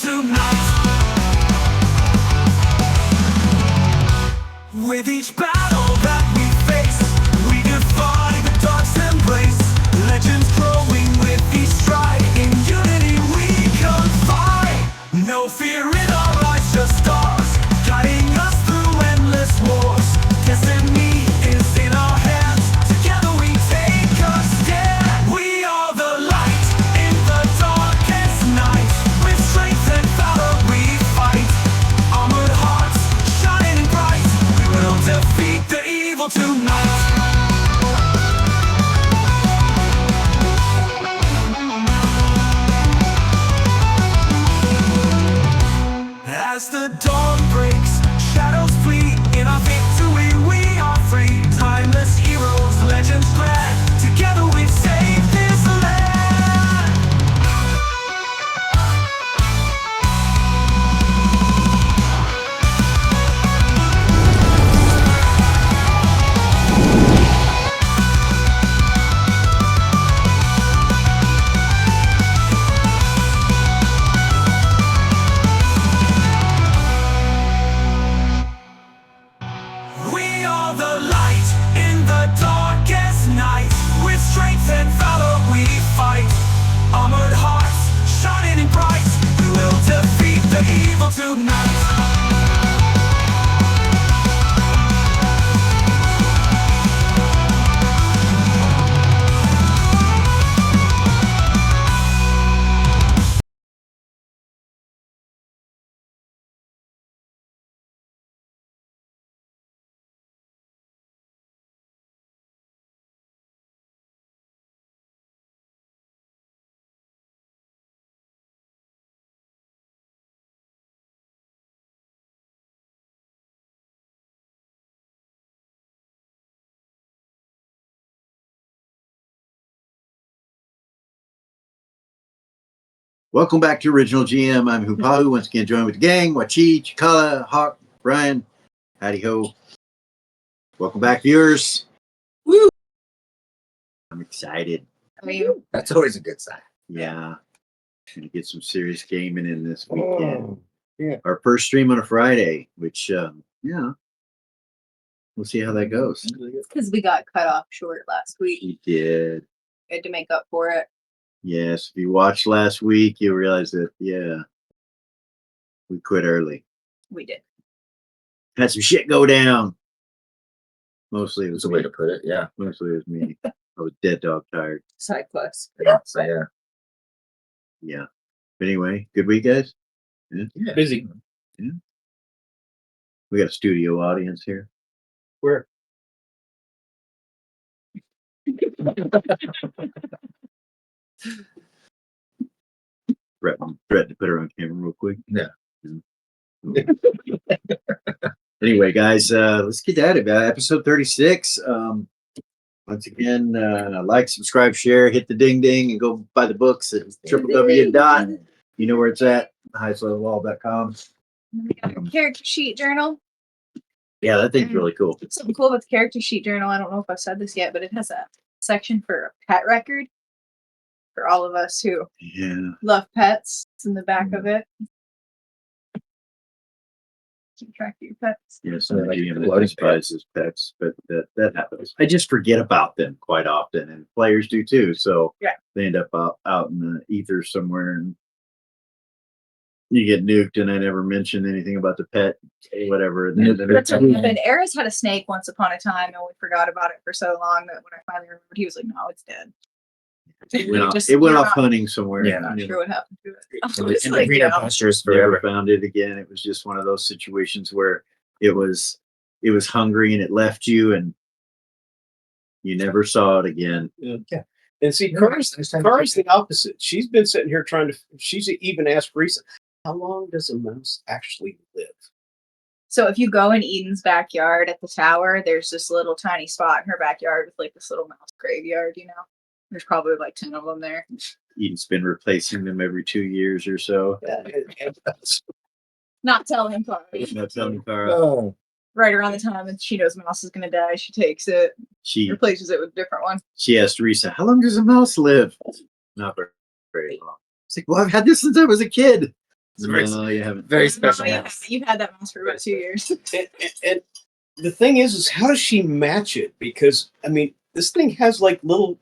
tonight. With each battle that we face, we defy the dark's embrace. Legends growing with each stride. In unity we confide. No fear in our eyes, just stars guiding us through endless wars. Destiny is in our hands. Together we take a stand. We are the light in the darkest night. With strength and valor we fight. Armored hearts shining bright. We will defeat the evil tonight. As the dawn breaks, shadows flee. In our victory we are free. Timeless heroes, legends glad. Together we save this land. We are the light in the darkest night. With strength and valor we fight. Armored hearts shining bright. We will defeat the evil tonight. Welcome back to Original GM. I'm Hupahu, once again joined with the gang, Hupahu Cikala, Hawk, Brian. Howdy ho. Welcome back, viewers. Woo! I'm excited. Are you? That's always a good sign. Yeah. Gonna get some serious gaming in this weekend. Oh, yeah. Our first stream on a Friday, which, yeah, we'll see how that goes. It's because we got cut off short last week. We did. We had to make up for it. Yes, if you watched last week, you'll realize that, yeah, we quit early. We did. Had some shit go down. Mostly it was That's a way to put it. Yeah. Mostly it was me. I was dead dog tired. Side quest. So, yeah. Yeah. But anyway, good week, guys. Yeah. Busy. We got a studio audience here. Where? Threatened to put her on camera real quick. Yeah. Anyway, guys, let's get at it. Episode 36. Once again, like, subscribe, share, hit the ding ding, and go buy the books at www. You know where it's at, highestlevelwall.com. We got a character sheet journal. Yeah, that thing's really cool. Something cool about the character sheet journal. I don't know if I've said this yet, but it has a section for a pet record for all of us who love pets. It's in the back of it. Keep track of your pets. Yeah, Like some GM that floating despises pets, but that happens. I just forget about them quite often, and players do too. So Yeah. they end up out in the ether somewhere, and you get nuked. And I never mentioned anything about the pet, whatever. And then That's what happened. Eris had a snake once upon a time, and we forgot about it for so long that when I finally remembered, he was like, "No, it's dead." it went off, Just- it went you're off not- hunting somewhere. Yeah. Not You know, sure what happened to it. I And was the like, greener yeah. pastures never forever. found it again. It was just one of those situations where it was hungry and it left you, and you never saw it again. Yeah. And see, Car's the opposite. She's been sitting here she's even asked Risa, how long does a mouse actually live? So if you go in Eden's backyard at the tower, there's this little tiny spot in her backyard with like this little mouse graveyard, you know? There's probably like 10 of them there. Eden's been replacing them every 2 years or so. Not telling him probably. That's telling Cara. Oh, Right around the time and she knows mouse is gonna die, she takes it, She replaces it with a different one. asked Risa, how long does a mouse live? Not very long. It's like, well, I've had this since I was a kid. It's very, No, you haven't. very Oh, special yeah, mouse. you've had that mouse for about 2 years. And the thing is how does she match it? Because I mean, this thing has like little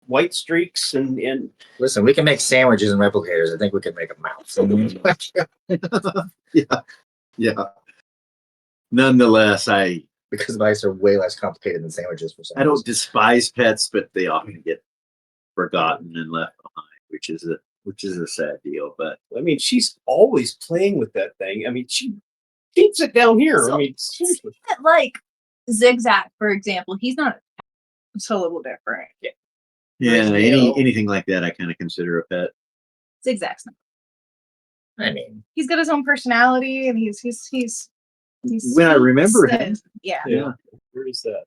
white streaks and Listen, we can make sandwiches and replicators. I think we can make a mouse. Yeah, yeah. Nonetheless, Because mice are way less complicated than sandwiches for some I don't reason. despise pets, but they often get forgotten and left behind, which is a sad deal. But I mean, she's always playing with that thing. I mean, she keeps it down here. So, I mean, seriously. Like Zigzag, for example, he's not. It's a little different. Yeah. yeah, Rizzo. anything like that, I kind of consider a pet. Zigzag's not. I mean, He's got his own personality, and he's When I remember sweet, him. and- yeah, Yeah, Where is that?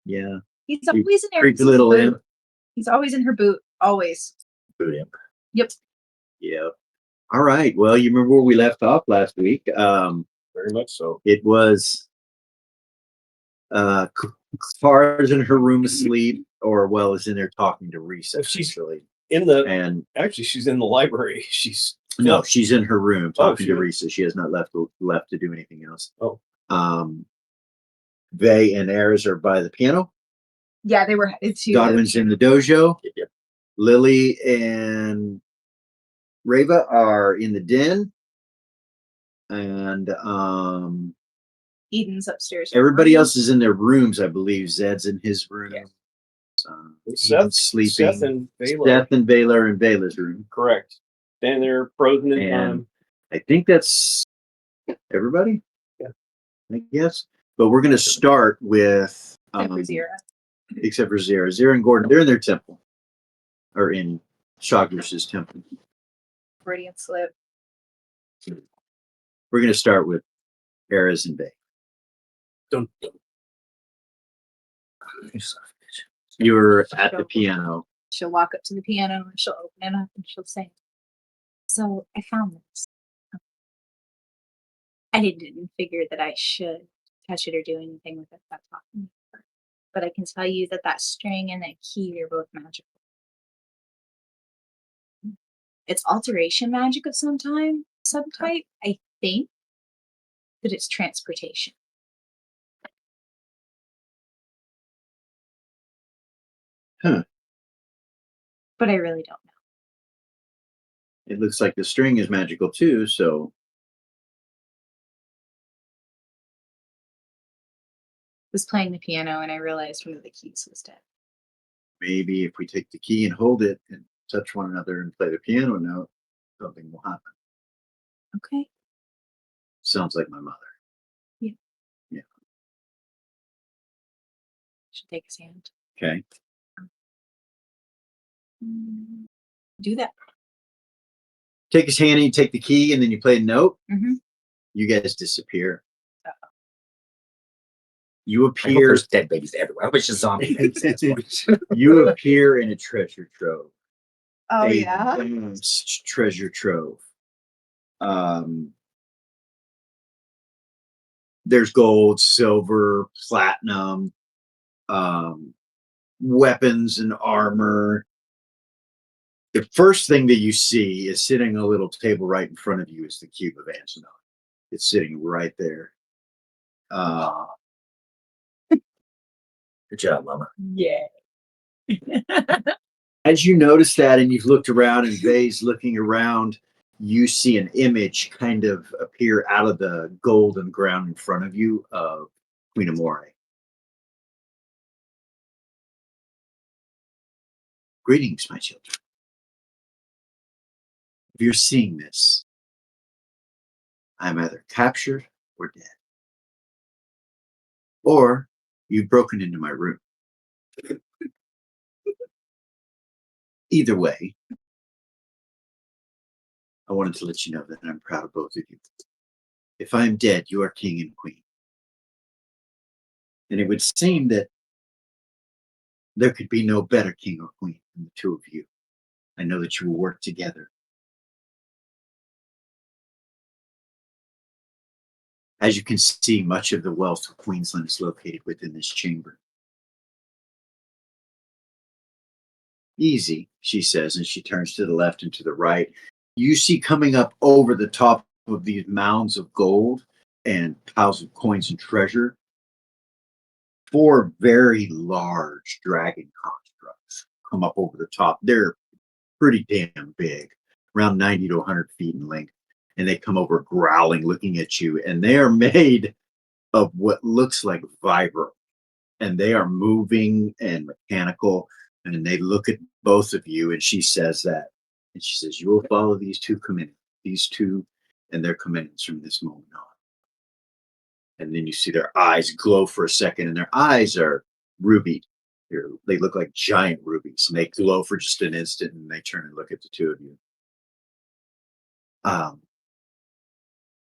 yeah. he's always in Creepy Erica's little boot. imp. He's always in her boot. Always. boot imp. Yep. Yeah. All right. Well, you remember where we left off last week? Very much so. It was Cara's in her room asleep, or well, is in there talking to Reese. Well, she's- Actually, In the and actually, she's in the library. She's no, she's in her room talking she to is. Reese. She has not left to do anything else. Oh. Vay and Ayers are by the piano. Yeah, they were headed to. Godwin's in the dojo. Yep. Lily and Reva are in the den. And Eden's upstairs. everybody else is in their rooms, I believe. Zed's in his room. Yeah. Eden's sleeping. Seth and Baylor. Seth and Baylor in Baylor's room. Correct. Standing there, frozen in And time. I think that's everybody. Yeah. I guess. But we're going to start with Zira. except for Zira. Zira and Gordon, they're in their temple, or in Shogrush's temple. Radiant slip. We're going to start with Eras and Bay. Dun, You son of a bitch. You're at the piano. She'll walk up to the piano and she'll open it up and she'll say, "So I found this. I didn't figure that I should touch it or do anything with it without talking to her. But I can tell you that that string and that key are both magical. It's alteration magic of some subtype, I think, but it's transportation. Huh. But I really don't know. It looks like the string is magical too, so Was playing the piano and I realized one of the keys was dead. maybe if we take the key and hold it and touch one another and play the piano note, something will happen. Okay. Sounds like my mother. Should take his hand. Okay. Do that. Take his hand and you take the key and then you play a note. Mhm. You guys disappear. Uh-oh. You I hope appear. there's dead babies everywhere. I hope it's just zombie babies at this point. You appear in a treasure trove. Oh, a yeah. vast treasure trove. There's gold, silver, platinum, weapons and armor. The first thing that you see is sitting on a little table right in front of you is the cube of Antinon. It's sitting right there. Good job, Mama. Yeah. As you notice that and you've looked around and Vay's looking around, you see an image kind of appear out of the golden ground in front of you of Queen Amore. Greetings, my children. If you're seeing this, I'm either captured or dead. Or you've broken into my room. Either way, I wanted to let you know that I'm proud of both of you. If I am dead, you are king and queen. And it would seem that there could be no better king or queen than the two of you. I know that you will work together. As you can see, much of the wealth of Queensland is located within this chamber. Easy, she says, and she turns to the left and to the right. you see coming up over the top of these mounds of gold and piles of coins and treasure, 4 very large dragon constructs come up over the top. They're pretty damn big, around 90 to 100 feet in length. And they come over growling, looking at you. And they are made of what looks like vibro. And they are moving and mechanical. And they look at both of you. And she says that. And she says, you will follow these 2 commandments, these 2 and their commandments from this moment on. And then you see their eyes glow for a second, and their eyes are ruby. They look like giant rubies, and they glow for just an instant, and they turn and look at the 2 of you.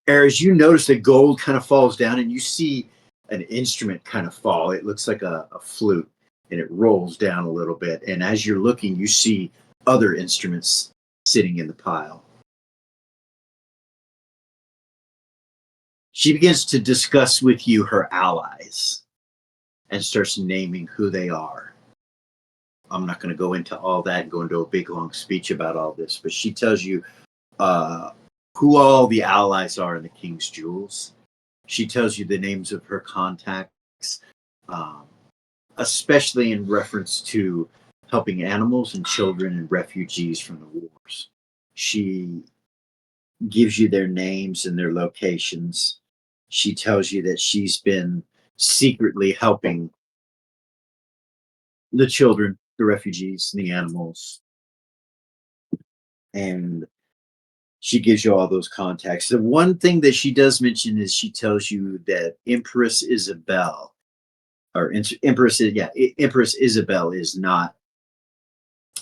As you notice that gold kind of falls down, and you see an instrument kind of fall. It looks like a flute, and it rolls down a little bit. And as you're looking, you see other instruments sitting in the pile. She begins to discuss with you her allies and starts naming who they are. I'm not going to go into all that and go into a big long speech about all this, but she tells you who all the allies are in the King's Jewels. She tells you the names of her contacts, especially in reference to helping animals and children and refugees from the wars. She gives you their names and their locations. She tells you that she's been secretly helping the children, the refugees, and the animals. And she gives you all those contacts. The one thing that she does mention is she tells you that Empress Isabel, or Empress Isabel is not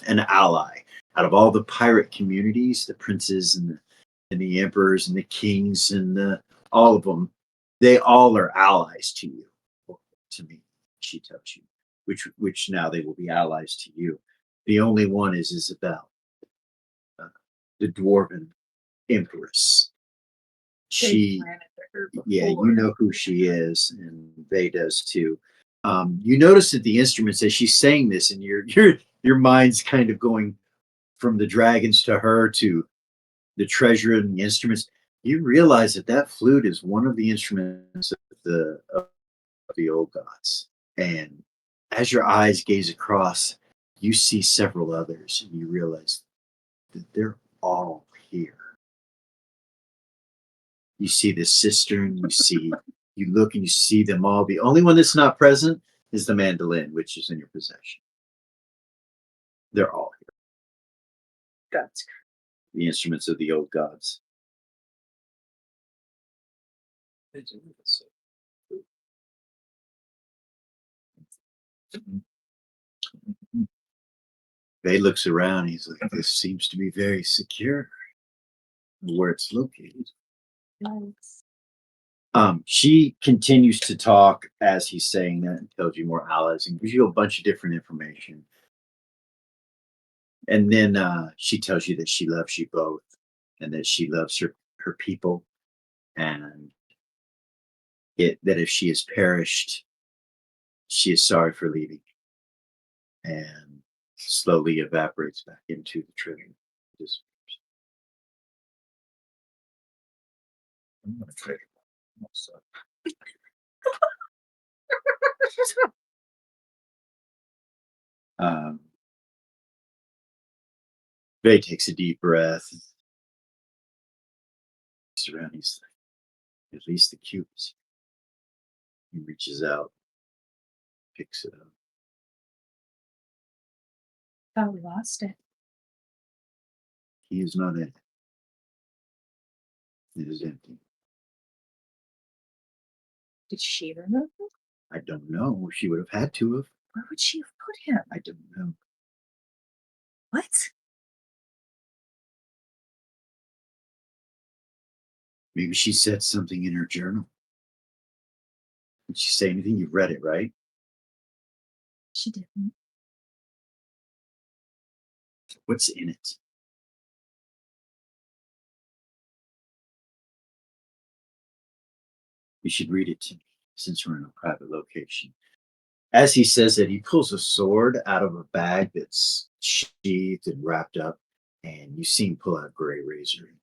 an ally. Out of all the pirate communities, the princes and the emperors and the kings and all of them, they all are allies to you, to me, she tells you, which now they will be allies to you. The only one is Isabel, the dwarven empress. She, yeah, you know who she is, and they does too. You notice that the instruments, as she's saying this, and your mind's kind of going from the dragons to her to the treasure and the instruments. You realize that that flute is one of the instruments of the old gods. And as your eyes gaze across, you see several others, and you realize that they're all here. You see the cistern, you look and you see them all. The only one that's not present is the mandolin, which is in your possession. They're all here. That's The instruments of the old gods. Vay looks around. He's like, this seems to be very secure where it's located. nice. She continues to talk as he's saying that and tells you more allies and gives you a bunch of different information. And then she tells you that she loves you both and that she loves her people, and that if she has perished, she is sorry for leaving, and slowly evaporates back into the treasure. Disappears. I'm gonna treasure myself. Vay takes a deep breath. Looks around, he's like, at least the cube is here. He reaches out, picks it up. Thought we lost it. He is not in it. It is empty. Did she remove it? I don't know. She would have had to have. Where would she have put him? I don't know. What? Maybe she said something in her journal. Did she say anything? You read it, right? She didn't. What's in it? You should read it to me, since we're in a private location. As he says that, he pulls a sword out of a bag that's sheathed and wrapped up, and you see him pull out a gray razor and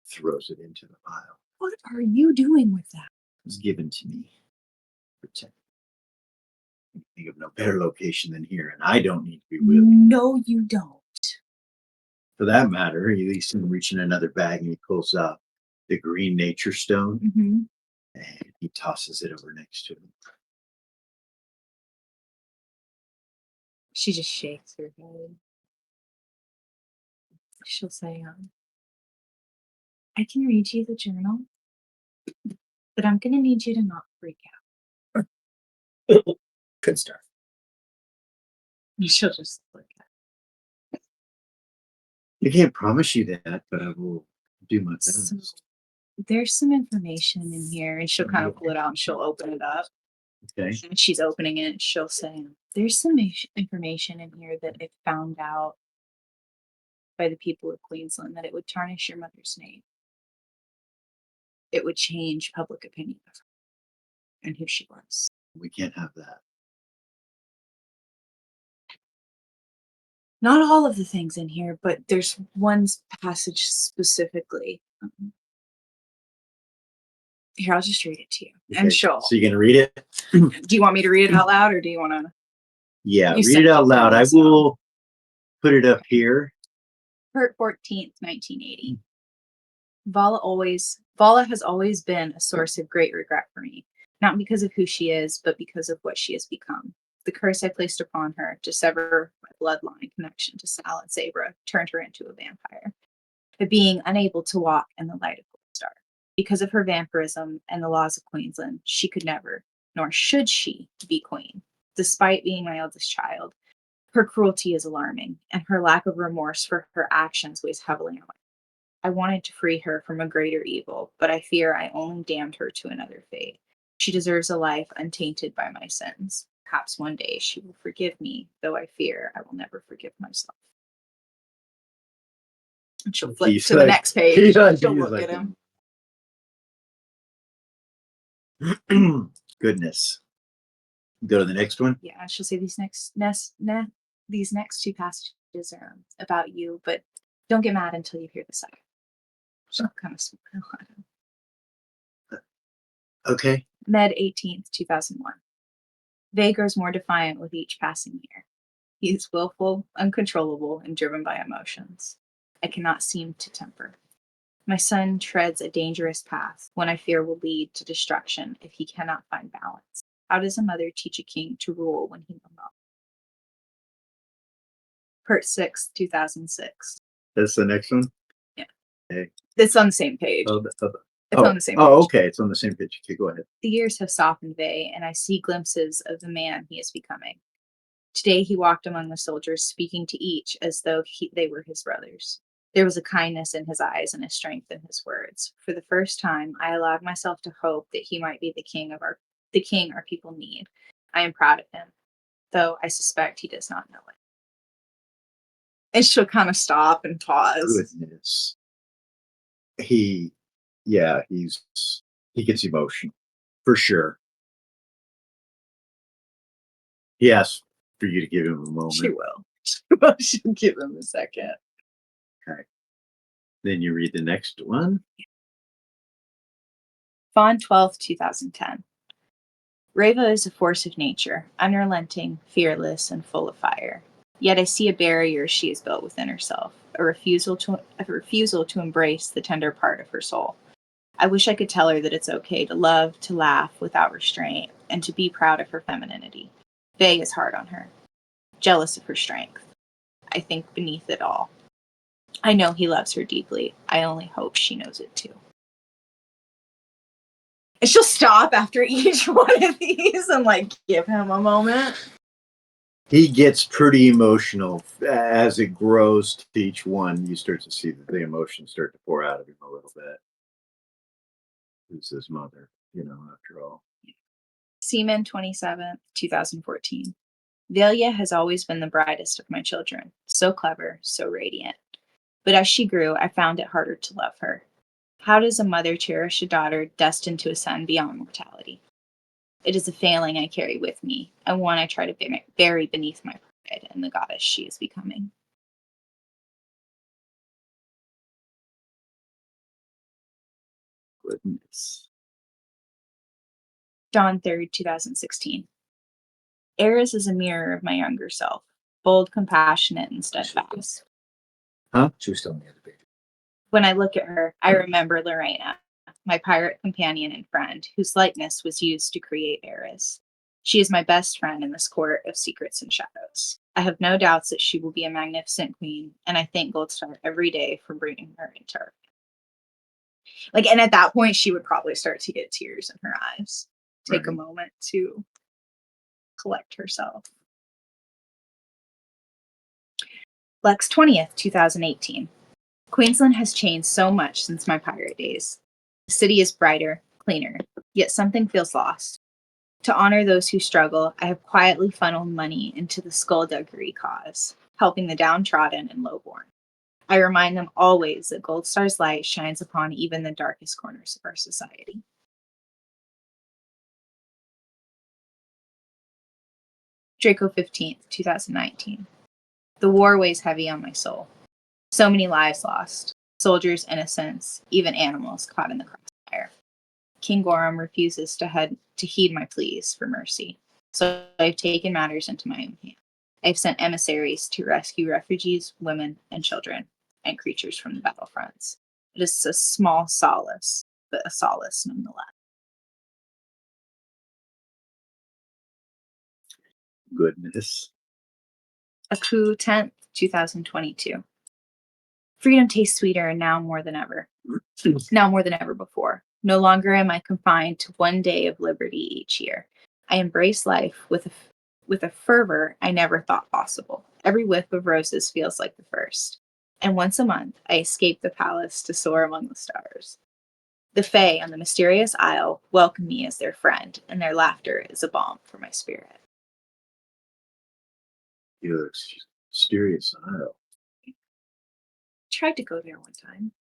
throws it into the pile. What are you doing with that? It was given to me. Protect. Think of no better location than here, and I don't need to be with him. No, you don't. For that matter, he leaves him reaching another bag and he pulls out the green nature stone Mm-hmm. and he tosses it over next to him. She just shakes her head. She'll say, I can read you the journal, but I'm going to need you to not freak out. Good start. And she'll just look at I can't promise you that, but I will do my it. So, best. there's some information in here, and she'll kind of pull it out and she'll open it up. Okay. And she's opening it, she'll say, there's some information in here that I found out by the people of Queensland that it would tarnish your mother's name. It would change public opinion of her and who she was. We can't have that. Not all of the things in here, but there's one passage specifically. Here, I'll just read it to you. Okay. And she'll. So you're gonna read it? Do you want me to read it out loud, or do you want to? Yeah, You read sent it it out to loud. me, I so. will put it up here. 14th, 1980. Vala has always been a source of great regret for me, not because of who she is, but because of what she has become. The curse I placed upon her to sever my bloodline connection to Sal and Sabra turned her into a vampire, a being unable to walk in the light of Gold Star. Because of her vampirism and the laws of Queensland, she could never, nor should she, be queen. Despite being my eldest child, her cruelty is alarming, and her lack of remorse for her actions weighs heavily on my. I wanted to free her from a greater evil, but I fear I only damned her to another fate. She deserves a life untainted by my sins. Perhaps one day she will forgive me, though I fear I will never forgive myself. And she'll flip He's to the next page. yeah, She'll he's look like, at him. Goodness. Go to the next one. Yeah, she'll say these next two passages are about you, but don't get mad until you hear the second. She'll kind of smile at him. Okay. Med 18th, 2001. Vay grows more defiant with each passing year. He is willful, uncontrollable, and driven by emotions. I cannot seem to temper. My son treads a dangerous path, one I fear will lead to destruction if he cannot find balance. How does a mother teach a king to rule when he will not? Part 6, 2006. That's the next one. Yeah. Okay. It's on the same page. It's on the same page. Oh, okay. It's on the same page. Okay, go ahead. The years have softened Vay, and I see glimpses of the man he is becoming. Today he walked among the soldiers, speaking to each as though they were his brothers. There was a kindness in his eyes and a strength in his words. For the first time, I allowed myself to hope that he might be the king our people need. I am proud of him, though I suspect he does not know it. And she'll kind of stop and pause. Goodness. He gets emotional for sure. He asks for you to give him a moment. She will. She'll give him a second. Okay. Then you read the next one. Fawn 12th, 2010. Reva is a force of nature, unrelenting, fearless, and full of fire. Yet I see a barrier she has built within herself, a refusal to embrace the tender part of her soul. I wish I could tell her that it's okay to love, to laugh without restraint, and to be proud of her femininity. Vay is hard on her, jealous of her strength. I think beneath it all. I know he loves her deeply. I only hope she knows it too. And she'll stop after each one of these and give him a moment. He gets pretty emotional as it grows to each one. You start to see the emotions start to pour out of him a little bit. Who's his mother, after all. Seaman 27th, 2014. Velia has always been the brightest of my children, so clever, so radiant. But as she grew, I found it harder to love her. How does a mother cherish a daughter destined to ascend beyond mortality? It is a failing I carry with me, and one I try to bury beneath my pride in the goddess she is becoming. Goodness. Dawn 3rd, 2016. Eris is a mirror of my younger self, bold, compassionate, and steadfast. She was still on the other page. When I look at her, I remember Lorena, my pirate companion and friend, whose likeness was used to create Eris. She is my best friend in this court of secrets and shadows. I have no doubts that she will be a magnificent queen, and I thank Goldstar every day for bringing her into her. Like, and at that point, she would probably start to get tears in her eyes. Take a moment to collect herself. Lex 20th, 2018. Queensland has changed so much since my pirate days. The city is brighter, cleaner, yet something feels lost. To honor those who struggle, I have quietly funneled money into the skullduggery cause, helping the downtrodden and lowborn. I remind them always that Goldstar's light shines upon even the darkest corners of our society. Draco 15th, 2019. The war weighs heavy on my soul. So many lives lost, soldiers' innocents, even animals caught in the crossfire. King Gorum refuses to heed my pleas for mercy, so I've taken matters into my own hands. I've sent emissaries to rescue refugees, women, and children, and creatures from the battlefronts. It is a small solace, but a solace nonetheless. Goodness. Aku 10th, 2022. Freedom tastes sweeter now more than ever. Now more than ever before. No longer am I confined to one day of liberty each year. I embrace life with a fervor I never thought possible. Every whiff of roses feels like the first. And once a month, I escape the palace to soar among the stars. The Fae on the mysterious isle welcome me as their friend, and their laughter is a balm for my spirit. You're mysterious isle. Tried to go there one time.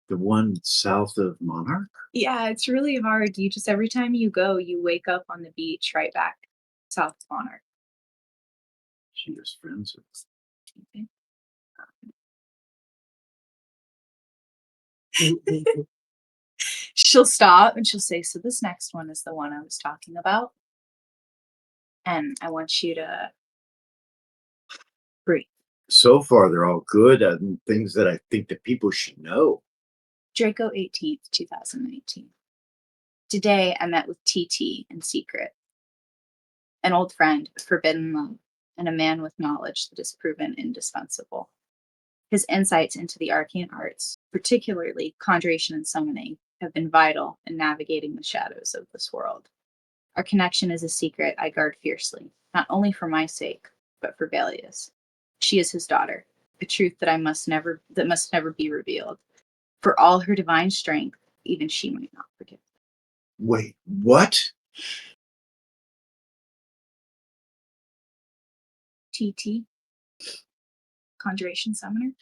The one south of Monarch? Yeah, it's really hard. You just, every time you go, you wake up on the beach right back south of Monarch. She was friends with. She'll stop and she'll say, so this next one is the one I was talking about. And I want you to breathe. So far, they're all good things that I think that people should know. Draco 18th, 2019. Today, I met with TT in secret, an old friend, forbidden love, and a man with knowledge that has proven indispensable. His insights into the arcane arts, particularly conjuration and summoning, have been vital in navigating the shadows of this world. Our connection is a secret I guard fiercely, not only for my sake, but for Valia's. She is his daughter, a truth that must never be revealed. For all her divine strength, even she might not forgive. Wait, what? TT, conjuration summoner.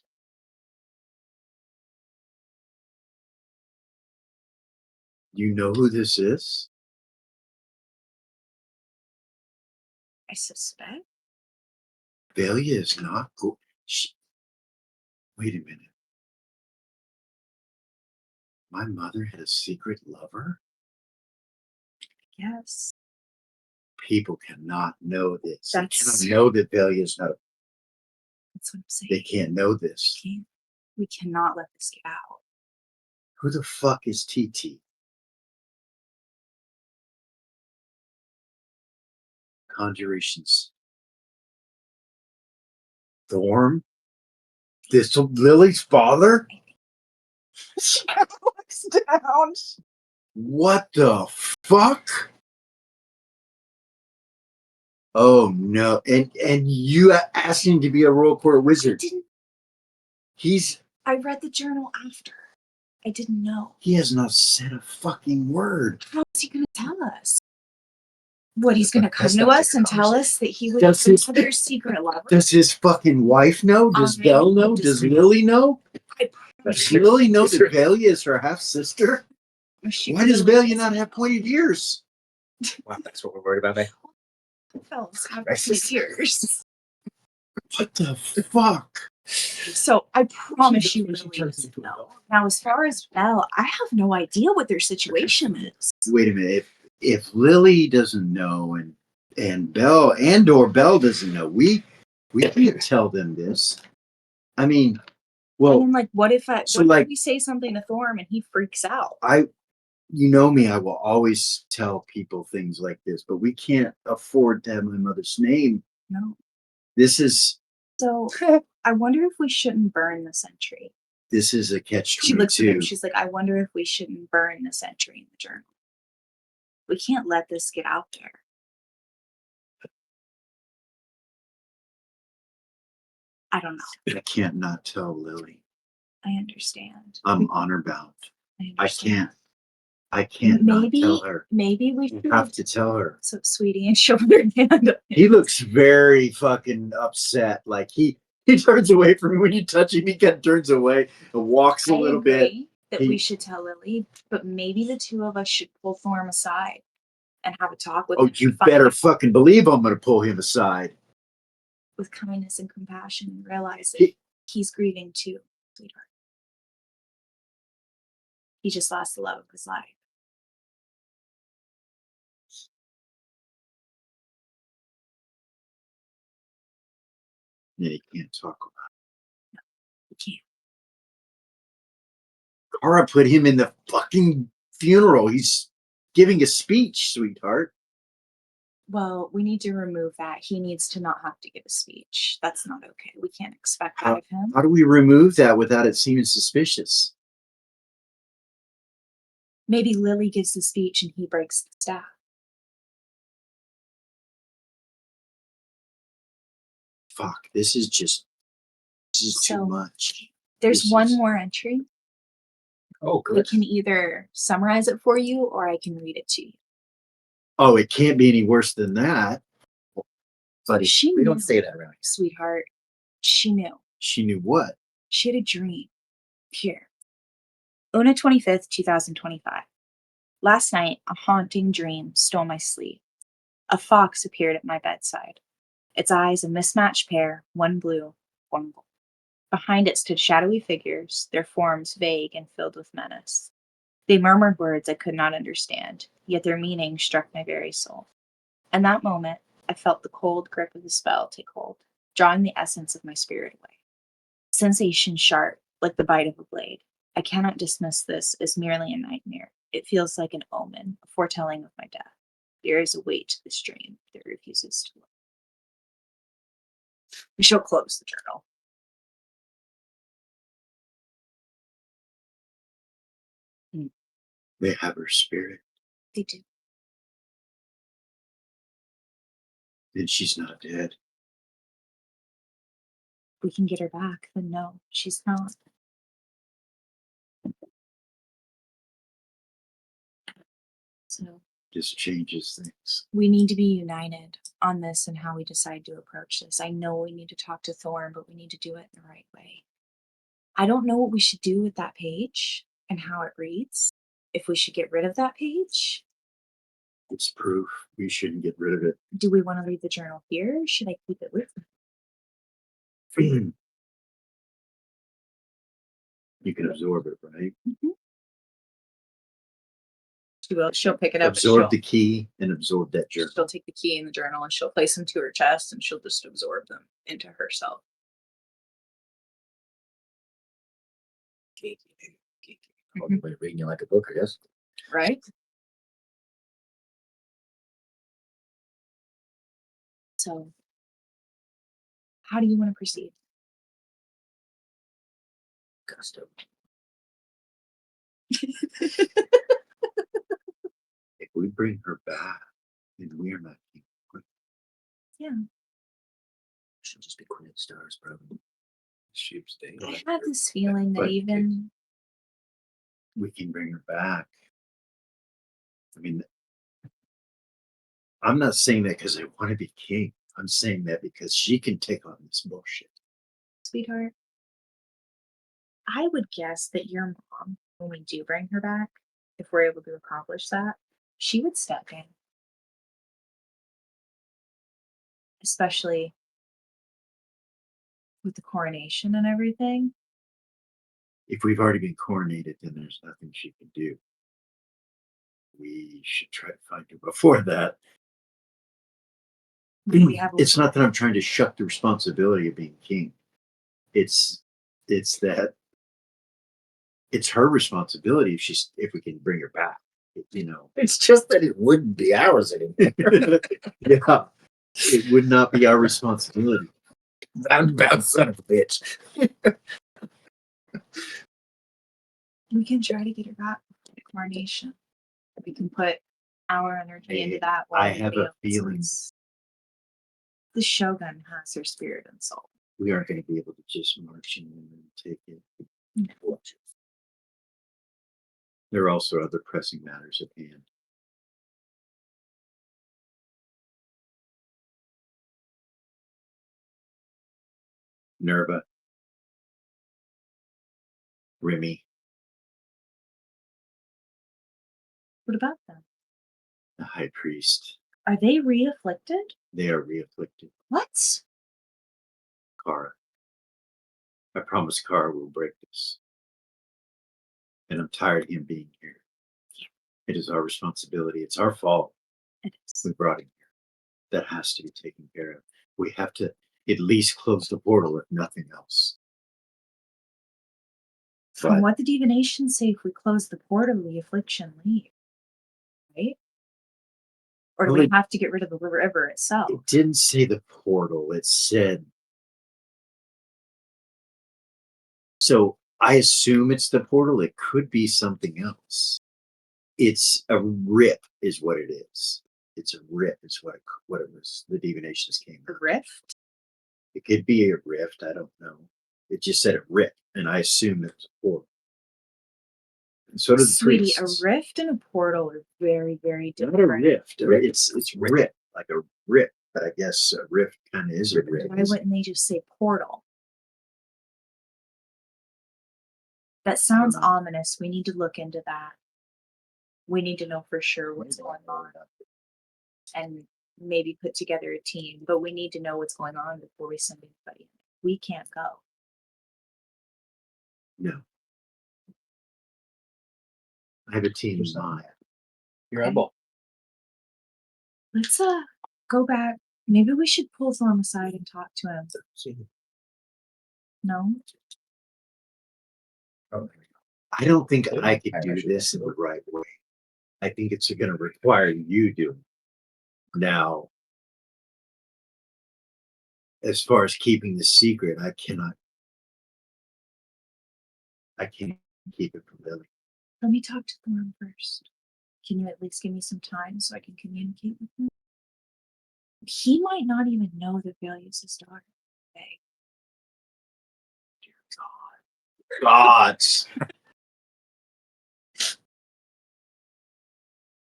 You know who this is? I suspect. Valia is not good. Wait a minute. My mother had a secret lover? Yes. People cannot know this. They That's- cannot know that Valia is not. That's what I'm saying. They can't know this. We cannot let this get out. Who the fuck is TT? Conjurations. Thorm? This Lily's father? She kind of looks down. What the fuck? Oh no. And you asked him to be a royal court wizard. I read the journal after. I didn't know. He has not said a fucking word. How is he going to tell us? What, he's going to come That's to not us and tell us that he was Does his- their secret lover? Does his fucking wife know? Does Belle know? Does Lily know? Does Lily know that Valia is her half sister? Why does Valia not have pointed ears? Wow, that's what we're worried about, eh? Fellas have Racist. tears. What the fuck? So I promise you, Lily doesn't know. Now, as far as Belle, I have no idea what their situation is. Wait a minute. If Lily doesn't know and Belle or Belle doesn't know, we can't tell them this. I mean, I well, mean, like, what if so, what like- if we say something to Thorm and he freaks out? you know me, I will always tell people things like this, but we can't afford to have my mother's name. No. This is So I wonder if we shouldn't burn this entry. a catch She looks at 22. him. She's like, I wonder if we shouldn't burn this entry in the journal. We can't let this get out there. I don't know. I can't not tell Lily. I understand. I'm honor bound. I understand. I can't Maybe, not tell her. maybe we I should. have to tell her. So, sweetie, and she'll put her hand up. He looks very fucking upset. Like he turns away from me when you touch him. He kind of turns away and walks a I little bit. agree that He- we should tell Lily, but maybe the two of us should pull Thorm aside and have a talk with Oh, him. you and find better out fucking believe I'm gonna pull him aside. with kindness and compassion and realize that He- he's grieving too, sweetheart. He just lost the love of his life. Yeah, he can't talk about We can't. it. Kara put him in the fucking funeral. He's giving a speech, sweetheart. Well, we need to remove that. He needs to not have to give a speech. That's not okay. We can't expect that of him. How do we remove that without it seeming suspicious? Maybe Lily gives the speech and he breaks the staff. Fuck, this is So- too much. There's This one is- more entry. Oh, We good. can either summarize it for you or I can read it to you. Oh, it can't be any worse than that. Buddy, She we knew, don't say that around here. sweetheart. She knew. She knew what? She had a dream. Here. Una 25th, 2025. Last night, a haunting dream stole my sleep. A fox appeared at my bedside. Its eyes a mismatched pair, one blue, one gold. Behind it stood shadowy figures, their forms vague and filled with menace. They murmured words I could not understand, yet their meaning struck my very soul. In that moment, I felt the cold grip of the spell take hold, drawing the essence of my spirit away. Sensation sharp, like the bite of a blade. I cannot dismiss this as merely a nightmare. It feels like an omen, a foretelling of my death. There is a weight to this dream that refuses to look. We shall close the journal. They have her spirit, They do. and she's not dead. We can get her back, then no, she's not. So Just changes things. we need to be united on this and how we decide to approach this. I know we need to talk to Thorn, but we need to do it in the right way. I don't know what we should do with that page and how it reads. If we should get rid of that page, It's proof. We shouldn't get rid of it. do we want to leave the journal here? Should I keep it with me? You can absorb it, right? She will. She'll pick it up. Absorb the key and absorb that journal. She'll take the key in the journal and she'll place them to her chest and she'll just absorb them into herself. Probably way of reading you like a book, I guess. Right? So, how do you want to proceed? Gusto. If we bring her back, then we are not. Should just be Queen of Stars, probably. She's staying. I have this feeling that But even we can bring her back. I mean, I'm not saying that because I want to be king. I'm saying that because she can take on this bullshit. sweetheart, I would guess that your mom, when we do bring her back, if we're able to accomplish that, she would step in. Especially with the coronation and everything. If we've already been coronated, then there's nothing she can do. We should try to find her before that. We have It's not that I'm trying to shuck the responsibility of being king. It's that it's her responsibility if we can bring her back. You know. It's just that it wouldn't be ours anymore. Yeah. It would not be our responsibility. Roundabout son of a bitch. we can try to get her back for the coronation. We can put our energy into that. while I have everybody a feeling else- the Shogun has her spirit and soul. we aren't going to be able to just march in and take it. There are also other pressing matters at hand. Nerva, Remy, What about them? the high priest, Are they re-afflicted? they are re-afflicted. What? Kara. I promise Kara will break this. And I'm tired of him being here. It is our responsibility. It's our fault. It is. We brought him here. That has to be taken care of. We have to at least close the portal, if nothing else. From But what the divinations say, if we close the portal, the affliction leaves. Right? Or do Well, we it- have to get rid of the river itself? it didn't say the portal. It said. So I assume it's the portal. It could be something else. It's a rip, is what it is. It's a rip, is what it was. The divinations came The out. rift? It could be a rift. I don't know. It just said a rip, and I assume it was a portal. And so did the Sweetie, priests. a rift and a portal are very, very Not different. a rift. It's rip, like a rip. But I guess a rift kind of is a rip. Why wouldn't they just say portal? That sounds know. ominous. We need to look into that. We need to know for sure what's going on and maybe put together a team. But we need to know what's going on before we send anybody. We can't go. No. I have a team in mind. Your eyeball. Let's go back. Maybe we should pull Thorm aside and talk to him. No? I don't think I could do this in the right way. I think it's going to require you doing it. Now, as far as keeping the secret, I can't keep it from Billy. Let me talk to Thorm first. Can you at least give me some time so I can communicate with him? He might not even know that Billy is his daughter. Okay. Gods.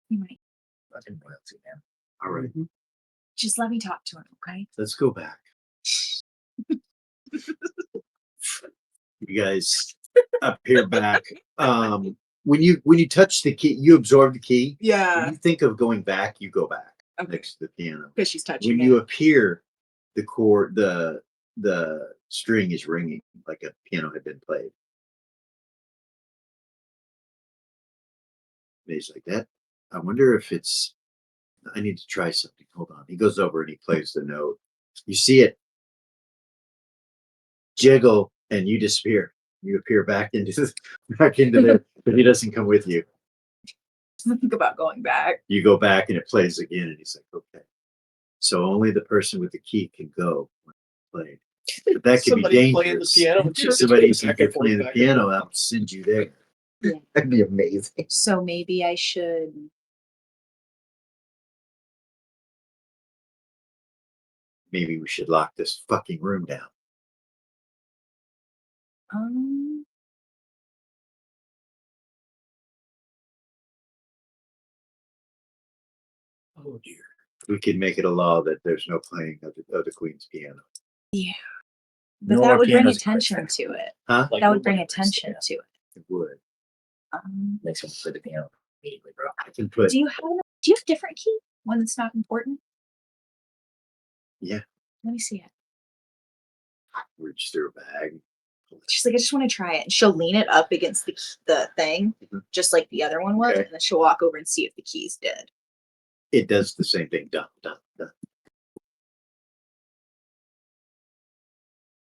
He might. Fucking loyalty, man. All right, Just let me talk to him, okay? let's go back. You guys appear back. When you touch the key, you absorb the key. When you think of going back, you go back next to the piano. Because she's touching When you appear, the chord, the string is ringing like a piano had been played. And he's like that. I wonder if it's. I need to try something. Hold on. He goes over and he plays the note. You see it jiggle, and you disappear. You appear back into there, but he doesn't come with you. Think about going back. You go back, and it plays again, and he's like, "Okay." So only the person with the key can go when it's played. But that could Somebody be playing the dangerous. piano. Somebody who's Back and forth, playing the back and piano, forth. I'll send you there. That'd be amazing. So maybe I should. Maybe we should lock this fucking room down. Um. Oh dear. We could make it a law that there's no playing of the Queen's piano. Yeah. But No that more would bring pianos, attention Chris. to it. Huh? Like That would bring nobody attention understands. to it. It would. Makes me play the piano immediately, bro. I can put. Do you have a different key? One that's not important? Yeah. Let me see it. Reach through a bag. She's like, I just want to try it. And she'll lean it up against the thing, Mhm. just like the other one was. Okay. And then she'll walk over and see if the keys did. It does the same thing. Done, done, done.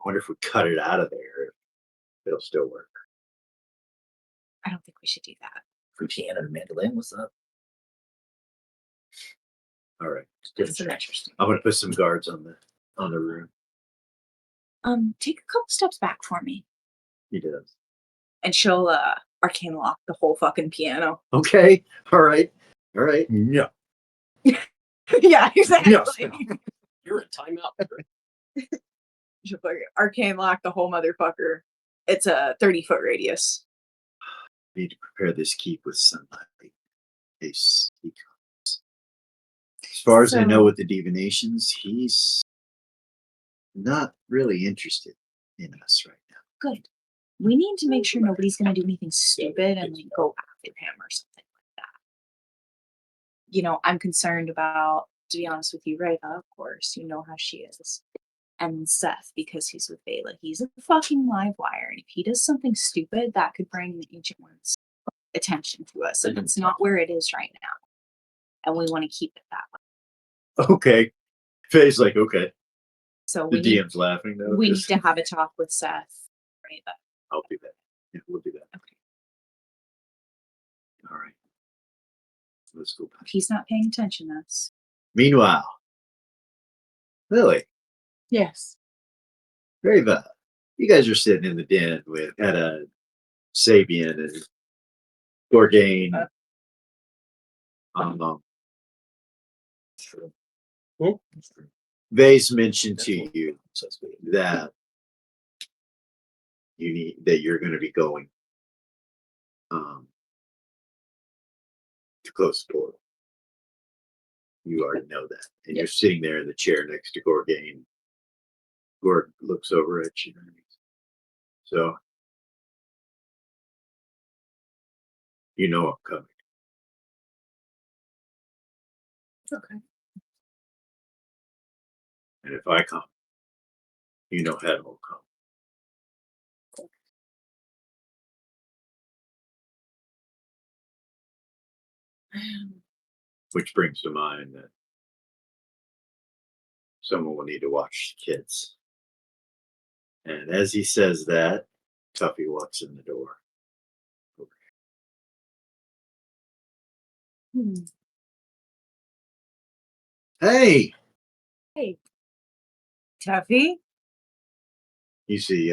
I wonder if we cut it out of there, it'll still work. I don't think we should do that. For piano and mandolin, what's up? All right. That's interesting. I'm gonna put some guards on the room. Take a couple steps back for me. He does. And she'll arcane lock the whole fucking piano. Okay. All right. All right. No. Yeah, exactly. You're in timeout. She'll fucking arcane lock the whole motherfucker. It's a 30-foot radius. Need to prepare this keep with sunlight. Case he comes. As far as I know So- with the divinations, he's not really interested in us right now. Good. We need to make sure nobody's gonna do anything stupid and like go after him or something like that. You know, I'm concerned about, to be honest with you, Rhea, of course, you know how she is. And Seth, because he's with Bela. He's a fucking live wire. And if he does something stupid, that could bring the Ancient One's attention to us. And it's not where it is right now. And we want to keep it that way. Okay. Faye's like, okay. So The we need, DM's laughing though. we need 'cause to have a talk with Seth. Right? I'll do that. Yeah, we'll do that. Okay. All right. Let's go back. If he's not paying attention, that's Meanwhile, Lily, yes. Reva, you guys are sitting in the den with at a Sabian and Gorgain. True. Hmm? Vase mentioned to you that you're going to be going to close the portal. You already know that, and you're sitting there in the chair next to Gorgain. Gorg looks over at you. So you know I'm coming. Okay. And if I come, you know Head will come. Which brings to mind that someone will need to watch the kids. And as he says that, Tuffy walks in the door. Hmm. Hey, Hey. Tuffy? you see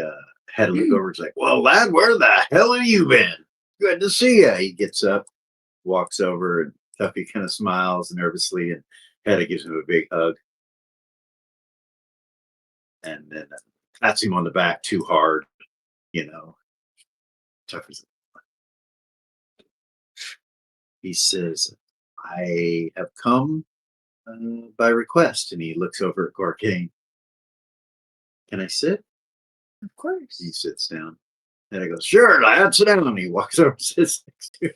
Head look over. It's like, well, lad, where the hell have you been? Good to see you. He gets up, walks over, and Tuffy kind of smiles nervously, and Hedda gives him a big hug. And then pats him on the back too hard, you know. Tuffy's he says, I have come by request. And he looks over at Gorgain. Can I sit? Of course. He sits down. And I go, sure, lad, sit down. And he walks over and sits next to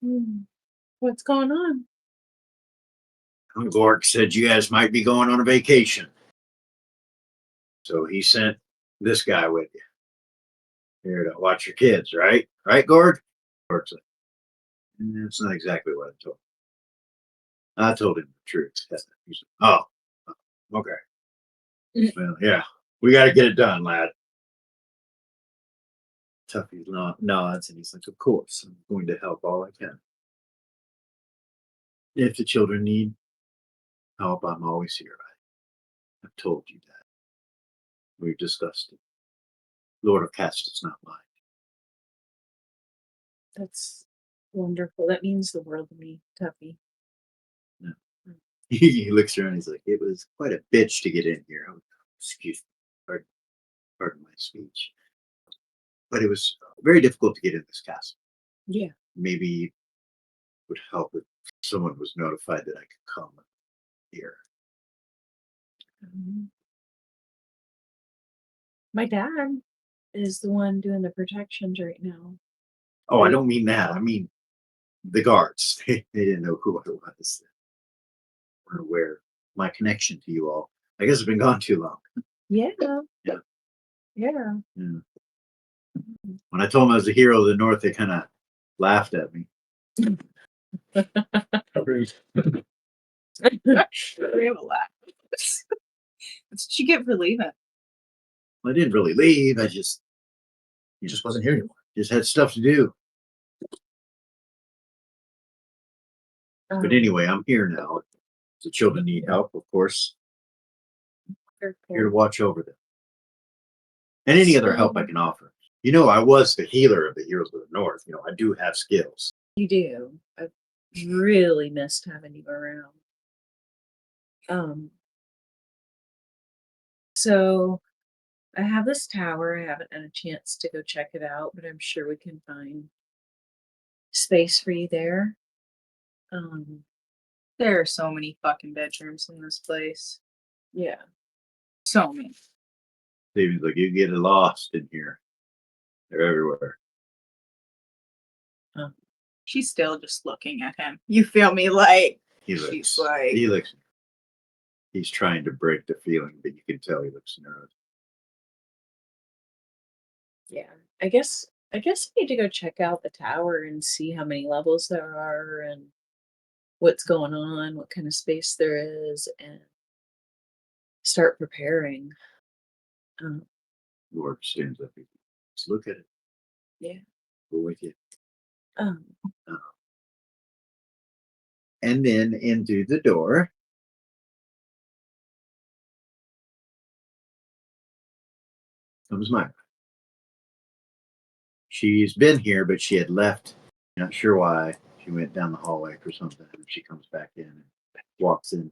him. What's going on? Gorg said you guys might be going on a vacation. So he sent this guy with you. Here to watch your kids, right? Right, Gorg? Gorg's like, that's not exactly what I told him. I told him the truth. He's like, oh, okay. Well, yeah, we got to get it done, lad. Tuffy nods and he's like, of course, I'm going to help all I can. If the children need help, I'm always here. I've told you that. We've discussed it. Lord of Cast does not mind. That's wonderful. That means the world to me, Tuffy. He looks around. He's like, it was quite a bitch to get in here. Oh, excuse me. Pardon my speech. But it was very difficult to get in this castle. Yeah. Maybe it would help if someone was notified that I could come here. My dad is the one doing the protections right now. Oh, I don't mean that. I mean the guards. They didn't know who I was. They weren't aware of my connection to you all. I guess I've been gone too long. Yeah. Yeah. Yeah. Yeah. When I told them I was the hero of the North, they kind of laughed at me. We have a lot. That's what you get for leaving. I didn't really leave. I just Just wasn't here anymore. had stuff to do. But anyway, I'm here now. The children need help, of course. Here to watch over them. And any other help I can offer. You know, I was the healer of the Heroes of the North. You know, I do have skills. You do. I've really missed having you around. So I have this tower. I haven't had a chance to go check it out, but I'm sure we can find space for you there. There are so many fucking bedrooms in this place. Yeah. So many. David's like, you get lost in here. They're everywhere. She's still just looking at him. You feel me? Like, He she's looks. like, He looks. He's trying to break the feeling, but you can tell he looks nervous. Yeah. I guess I need to go check out the tower and see how many levels there are and what's going on, what kind of space there is, and start preparing. Lord stands up. Let's look at it. Yeah. Go with you. Um, And then into the door. Comes Myra. She's been here, but she had left. Not sure why. She went down the hallway for something, and she comes back in and walks in.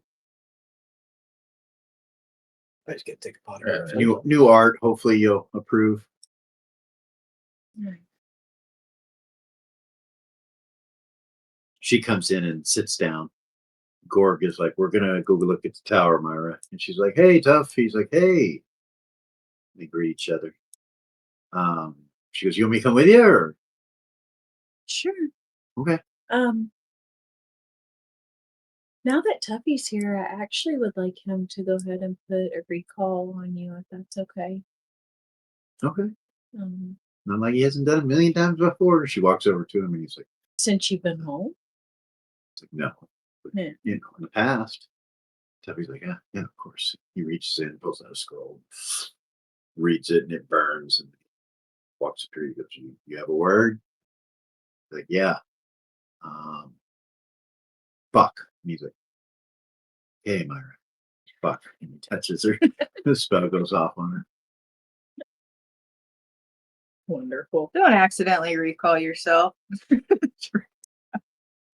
I just get to take a pot of New art. Hopefully you'll approve. Right. She comes in and sits down. Gorg is like, we're gonna go look at the tower, Myra. And she's like, hey, Tough. He's like, hey. They greet each other. She goes, you want me to come with you? Or? Sure. Okay. Now that Tuffy's here, I actually would like him to go ahead and put a recall on you, if that's okay. Okay. Um, Not like he hasn't done it a million times before. She walks over to him and he's like, since you've been home. no. But, Yeah. you know, in the past, Tuffy's like, yeah, of course. He reaches in, pulls out a scroll, reads it, and it burns. And walks up to her. He goes, you have a word? Like, yeah. Fuck. And he's like, hey, Myra. Fuck. And he touches her. The spell goes off on her. Wonderful. don't accidentally recall yourself.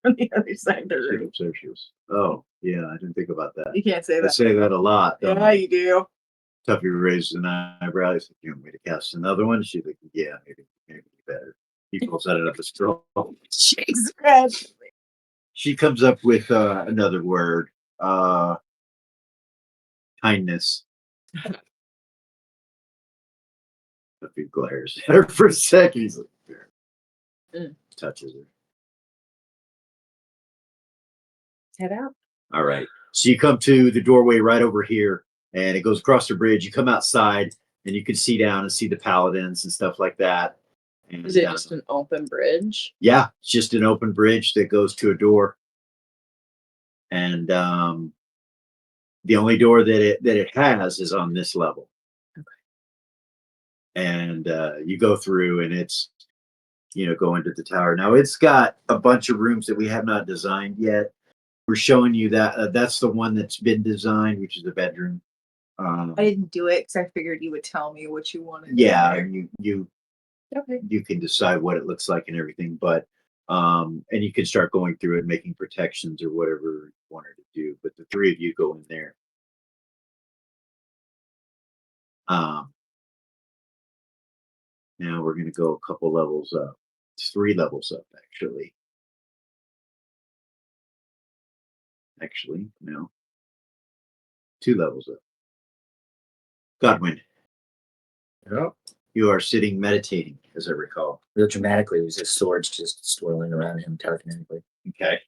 From the other side of the room. There she was. Oh, yeah, I didn't think about that. You can't say I that. say that a lot. don't Yeah, I? you do. Tuffy raises an eyebrow. He's like, you want me to cast another one? She's like, yeah, maybe better. He pulls out another scroll. Shakes her head. She comes up with another word. Kindness. Tuffy glares at her for a second. He's like, touches her. Head out. All right. So you come to the doorway right over here, and it goes across the bridge. You come outside, and you can see down and see the paladins and stuff like that. And, Is it just an open bridge? yeah, it's just an open bridge that goes to a door. And the only door that it has is on this level. Okay. And you go through, and it's, go into the tower. Now it's got a bunch of rooms that we have not designed yet. We're showing you that that's the one that's been designed, which is the bedroom. I didn't do it because I figured you would tell me what you wanted. Yeah, there. you can decide what it looks like and everything, but and you can start going through it, making protections or whatever you wanted to do. But the three of you go in there. Now we're going to go a couple levels up. It's 3 levels up, actually. Actually, no. 2 levels up. Godwin, Yep. you are sitting meditating, as I recall. Real dramatically, it was his swords just swirling around him telekinetically. Okay.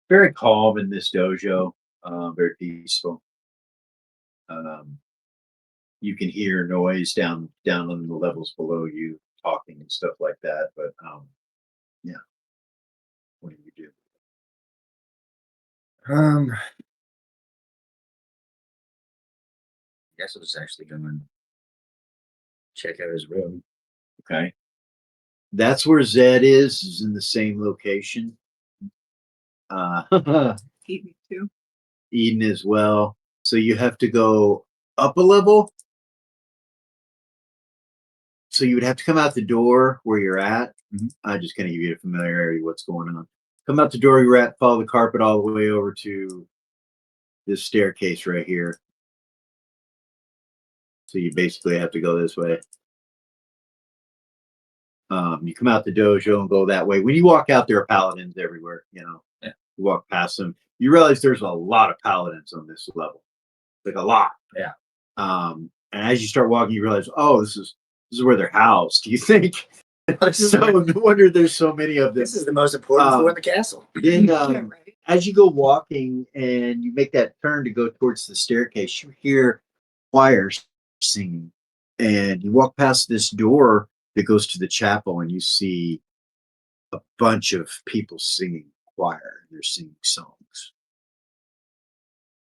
Very calm in this dojo. Very peaceful. You can hear noise down on the levels below you, talking and stuff like that. But yeah, what do you do? I guess I'll just actually go and check out his room. Okay, that's where Zed is in the same location. Eden too. Eden as well. So you have to go up a level. So you would have to come out the door where you're at. I'm just going to give you a familiarity of what's going on. Come out the door you're at, follow the carpet all the way over to this staircase right here. So you basically have to go this way. You come out the dojo and go that way. When you walk out, there are paladins everywhere. You know, Yeah. You walk past them. You realize there's a lot of paladins on this level, like a lot. Yeah. And as you start walking, you realize, oh, this is where they're housed. You think? So no wonder there's so many of them. This is the most important floor in the castle. Then, Right. as you go walking and you make that turn to go towards the staircase, you hear choirs singing, and you walk past this door that goes to the chapel, and you see a bunch of people singing choir. They're singing songs.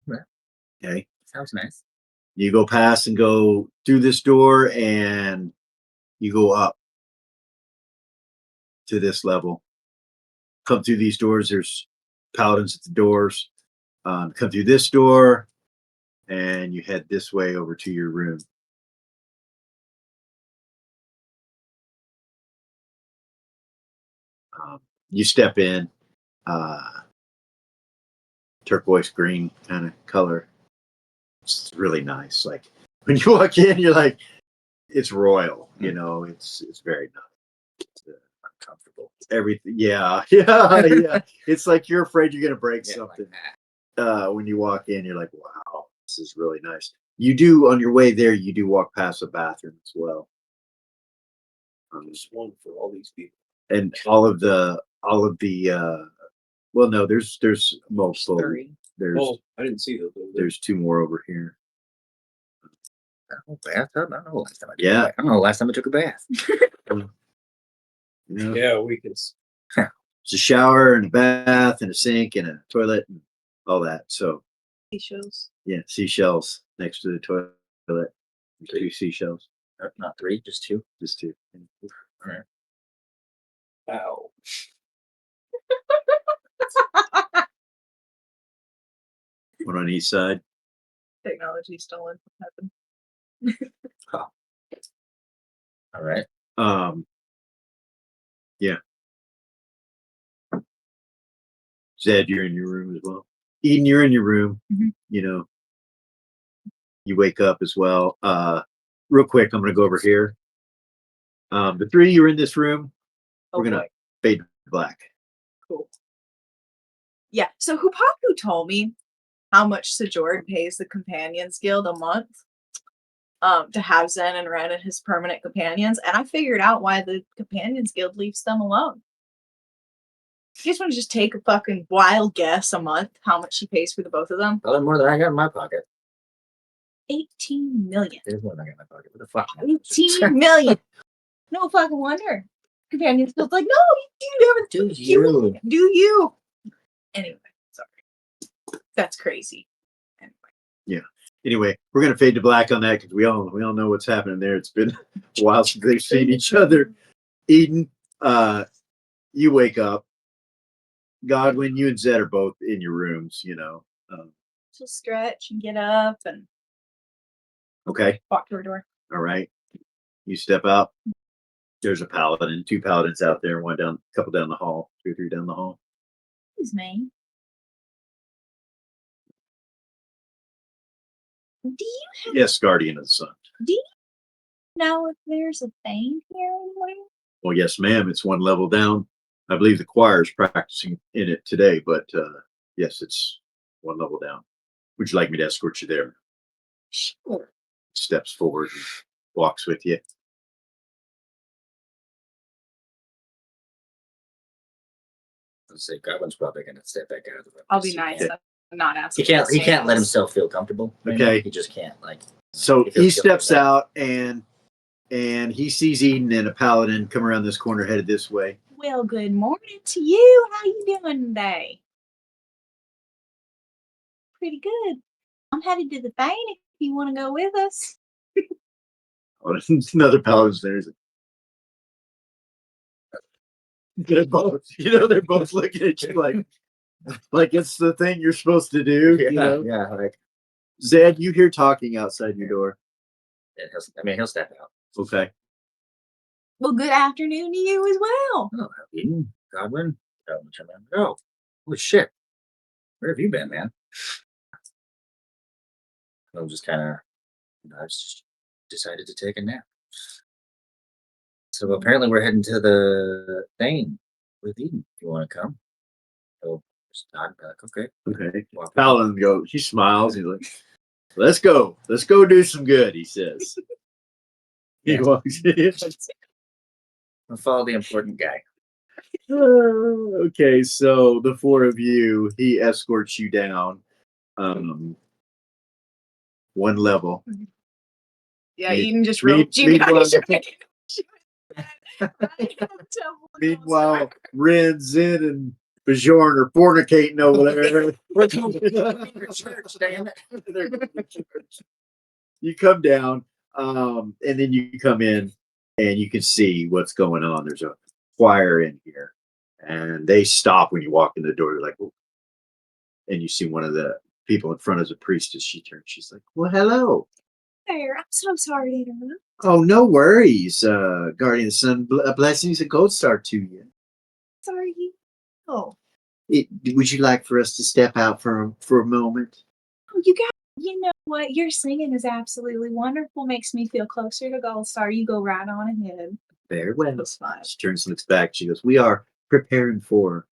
Right. Okay. Sounds nice. You go past and go through this door, and you go up to this level. Come through these doors. There's paladins at the doors. Come through this door, and you head this way over to your room. You step in, turquoise green kind of color. It's really nice. Like when you walk in, you're like, it's royal. You know, it's very nice. It's, Uncomfortable. everything. Yeah, yeah. It's like you're afraid you're gonna break Yeah, something. like, When you walk in, you're like, wow, this is really nice. You do on your way there. You do walk past a bathroom as well. There's one for all these people. And all of the well, no, there's multiple. Three. Oh, I didn't see those. There's two more over here. oh, bathtub? I don't know the last time I took Yeah. a bath. I don't know the last time I took a bath. You know, Yeah, we can. it's a shower and a bath and a sink and a toilet and all that. So Seashells. yeah, seashells next to the toilet. Two seashells, Not three, just two. just two. Wow. One on each side. Technology stolen from heaven. All right. Yeah. Zed, you're in your room as well. Eden, you're in your room. Mhm. You know, you wake up as well. Real quick, I'm gonna go over here. The three of you are in this room. Oh, We're gonna boy. fade to black. Cool. Yeah. So Hupahu told me how much Sejord pays the Companions Guild a month to have Zen and Ren as his permanent companions, and I figured out why the Companions Guild leaves them alone. You just want to just take a fucking wild guess a month how much he pays for the both of them? Probably more than I got in my pocket. 18 million. There's more than I got in my pocket. What the fuck? 18 million. No fucking wonder. Companions Guild's like, no, you never Do you? do you. Anyway, sorry. That's crazy. Anyway, we're gonna fade to black on that because we all know what's happening there. It's been a while since they've seen each other. Eden, you wake up. Godwin, you and Zed are both in your rooms. You know. She'll stretch and get up and Okay. walk to her door. All right. You step out. There's a paladin, two paladins out there, one down, a couple down the hall, two or three down the hall. His name. Do you Yes, Guardian of the Sun. know if there's a thing here anywhere? Well, yes, ma'am. It's one level down. I believe the choir is practicing in it today, but yes, it's one level down. Would you like me to escort you there? Sure. Steps forward and walks with you. Let's say Goblin's probably going to step back out of the room. I'll to be see nice. that. I'm not asking. He can't. for He can't let samples. himself feel comfortable. right Okay. now. He just can't. Like. So He he feels steps guilty. out and he sees Eden and a paladin come around this corner headed this way. Well, good morning to you. How you doing today? Pretty good. I'm headed to the Thane if you want to go with us. Oh, there's another paladin's there. He's like, they're both, they're both looking at you like it's the thing you're supposed to do. Yeah. Like. Zed, you hear talking outside your door. He'll step out. Okay. Well, good afternoon to you as well. Oh, Eden, Godwin. Oh, holy shit! Where have you been, man? I'm just kind of. I just decided to take a nap. So apparently we're heading to the Thane with Eden. If you want to come, so just nod and be like, okay. Okay. Walk Paladin goes, he smiles. He's like, let's go do some good, he says. He Yeah. walks in. I'll follow the important guy. Okay, so the four of you, he escorts you down one level. Yeah, Me- Eden just me- roped you meanwhile- down. Meanwhile, Ren, Zin, and Bajorn are fornicating over there. We're going to church, damn it. You come down, and then you come in, and you can see what's going on. There's a choir in here, and they stop when you walk in the door. They're like, "Ooh." And you see one of the people in front as a priestess. She turns. She's like, "Well, hello." There, I'm so sorry to interrupt. Oh, no worries, Guardian Sun. Blessings and gold star to you. Sorry. Oh, Would you like for us to step out for a moment? you got. You know what? Your singing is absolutely wonderful. Makes me feel closer to Gold Star. You go right on ahead. Very well. She turns and looks back. She goes, "We are preparing for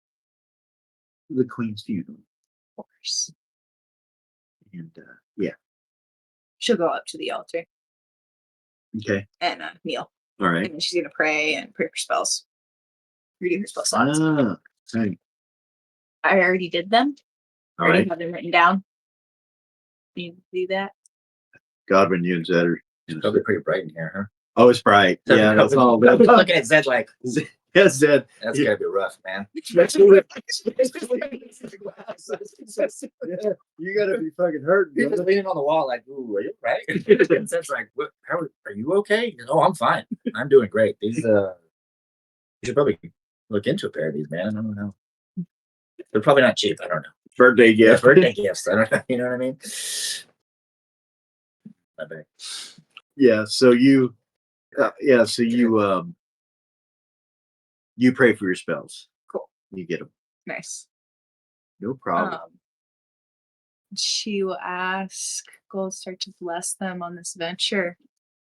the Queen's funeral." Of course. And yeah, She'll go up to the altar okay, and kneel. all right. And then she's gonna pray and pray for spells. Reading her spell slots. Right. I already did them. I All already right. have them written down. You do that. Godwin, you and Zed are. It's probably pretty bright in here, huh? Oh, it's bright. Yeah, that's all. I'm looking at Zed like, Yes, Zed. that's Yeah. gotta be rough, man. Yeah, you gotta be fucking hurting. He's just brother. leaning on the wall, like, "Ooh, are you right?" And Zed's like, "What? How are you okay?" He goes, "Oh, I'm fine. I'm doing great. These, you should probably look into a pair of these, man. I don't know. They're probably not cheap. I don't know. Birthday Yeah, gift. birthday gifts. I don't know. You know what I mean? My bad. Yeah. So you. You pray for your spells. Cool. You get them. Nice. No problem. She will ask Goldstar to bless them on this venture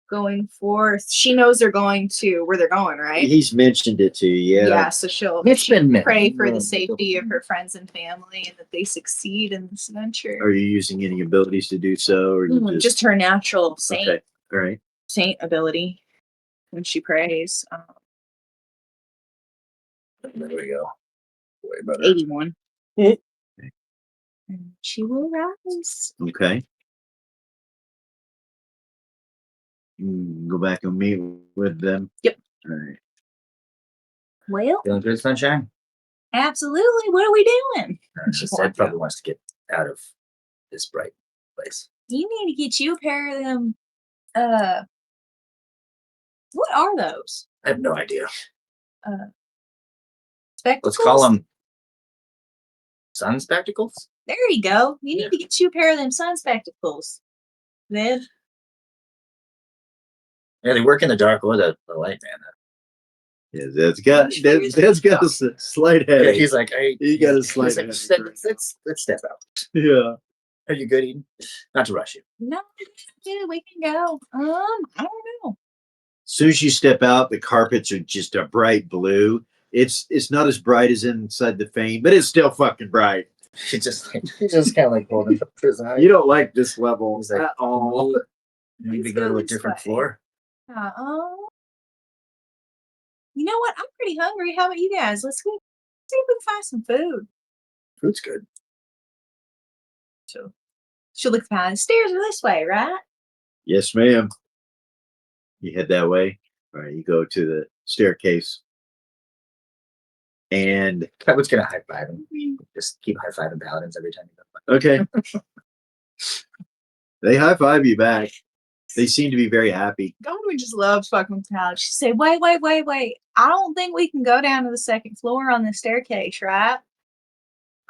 going forth. She knows they're going to where they're going, right? He's mentioned it to you. Yeah, so she'll It's been mentioned. pray for the safety of her friends and family and that they succeed in this venture. Are you using any abilities to do so, or you Just her natural saint okay? All right. saint ability when she prays. There we go. Way better. 81. Okay. And she will rise. Okay. Go back and meet with them. Yep. All right. Well, Feeling good, sunshine? absolutely. What are we doing? Zed probably wants to get out of this bright place. You need to get you a pair of them. What are those? I have no idea. Spectacles? Let's call them sun spectacles. There you go. You need to get you a pair of them sun spectacles. Then Yeah, they work in the dark or the light, man. Yeah, Zed's got a slight Yeah, headache. he's like, You got a he's slight like, headache. let's step out. Yeah. Are you good, Eden? Not to rush you. no, dude, we can go. I don't know. As soon as you step out, the carpets are just a bright blue. It's not as bright as inside the Fane, but it's still fucking bright. He's just kind of like holding up his eye. You don't like this level He's like, at all. You need to Let's go go to a this different way. floor. You know what? I'm pretty hungry. How about you guys? Let's go see if we can find some food. Food's good. She'll look behind. The stairs are this way, right? Yes, ma'am. You head that way. All right, you go to the staircase. And I was gonna high five him. Just keep high fiving paladins every time you go. okay. They high five you back. They seem to be very happy. Godwin just loves fucking with Tyler. She said, wait. I don't think we can go down to the second floor on the staircase, right?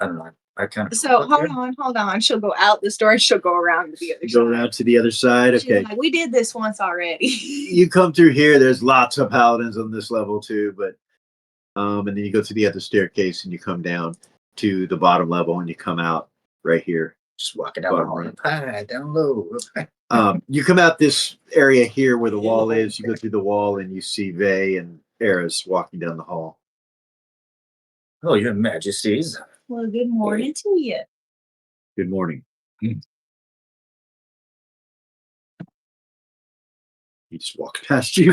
I don't know. I kind of So hold on. She'll go out this door and she'll go around to the other Go side. out to the other side. She's Okay. like, we did this once already. You come through here. There's lots of paladins on this level too, but and then you go to the other staircase and you come down to the bottom level and you come out right here. just walking down the hall. Right. High, down low. You come out this area here where the wall is. You go through the wall and you see Vey and Eris walking down the hall. Oh, your majesties. Well, good morning to you. Good morning. Mm. He just walked past you.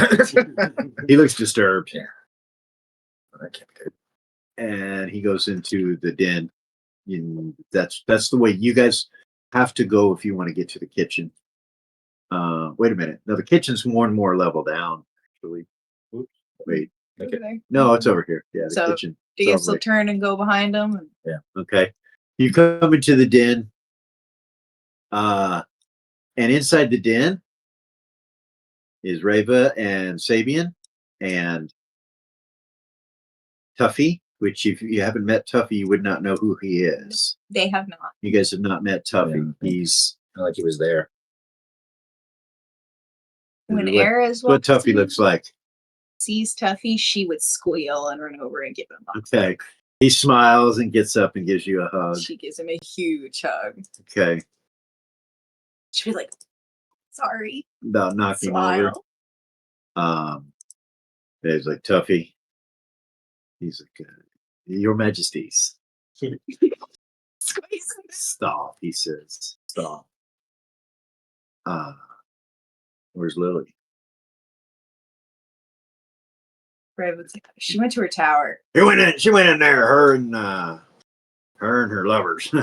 He looks disturbed. Yeah. That can't be good. And he goes into the den. That's the way you guys have to go if you want to get to the kitchen. Wait a minute. No, the kitchen's more and more level down, actually. Oops. Wait. Okay. No, it's over here. Yeah, the So, kitchen. Do you It's still over turn and go behind them? there. Okay. You come into the den. And inside the den is Reva and Sabian and Tuffy, which if you haven't met Tuffy, you would not know who he is. They have not. You guys have not met Tuffy. Yeah. He's Not like he was there. When what, Eris what walks Tuffy in, looks like. sees Tuffy, she would squeal and run over and give him a hug. Okay. He smiles and gets up and gives you a hug. She gives him a huge hug. Okay. She'd be like, sorry. About knocking him over. Smile. He's like, Tuffy. He's like, Your Majesties. Squeeze him. Stop, he says. Stop. Where's Lily? Raven's like, she went to her tower. She went in there, her and her lovers.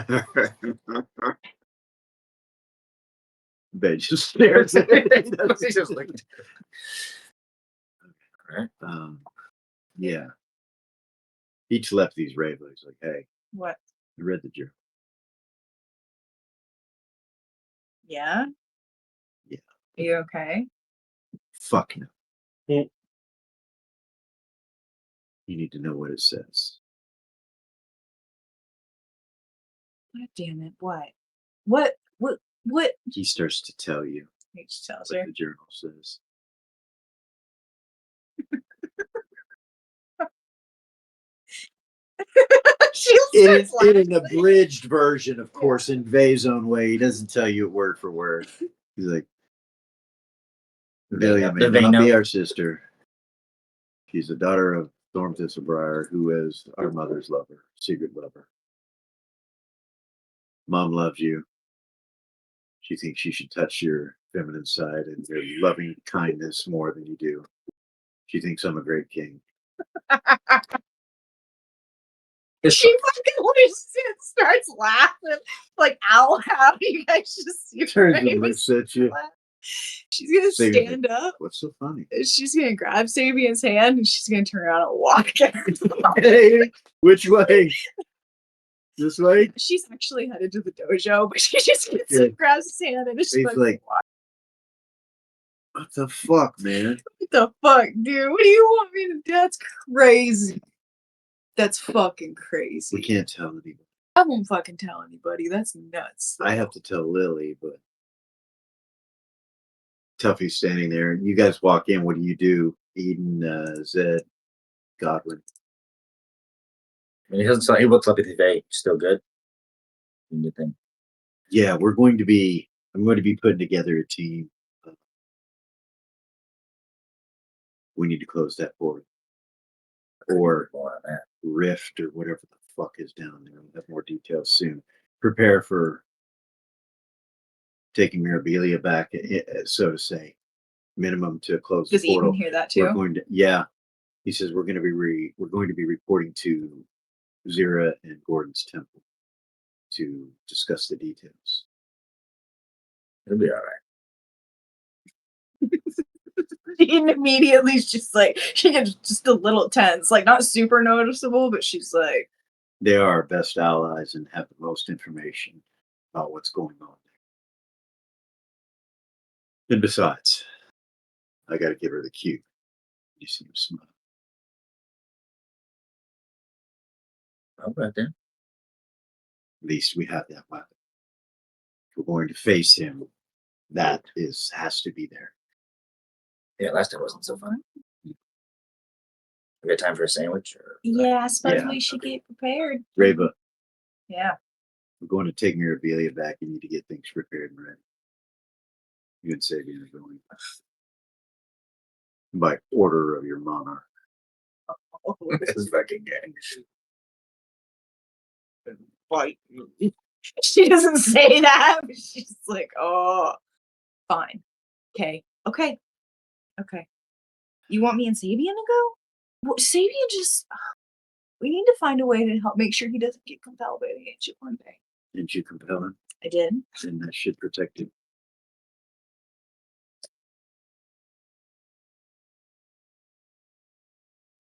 They just stares at it. He's just like, all right. Yeah. Each left these ravens like, hey, What? I read the journal. Yeah? Yeah. Are you okay? Fuck no. Yeah. You need to know what it says. God damn it. What? What? He starts to tell you He just tells what her. the journal says. She In starts laughing. an abridged version, of course, in Vey's own way. He doesn't tell you it word for word. He's like, Velia may They not know. be our sister. She's the daughter of Storm Thistlebriar, who is our mother's lover, secret lover. Mom loves you. She thinks you should touch your feminine side and your loving kindness more than you do. She thinks I'm a great king. She fucking loses it, starts laughing like owl loud. You guys just see her Turns and face. looks at you. She's gonna Sabian's stand up. What's so funny? She's gonna grab Sabian's hand and she's gonna turn around and walk. Hey, which way? This way? She's actually headed to the dojo, but she just gets Yeah. grabs his hand and it's He's just like- like, What the fuck, man? what the fuck, dude? What do you want me to do? That's crazy. That's fucking crazy. We can't tell anybody. I won't fucking tell anybody. That's nuts. I have to tell Lily, but Tuffy's standing there. You guys walk in. What do? Eden, Zed, Godwin. And he doesn't sound, he looks up at the day. Still good. You think? Yeah, I'm going to be putting together a team. We need to close that port. Or More on that. rift or whatever the fuck is down there. We'll have more details soon. Prepare for taking Mirabilia back, so to say. Minimum to close Does the portal. Eden hear that We're too? going to, yeah. He says we're going to be reporting to Zira and Gordon's temple to discuss the details. It'll be all right. She immediately is just like, she gets just a little tense, like not super noticeable, but she's like, They are our best allies and have the most information about what's going on there. And besides, I got to give her the cue. You see him smile. All right then. At least we have that weapon. If we're going to face him, that has to be there. Yeah, last time wasn't so fun. We got time for a sandwich? Or yeah, I suppose Yeah, we should okay. get prepared. Reba, Yeah. we're going to take Mirabilia back. You need to get things prepared and ready. You and Sabian are going by order of your monarch. this is fucking gang. Fight. She doesn't say that, but she's like, oh, fine. Okay. Okay. Okay. You want me and Sabian to go? Well, Sabian just, we need to find a way to help make sure he doesn't get compelled by the ancient one day. Didn't you compel him? I did. Then that should protect him.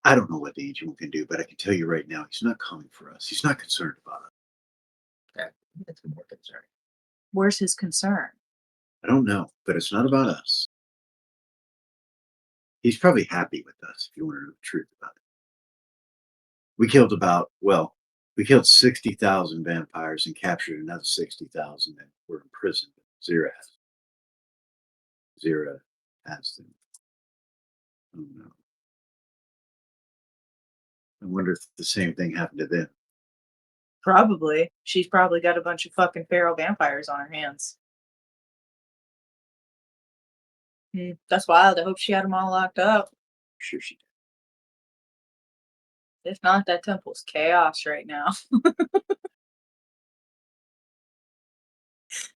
I don't know what the ancient one can do, but I can tell you right now, he's not coming for us. He's not concerned about us. That's more concerning. Where's his concern? I don't know, but it's not about us. He's probably happy with us, if you want to know the truth about it. We killed 60,000 vampires and captured another 60,000 that were imprisoned. Zira has them. Oh no. I wonder if the same thing happened to them. Probably. She's probably got a bunch of fucking feral vampires on her hands. That's wild. I hope she had them all locked up. Sure she If not, that temple's chaos right now.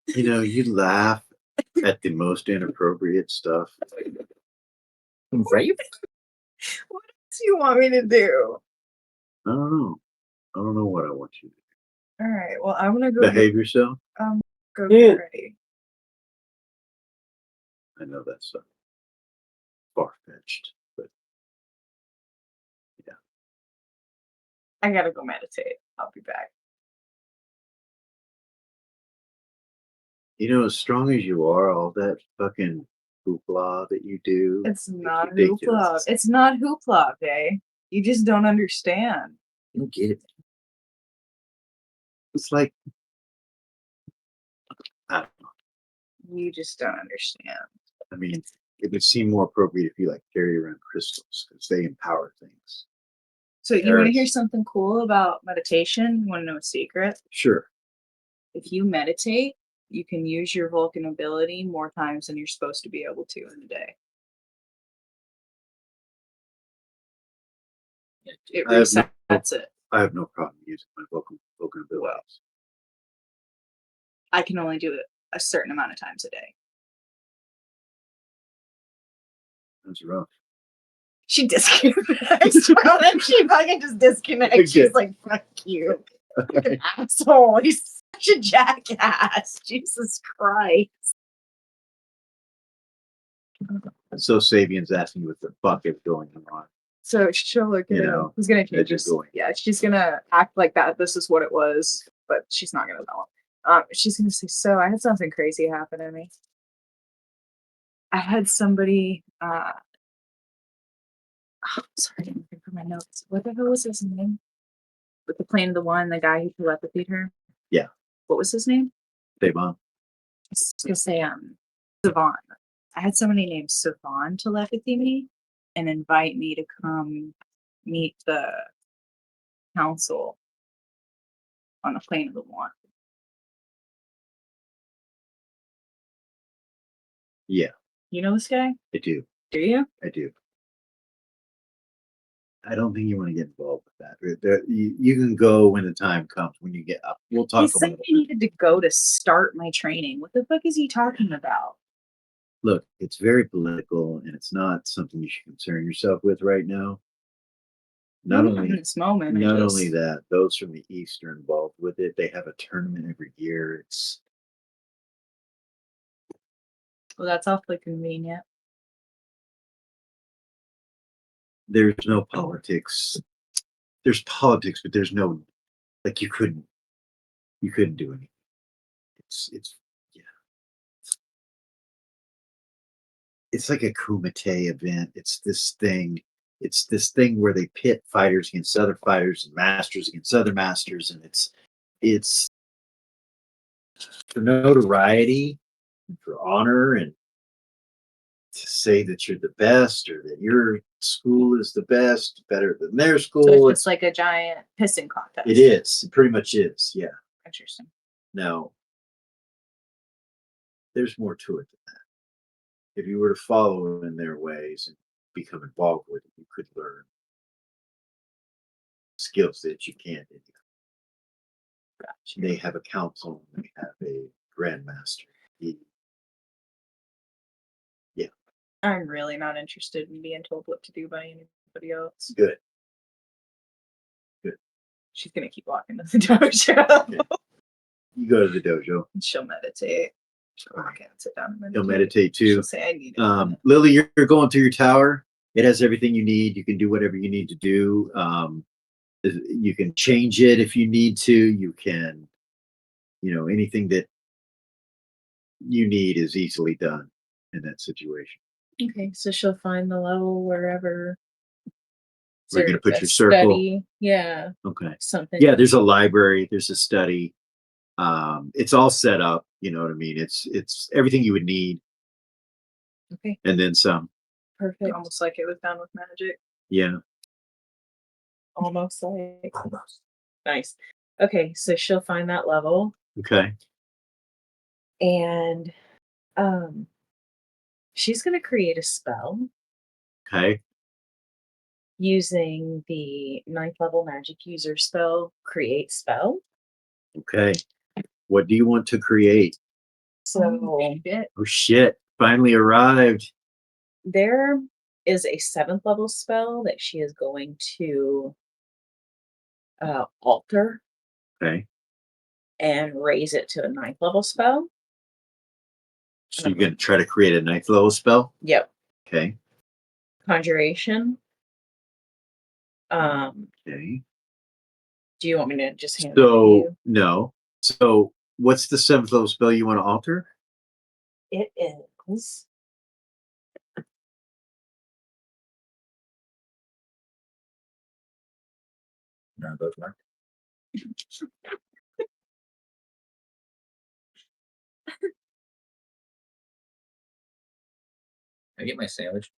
did. You know, you laugh at the most inappropriate stuff. Right? What else do you want me to do? I don't know. I don't know what I want you to All right. Well, I'm gonna do. go Behave yourself. go Yeah. get ready. I know that's far-fetched, but I gotta go meditate. I'll be back. you know, as strong as you are, all that fucking hoopla that you do. It's not ridiculous. hoopla. It's not hoopla, okay? You just don't understand. You don't get it. It's like, I don't know. You just don't understand. I mean, it would seem more appropriate if you like carry around crystals because they empower things. So you want to hear There's- something cool about meditation? You want to know a secret? Sure. If you meditate, you can use your Vulcan ability more times than you're supposed to be able to in a day. It I have no- resets it. I have no problem using my Vulcan abilities. I can only do it a certain amount of times a day. That's rough. She disconnects from it. She fucking just disconnects. She's like, fuck you. Fucking asshole. He's such a jackass. Jesus Christ. So Sabian's asking you what the fuck is going on. So she'll look at You him. know, He's gonna they're change just his, going. yeah, she's gonna act like that. This is what it was, but she's not gonna tell him. She's gonna say, so I had something crazy happen to me. I had somebody sorry, I'm looking for my notes. What the hell was his name? With the plane of the one, the guy who telepathied her? Yeah. What was his name? Devon. I was gonna say Savon. I had somebody named Savon telepathy me and invite me to come meet the council on the plane of the one. Yeah, You know this guy? I do. Do you? I do. I don't think you want to get involved with that. You can go when the time comes, when you get up. We'll He talk said about I needed to go to start my training. What the fuck is he talking about? Look, it's very political and it's not something you should concern yourself with right now. Not in only this moment. I not just- only that, those from the East are involved with it. They have a tournament every year. Well, that's awfully convenient. There's no politics. There's politics, but there's no, like, you couldn't do anything. It's yeah. It's like a Kumite event. It's this thing. It's this thing where they pit fighters against other fighters and masters against other masters, and it's for notoriety, and for honor, and to say that you're the best or that your school is the best, better than their So school. it's just like a giant pissing contest. It is. It pretty much is. Yeah. Interesting. Now, there's more to it than that. If you were to follow in their ways and become involved with it, you could learn skills that you can't. Gotcha. They have a council, and they have a grandmaster. I'm really not interested in being told what to do by anybody else. Good. She's gonna keep walking to the dojo. Okay. You go to the dojo. She'll meditate. She'll walk in, sit down, and You'll meditate. meditate too. She'll say, "I need it." Lily, you're going through your tower. It has everything you need. You can do whatever you need to do. You can change it if you need to. You can, anything that you need is easily done in that situation. Okay, so she'll find the level wherever. Where you're gonna put a your circle? study, yeah, Okay. something. Yeah, there's a library. There's a study. It's all set up. You know what I mean? It's everything you would need, Okay, and then some. perfect. Almost like it was done with magic. Yeah. Almost like nice. Okay, so she'll find that level, Okay. and she's gonna create a spell Okay. using the 9th level magic user spell, create spell. Okay. What do you want to create? So Shit. Oh shit! Finally arrived. there is a 7th level spell that she is going to alter Okay. and raise it to a 9th level spell. So you're gonna try to create a 9th level spell. Yep. Okay. Conjuration. Okay. Do you want me to just hand it to So you? no. So what's the 7th level spell you want to alter? It is. No, both marked. I get my sandwich.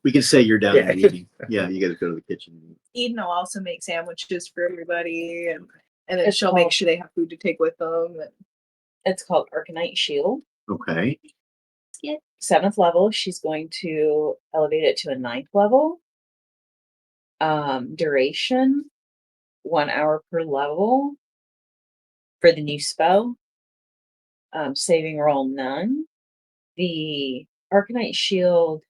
We can say you're down Yeah. in the meeting. Yeah, you got to go to the kitchen. and eat. Eden will also make sandwiches for everybody, and then It's she'll make called- sure they have food to take with them. And It's called Arcanite Shield. Okay. 7th level, she's going to elevate it to a 9th level. Duration, 1 hour per level for the new spell. Saving roll none. The Arcanite Shield,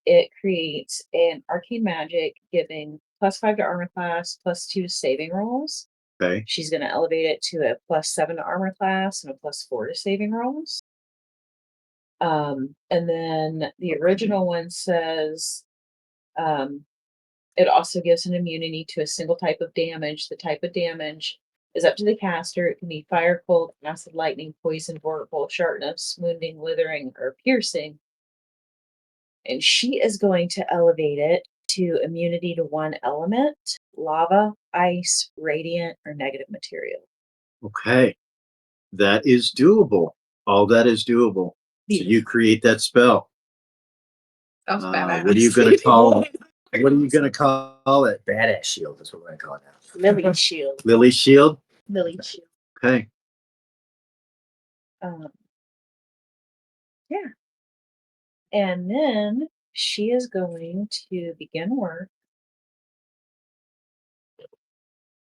it creates an arcane magic giving +5 to armor class, +2 to saving rolls. Okay. She's going to elevate it to a +7 to armor class and a +4 to saving rolls. And then the original one says it also gives an immunity to a single type of damage. The type of damage is up to the caster. It can be fire, cold, acid, lightning, poison, vorpal, sharpness, wounding, withering, or piercing. And she is going to elevate it to immunity to 1 element: lava, ice, radiant, or negative material. Okay. That is doable. All that is doable. So you create that spell. that was badass. What are you gonna call it? What are you gonna call it? Badass shield. That's what we're gonna call it now. Lily shield. Lily Shield. Lily shield. Okay. Yeah. And then she is going to begin work.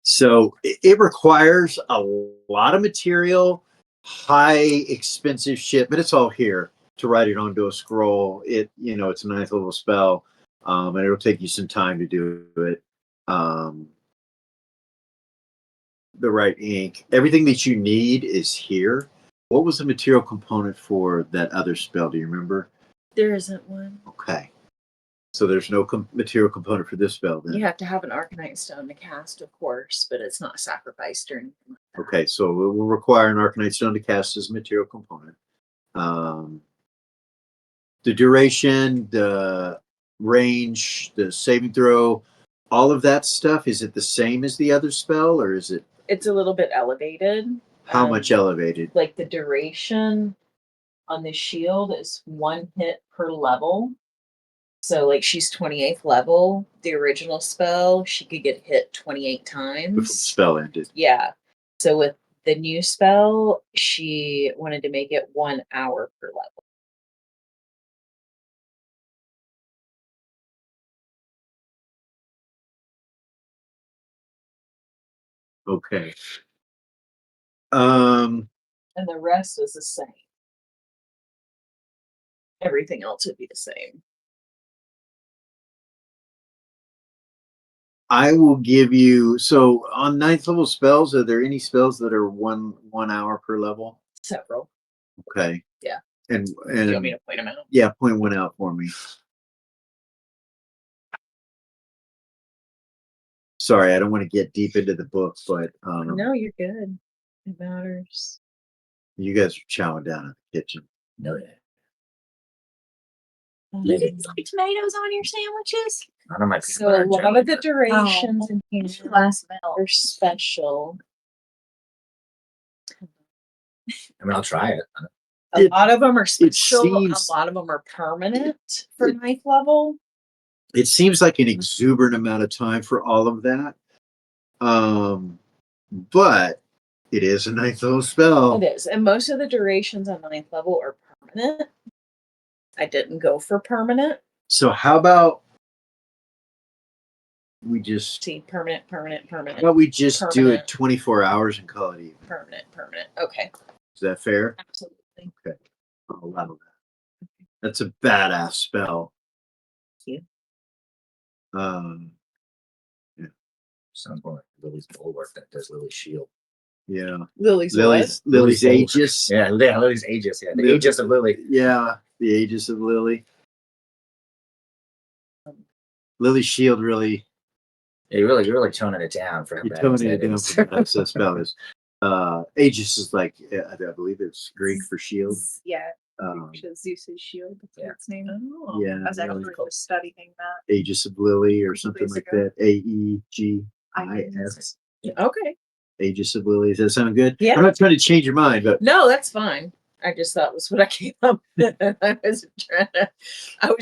So it requires a lot of material, high expensive shit, but it's all here to write it onto a scroll. It's a 9th level spell, and it'll take you some time to do it. The right ink, everything that you need is here. What was the material component for that other spell? Do you remember? There isn't one. Okay. So there's no material component for this spell then. You have to have an Arcanite stone to cast, of course, but it's not sacrificed or anything like that. Okay, so we'll require an Arcanite stone to cast as a material component. The duration, the range, the saving throw, all of that stuff, is it the same as the other spell, or is it It's a little bit elevated. how much elevated? Like the duration on the shield is 1 hit per level. So like she's 28th level. The original spell, she could get hit 28 Before the times. spell ended. Yeah. So with the new spell, she wanted to make it 1 hour per level. Okay. And the rest is the same. Everything else would be the same. I will give you, so on 9th level spells, are there any spells that are one hour per level? Several. Okay. Yeah. And Do you want me to point them out? yeah, point one out for me. Sorry, I don't want to get deep into the book, but No, you're good. It matters. you guys are chowing down in the kitchen. No, yeah. You didn't like tomatoes on your sandwiches? None of my peanut So butter a and lot jelly, of the but- durations in here Last meal. are special. I mean, I'll try it. A lot of them are special. seems- A lot of them are permanent for 9th level. It seems like an exuberant amount of time for all of that. But it is a 9th level spell. It is. And most of the durations on 9th level are permanent. I didn't go for permanent. So how about we just See, permanent. do it Permanent. 24 hours and call it even? Permanent. Okay. Is that fair? Absolutely. I'll allow that. That's a badass spell. Thank Sounds more like Lily's bulwark that does Lily's shield. Yeah. Lily's Lily's Lily's Aegis. Yeah, Lily's Aegis. Yeah, the Aegis of Lily. Yeah, the Aegis of Lily. Lily's shield really, Yeah, you're really toning it down for how you're bad toning it that down is. for that spell is. Aegis is like, I believe it's Greek for shield. Yeah, Um, Zeus's shield. That's Yeah. its name. Oh. yeah, I was actually just studying that. Aegis of Lily or Couple something days like ago. that. AEGIS. Okay. Aegis of Lily. Does that sound good? Yeah. I'm not trying to change your mind, but No, that's fine. I just thought was what I came up with. I was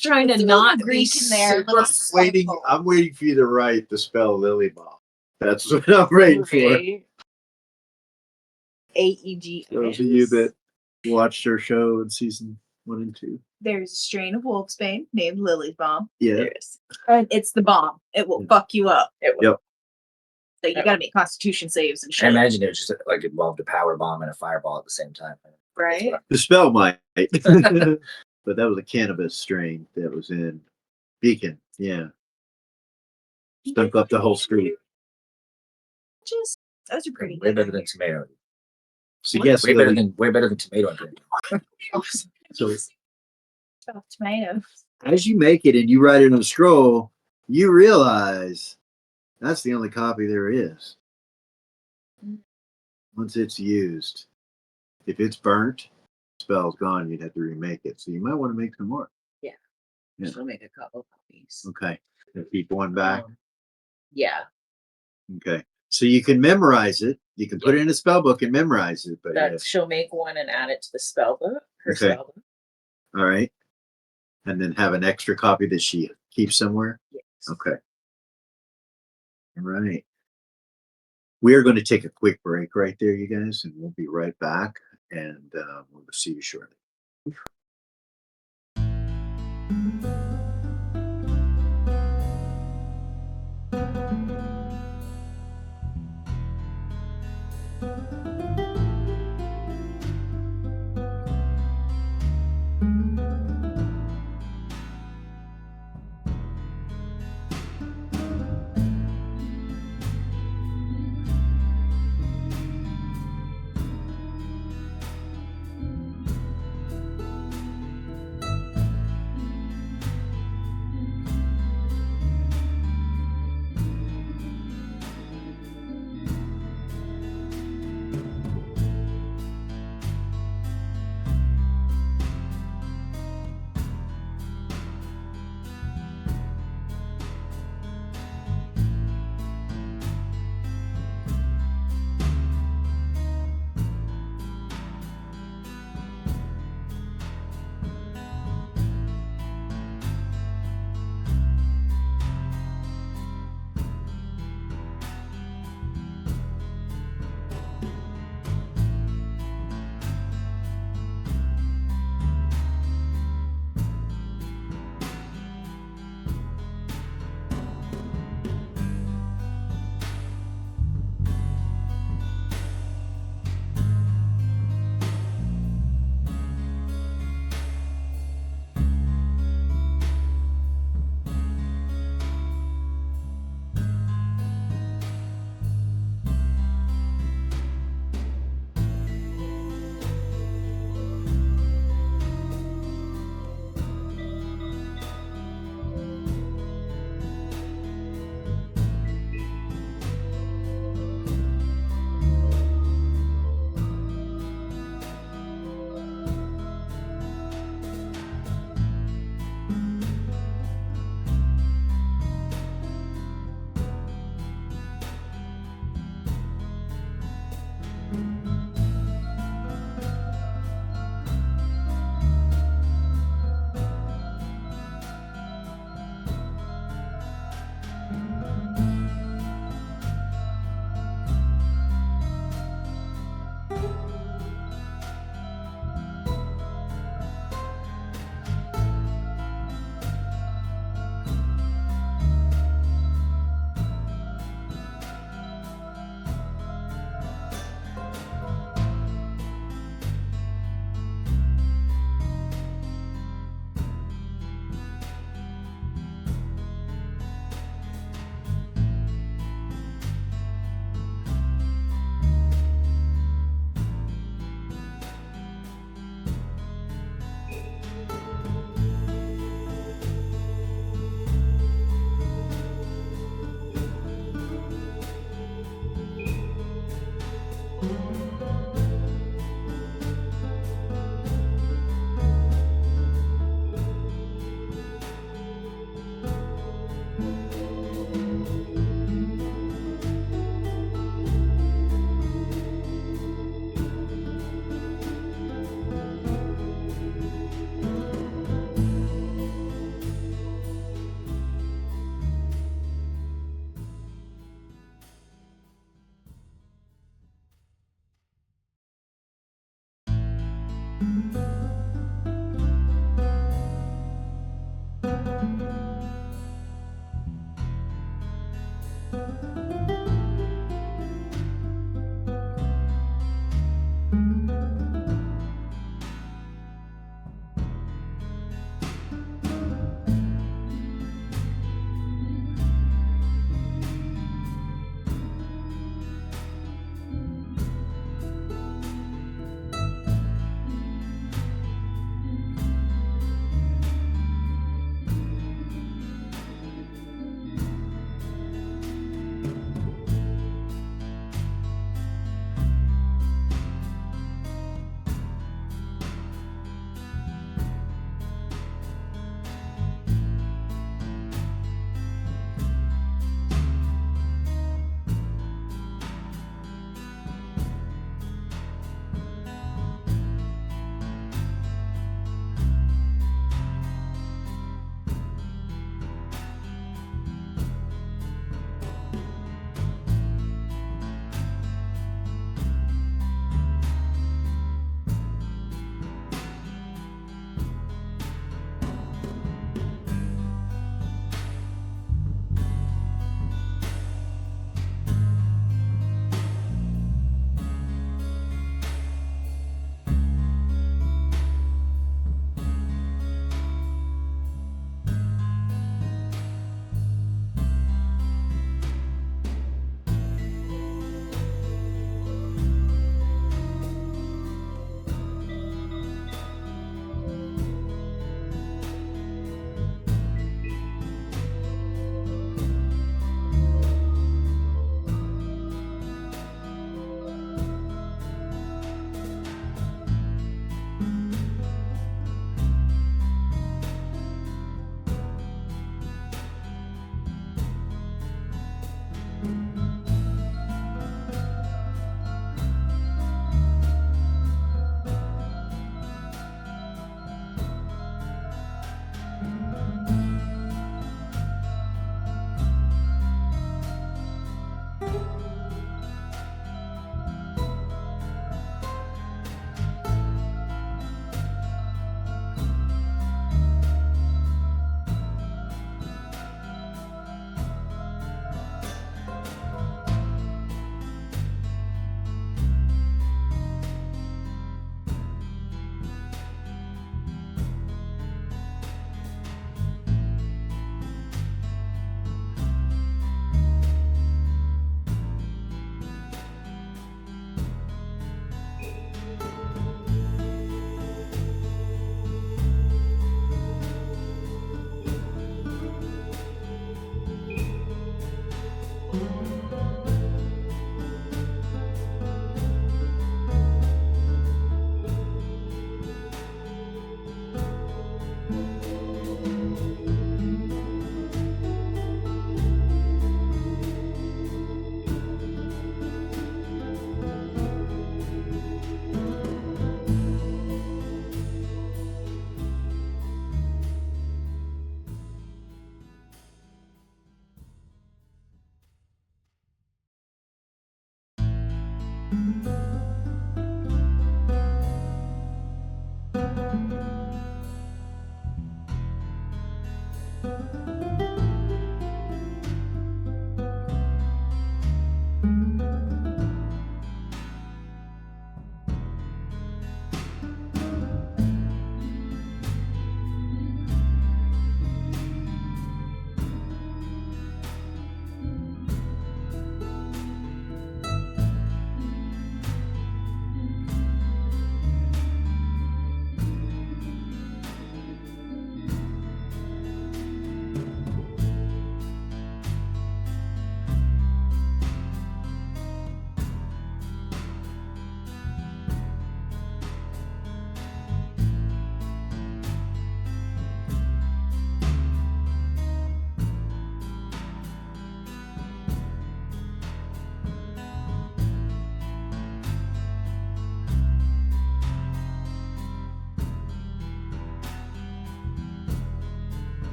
trying to It's a not little be Greek in there, super little waiting. simple. I'm waiting for you to write the spell Lily Bomb. That's what I'm waiting for. right. AEG. Those of you that watched our show in season 1 and 2. There's a strain of wolfsbane named Lily's Bomb. Yeah. And it's the bomb. It will Yeah. fuck you up. It was. Yep. So you gotta make constitution saves and I shit. imagine it was just like involved a power bomb and a fireball at the same time. Right? The spell might. But that was a cannabis strain that was in Beacon. Yeah. Stunk up the whole street. Just those are pretty Way good. better than tomato. So yes, way better Lily, than tomato. I think. so Oh, tomatoes. as you make it and you write it on a scroll, you realize that's the only copy there is. Once it's used. If it's burnt, the spell's gone, you'd have to remake it. So you might want to make some more. Yeah. She'll make a couple copies. Okay. And keep one back. Yeah. Okay. So you can memorize it. You can put it in a spell book and memorize it. But That she'll make one and add it to the spell book. Her Okay. spell book. all right. And then have an extra copy that she keeps somewhere. Yes. Okay. All right. We are going to take a quick break right there, you guys, and we'll be right back. And we'll see you shortly.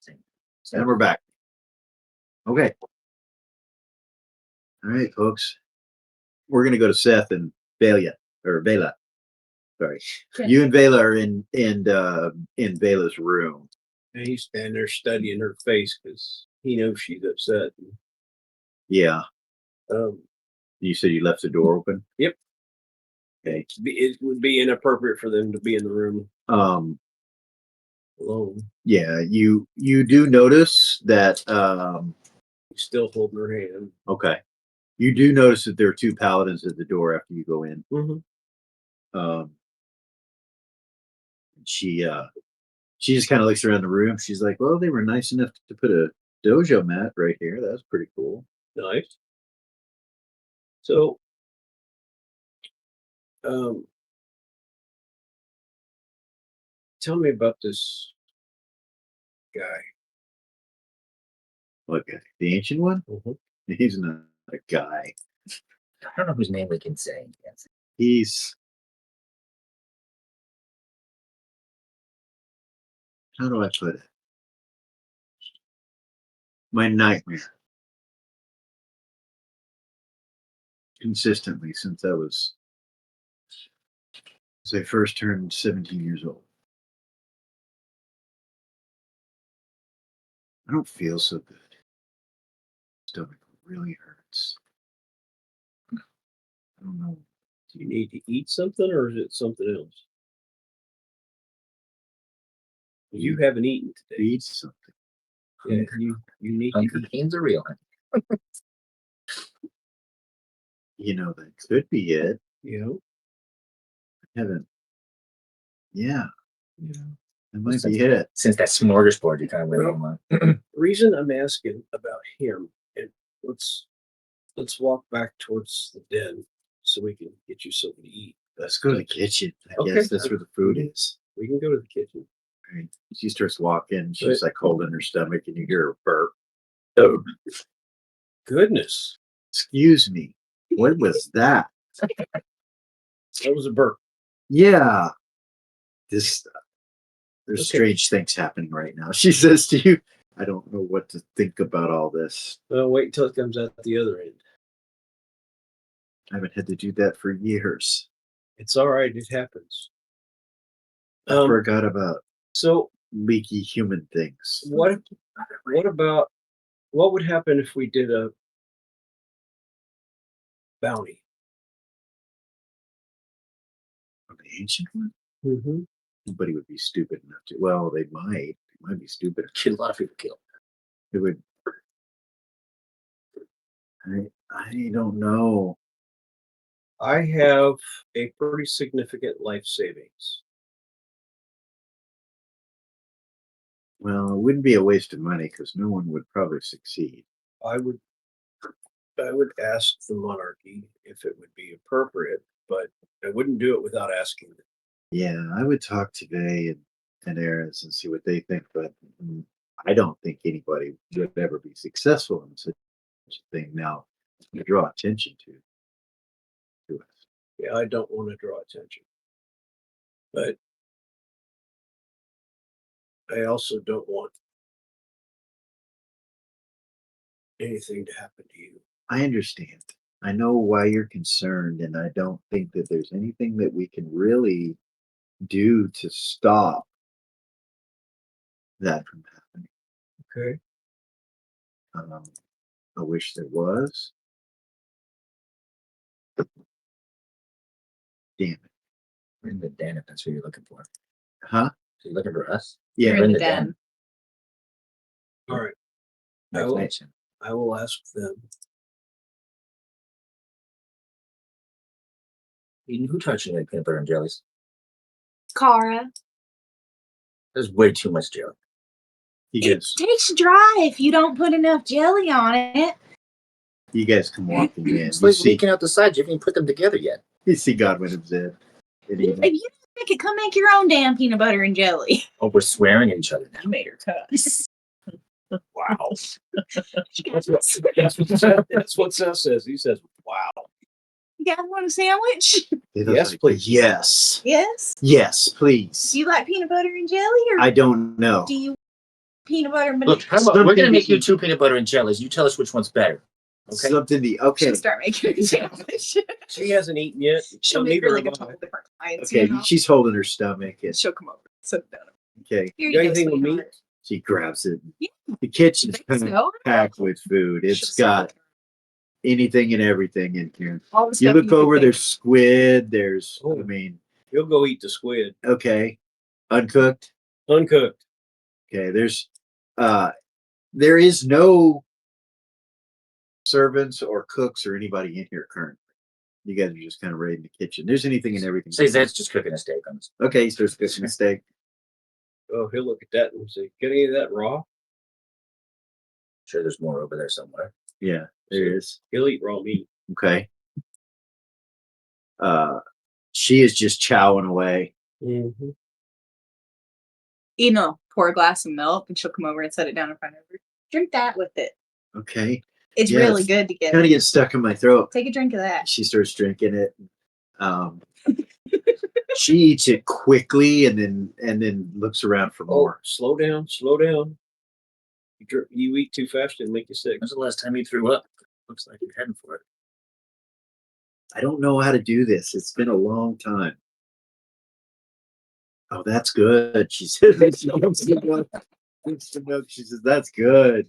same. And we're back. Okay. All right, folks. We're gonna go to Seth and Bela. Sorry. Okay. You and Bela are in Bela's room. And he's standing there studying her face because he knows she's upset. Yeah. Um, You said you left the door open? Yep. Okay. it would be inappropriate for them to be in the room alone. Yeah, you do notice that He's still holding her hand. okay. You do notice that there are two paladins at the door after you go in. Mm-hmm. Um she just kind of looks around the room. She's like, well, they were nice enough to put a dojo mat right here. That was pretty cool. Nice. So, tell me about this guy. What guy? The ancient one? Mm-hmm. He's not a guy. I don't know whose name we can say. Yes. He's, how do I put it? My nightmare. Consistently since I first turned 17 years old. I don't feel so good. Stomach really hurts. I don't know. Do you need to eat something or is it something else? You haven't eaten today. Eat something. Yeah, you need to Hunger eat. games are real. You know, that could be it. You know? I haven't. Yeah, Yeah. that might be it. Since that smorgasbord you kind of really want. The reason I'm asking about him, and let's walk back towards the den so we can get you something to eat. Let's go to the kitchen. I Okay. guess that's where the food is. We can go to the kitchen. Right. She starts walking. She's Right. like holding her stomach, and you hear her burp. Oh, Goodness, excuse me. What was that? that was a burp. Yeah. There's Okay. strange things happening right now. She says to you, I don't know what to think about all this. Well, wait until it comes out the other end. I haven't had to do that for years. It's all right. It happens. I forgot about So leaky human things. what about what would happen if we did a bounty? On the ancient one? Mm-hmm. Nobody would be stupid enough to. Well, they might. They might be stupid. A lot of people killed. It would. I don't know. I have a pretty significant life savings. Well, it wouldn't be a waste of money because no one would probably succeed. I would ask the monarchy if it would be appropriate, but I wouldn't do it without asking them. Yeah, I would talk to Vay and Ares and see what they think, but I don't think anybody would ever be successful in such a thing. Now, you draw attention to us. Yeah, I don't want to draw attention, but I also don't want anything to happen to you. I understand. I know why you're concerned, and I don't think that there's anything that we can really do to stop that from happening. Okay. I wish there was. Damn it. We're in the den if that's what you're looking for. Huh? So you're looking for us? Yeah. You're in the den. All right. Nice will- night. I will ask them. Eden, who touched like peanut butter and jellies? Cara. There's way too much jelly. You It guys, tastes dry if you don't put enough jelly on it. you guys come walking in. It's You like see, leaking out the sides. You haven't even put them together yet. you see Godwin and Zed. And If Eden. you don't make it, come make your own damn peanut butter and jelly. Oh, we're swearing at each other now. You made her cuss. Wow. You That's what Seth says. He says, "Wow." guys want a sandwich? They look Yes, like, please. Yes. Yes. Yes, please. Do you like peanut butter and jelly, or I don't know. do you peanut butter. Look, how about we're gonna make you 2 peanut butter and jellies. You tell us which one's better. Okay. Something the okay. She'll start making a sandwich. She hasn't eaten yet. She'll so make her neither like a have I. couple different kinds. Okay, You know? she's holding her stomach. And, She'll come over. Sit down. okay, Here You got you go, anything with sweetheart. she grabs it. Yeah. The kitchen's Think so? packed with food. She'll It's start got anything and everything in here. all the You stuff look could over, think there's of. squid. There's, I Oh. mean, He'll go eat the squid. okay, uncooked. Uncooked. Okay, there is no servants or cooks or anybody in here currently. You guys are just kind of right in the kitchen. There's anything and everything. Say Zed's just cooking a steak on this. Okay, so there's cooking a steak. Oh, he'll look at that and say, "Get any of that raw?" Sure, there's more over there somewhere. Yeah, there is. He'll eat raw meat. Okay. She is just chowing away. Mm-hmm. You know, pour a glass of milk and she'll come over and set it down in front of her. Drink that with it. Okay. It's Yeah, really it's good to get. Kind of gets stuck in my throat. Take a drink of that. She starts drinking it. She eats it quickly and then looks around for Oh, more. slow down, slow down. You eat too fast, it'll make you sick. When's the last time you threw up? Looks like you're heading for it. I don't know how to do this. It's been a long time. Oh, that's good. She says, she says, that's good.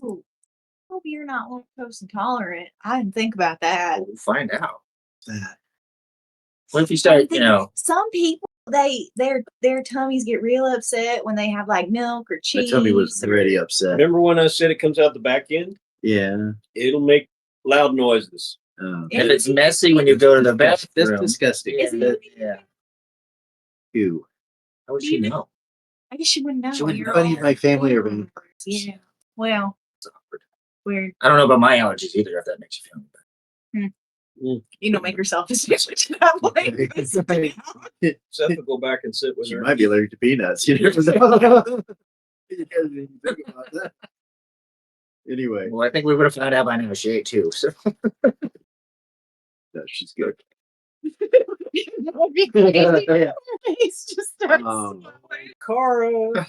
Ooh, hope you're not lactose intolerant. I didn't think about that. We'll find out. That. What if you start, you know, Some people their tummies get real upset when they have like milk or My cheese. tummy was already upset. Remember when I said it comes out the back end? Yeah. It'll make loud noises. if it's messy when you go to the That's bathroom. disgusting. Is That- it? Yeah. Ew. How would she know? I guess you wouldn't know. She wouldn't You're know. Anybody in my family are vampires. Yeah. Well, It's awkward. weird. I don't know about my allergies either, if that makes you feel better. You don't make yourself a sandwich that way. Seth will go back and sit with She her. might be allergic to peanuts. You never know. You guys didn't even think about that. Anyway, Well, I think we would have found out by now. She ate too. So no, she's good. It's just starts Um, smiling. Cara.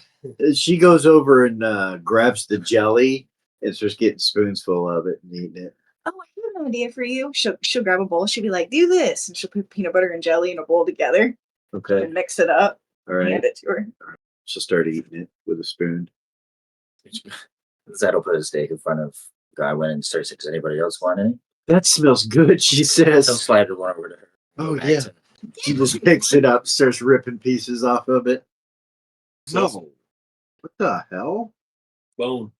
She goes over and grabs the jelly and starts getting spoons full of it and eating it. Oh, I have an idea for you. She'll grab a bowl. She'll be like, "Do this," and she'll put peanut butter and jelly in a bowl together Okay. and mix it up. All And right. hand it to her. She'll start eating it with a spoon. Zed'll put a steak in front of Godwin and starts. Does anybody else want any? That smells good, she He'll says. slide one over to her. Oh, Back yeah. to- She just picks it up, starts ripping pieces off of it. No. What the hell? Bone.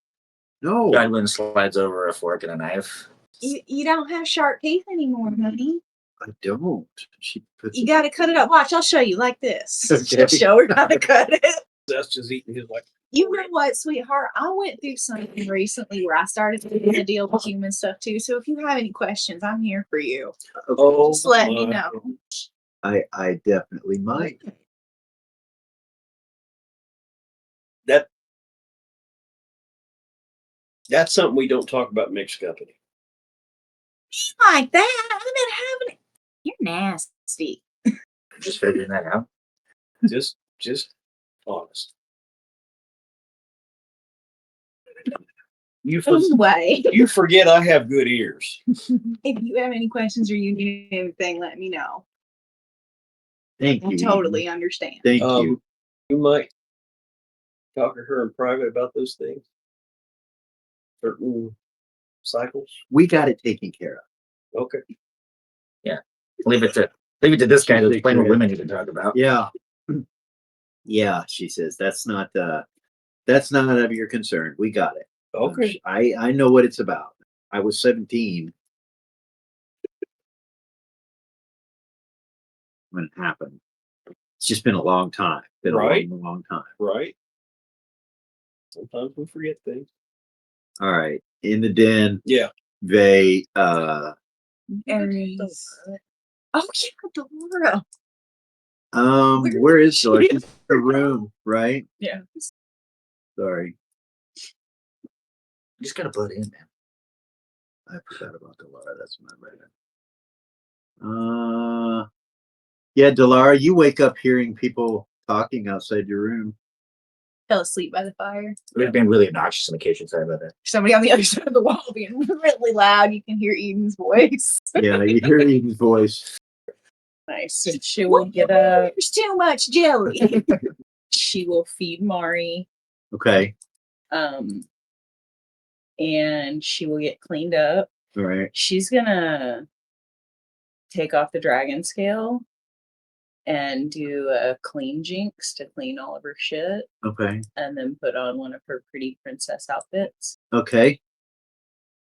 No. Godwin slides over a fork and a knife. You don't have sharp teeth anymore, honey. I don't. She puts You got to cut it up. Watch, I'll show you like this. Okay. She'll show her how to cut it. Seth's just eating his like. You know what, sweetheart? I went through something recently where I started to deal with human stuff too. So if you have any questions, I'm here for you. Oh, Just let me my. know. I definitely might. That's something we don't talk about mixed company. Like that. I've been having it. You're nasty. Just figuring that out. Just honest. You Anyway, you forget I have good ears. if you have any questions or you need anything, let me know. Thank I you. totally understand. Thank you. You might talk to her in private about those things. Certain cycles. We got it taken care of. Okay. Leave it to this guy to Take explain care what of women need to talk about. Yeah. Yeah, she says that's not of your concern. We got it. Okay. I know what it's about. I was 17 when it happened. It's just been a long time. Been Right. a long time. Right. Sometimes we forget things. All right. In the den, Yeah. they Aries. Oh, yeah, Dora. where is George? She's in her room, right? Yeah. Sorry. You just gotta put it in, man. I forgot about Delara. That's what I read it. Yeah, Delara, you wake up hearing people talking outside your room. fell asleep by the fire. We've been really obnoxious on occasion. Sorry about that. Somebody on the other side of the wall being really loud. You can hear Eden's voice. Yeah, you hear Eden's voice. Nice. And she will get up. There's too much jelly. She will feed Mari. Okay. And she will get cleaned up. All right. She's gonna take off the dragon scale and do a clean jinx to clean all of her shit, Okay. and then put on one of her pretty princess outfits. Okay.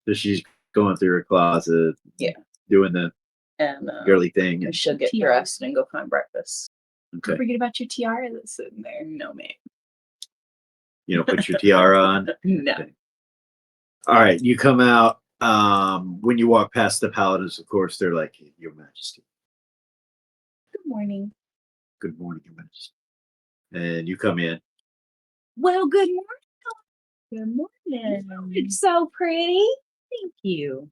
So she's going through her closet. Yeah. Doing the And girly thing. And, she'll get Tiara. dressed and go find breakfast. okay. Don't forget about your tiara that's sitting there. No, man. You don't put your tiara on. No. All right. You come out. When you walk past the paladins, of course, they're like, Your Majesty. Good morning. Good morning, Your Majesty. And you come in. Well, good morning. Good morning. It's so pretty. Thank you.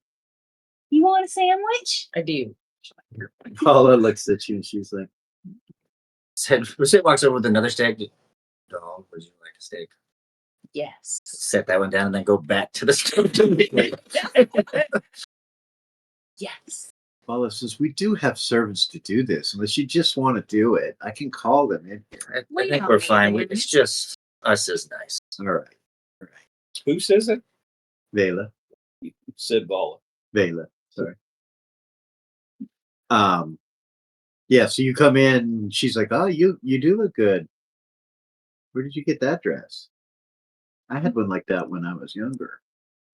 You want a sandwich? I do. Paula looks at you and she's like, Sid walks over with another steak. Dog, would you like a steak? Yes. Set that one down and then go back to the stove to make Yes. Paula says, We do have servants to do this. Unless you just want to do it, I can call them in here. I think we're fine. It's just us is nice. All right. Who says it? Vela. Sid Bala. Vela. Sorry. Yeah, so you come in, she's like, Oh, you do look good. Where did you get that dress? I had one like that when I was younger.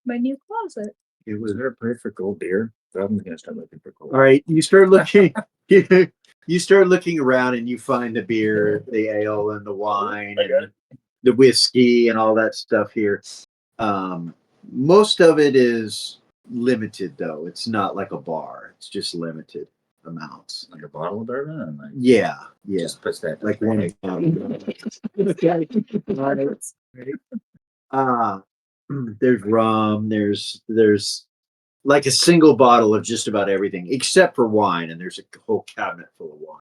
My new closet. It Was was there a place for gold beer? I'm gonna start looking for gold. all right. You start looking you start looking around and you find the beer, the ale, and the wine, and the whiskey, and all that stuff here. Most of it is limited, though. It's not like a bar. It's just limited amounts. Like a bottle of bourbon, and like Yeah. just puts that Like one. There's rum. There's like a single bottle of just about everything except for wine, and there's a whole cabinet full of wine.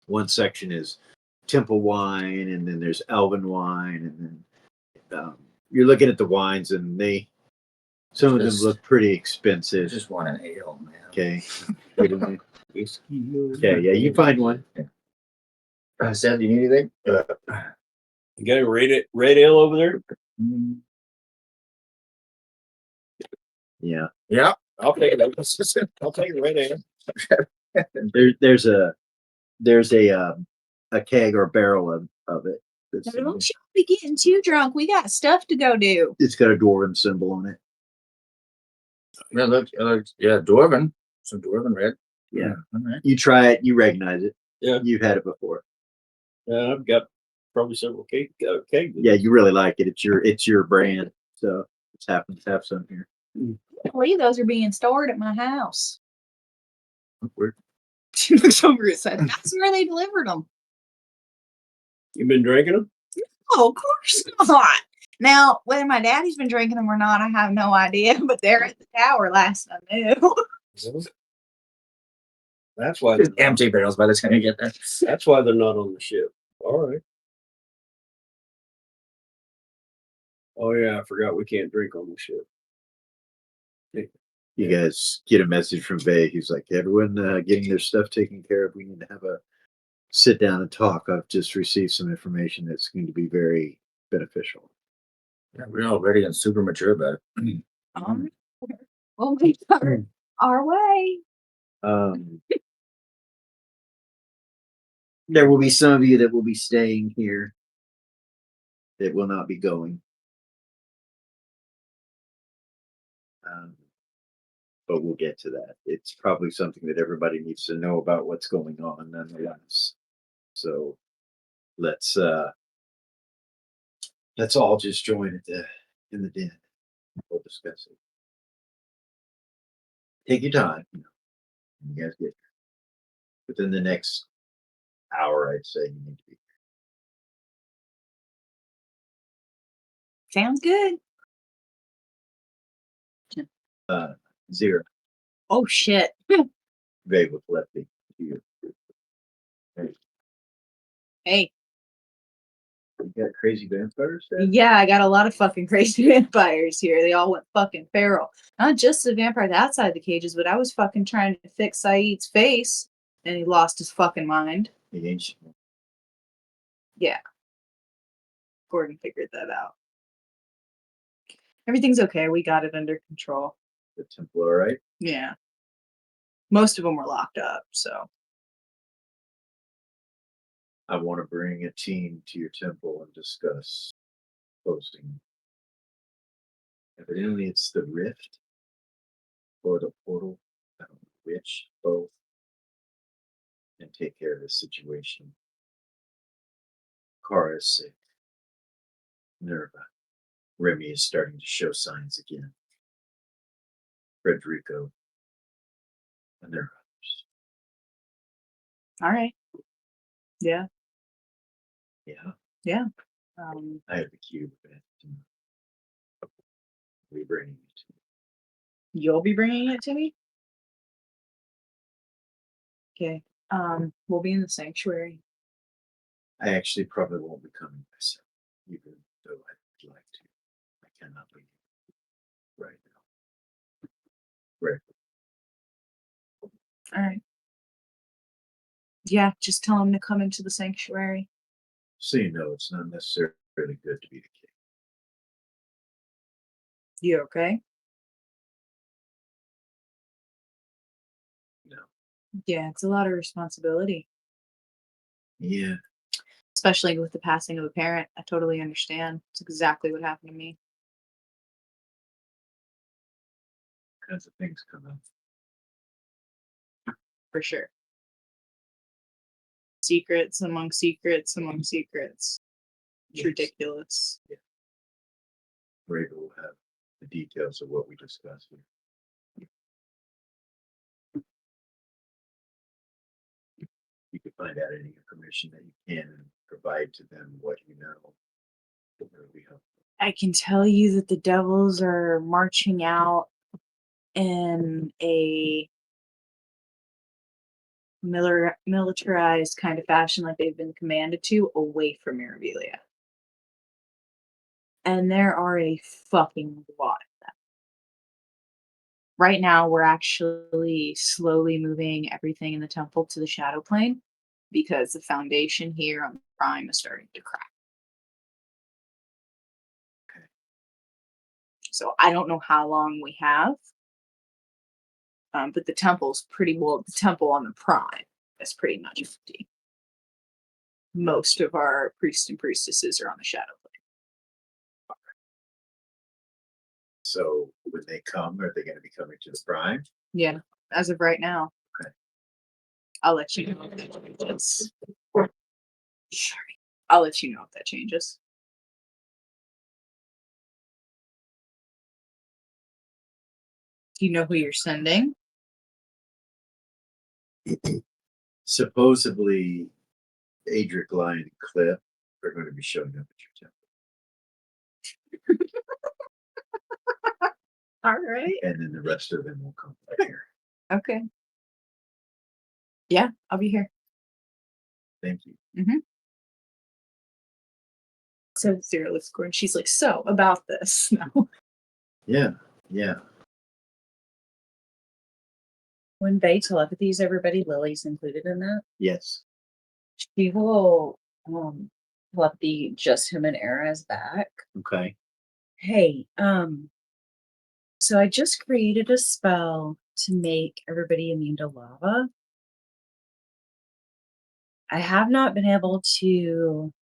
One section is temple wine, and then there's elven wine, and then you're looking at the wines, and some of them look pretty I expensive. just want an ale, man. Okay. Whiskey. Okay. Yeah, you find one. Seth, do you need anything? You got a red ale over there? Yeah. Yeah, I'll take it. I'll take a red ale. There's a keg or barrel of it. Don't you be getting too drunk. We got stuff to go do. It's got a dwarven symbol on it. Yeah, look, yeah, Dwarven. Some Dwarven red. Yeah. All right. You try it, you recognize it. Yeah. You've had it before. I've got probably several kegs. Yeah, you really like it. It's your brand. So just happens to have some here. I believe those are being stored at my house. Weird. She looks over and said, That's where they delivered them. You been drinking them? Oh, of course not. Now, whether my daddy's been drinking them or not, I have no idea, but they're at the tower last I knew. That's why. Just empty barrels by the time you get there. That's why they're not on the ship. All right. Oh yeah, I forgot we can't drink on the ship. You guys get a message from Bay. He's like, everyone getting their stuff taken care of. We need to have a sit down and talk. I've just received some information that's going to be very beneficial. Yeah, we're already super mature about it. Well, we are our way. There will be some of you that will be staying here that will not be going. But we'll get to that. It's probably something that everybody needs to know about what's going on nonetheless. So let's all just join in the den. We'll discuss it. Take your time. You guys get within the next hour, I'd say you need to be. Sounds good. 0. Oh, shit. Vay with Lefty. Hey. You got crazy vampires there? Yeah, I got a lot of fucking crazy vampires here. They all went fucking feral. Not just the vampires outside the cages, but I was fucking trying to fix Saeed's face, and he lost his fucking mind. The ancient one. Yeah. Gordon figured that out. Everything's okay. We got it under control. The temple, all right? Yeah. Most of them were locked up, so. I want to bring a team to your temple and discuss closing. Evidently, it's the rift or the portal. I don't know which, both. And take care of the situation. Kara is sick. Nerva. Remy is starting to show signs again. Frederico. And there are others. All right. Yeah. Yeah, Yeah. I have the cube. We bring it to me. You'll be bringing it to me? Okay. We'll be in the sanctuary. I actually probably won't be coming myself, even though I'd like to. I cannot leave right now. Right. All right. Yeah, just tell him to come into the sanctuary. So you know, it's not necessarily good to be the king. You okay? No. Yeah, it's a lot of responsibility, Yeah, especially with the passing of a parent. I totally understand. It's exactly what happened to me. kinds of things come up. For sure. Secrets among secrets among secrets. It's Yes. ridiculous. Raven will have the details of what we discussed here. You can find out any information that you can and provide to them what you know. It will be helpful. I can tell you that the devils are marching out in a militarized kind of fashion, like they've been commanded to, away from Mirabilia. And there are a fucking lot of them. Right now, we're actually slowly moving everything in the temple to the shadow plane because the foundation here on the prime is starting to crack. Okay. So I don't know how long we have. But the temple's pretty well. The temple on the prime is pretty much empty. Most of our priests and priestesses are on the shadow plane. So when they come, are they going to be coming to the prime? Yeah, as of right now. Okay. I'll let you know if that changes. Sorry. I'll let you know if that changes. Do you know who you're sending? Supposedly, Adric, Lion, and Cliff are going to be showing up at your temple. All right. And then the rest of them will come back here. Okay. Yeah, I'll be here. Thank you. So Zero looks scored. She's like, so about this. No. Yeah, yeah. When Bay telepathies everybody, Lily's included in that. Yes. She will telepathy just him and Era's back. Okay. Hey, so I just created a spell to make everybody immune to lava. I have not been able to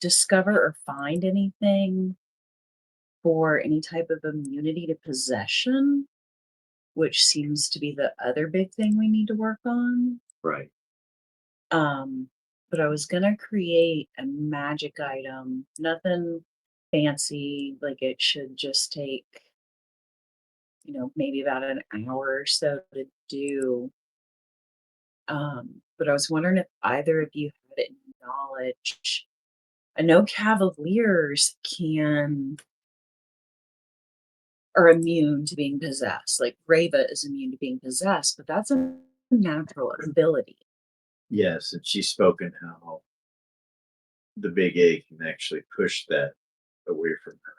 discover or find anything for any type of immunity to possession, which seems to be the other big thing we need to work on. Right. But I was gonna create a magic item, nothing fancy, like it should just take, maybe about an hour or so to do. But I was wondering if either of you had any knowledge. I know Cavaliers are immune to being possessed. Like Reva is immune to being possessed, but that's a natural ability. Yes, and she's spoken how the big A can actually push that away from her.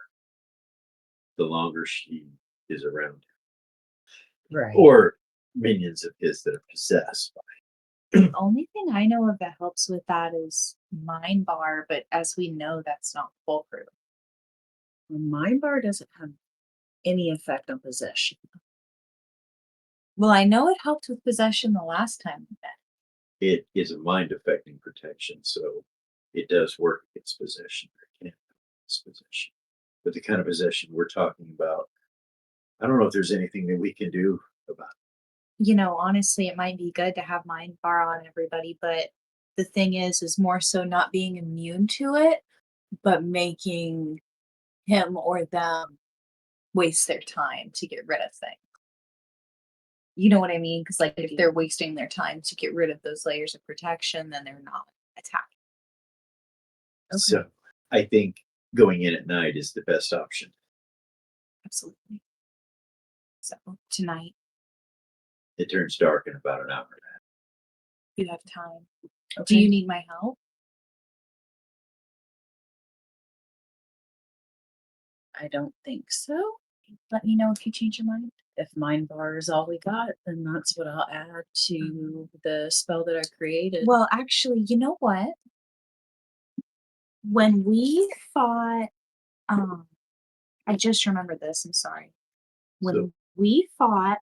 The longer she is around him. Right. Or minions of his that are possessed. The only thing I know of that helps with that is Mind Bar, but as we know, that's not foolproof. Mind bar doesn't have any effect on possession. Well, I know it helped with possession the last time we met. It is a mind affecting protection, so it does work against possession. It can against possession. But the kind of possession we're talking about, I don't know if there's anything that we can do about it. You know, honestly, it might be good to have Mind Bar on everybody, but the thing is more so not being immune to it, but making him or them waste their time to get rid of things. You know what I mean? Because, like, if they're wasting their time to get rid of those layers of protection, then they're not attacking. Okay. So I think going in at night is the best option. Absolutely. So tonight, It turns dark in about an hour. you have time. Okay. Do you need my help? I don't think so. Let me know if you change your mind. If mind bar is all we got, then that's what I'll add to the spell that I created. Well, actually, you know what? When we fought, I just remembered this. I'm sorry. When So- we fought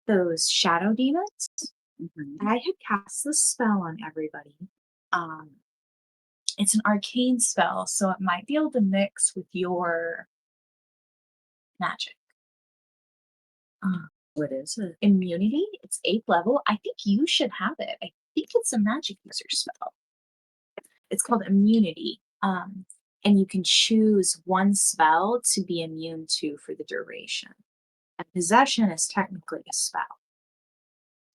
those shadow demons, Mhm. I had cast the spell on everybody. It's an arcane spell, so it might be able to mix with your magic. What is it? Immunity. It's 8th level. I think you should have it. I think it's a magic user spell. It's called immunity. And you can choose one spell to be immune to for the duration. And possession is technically a spell.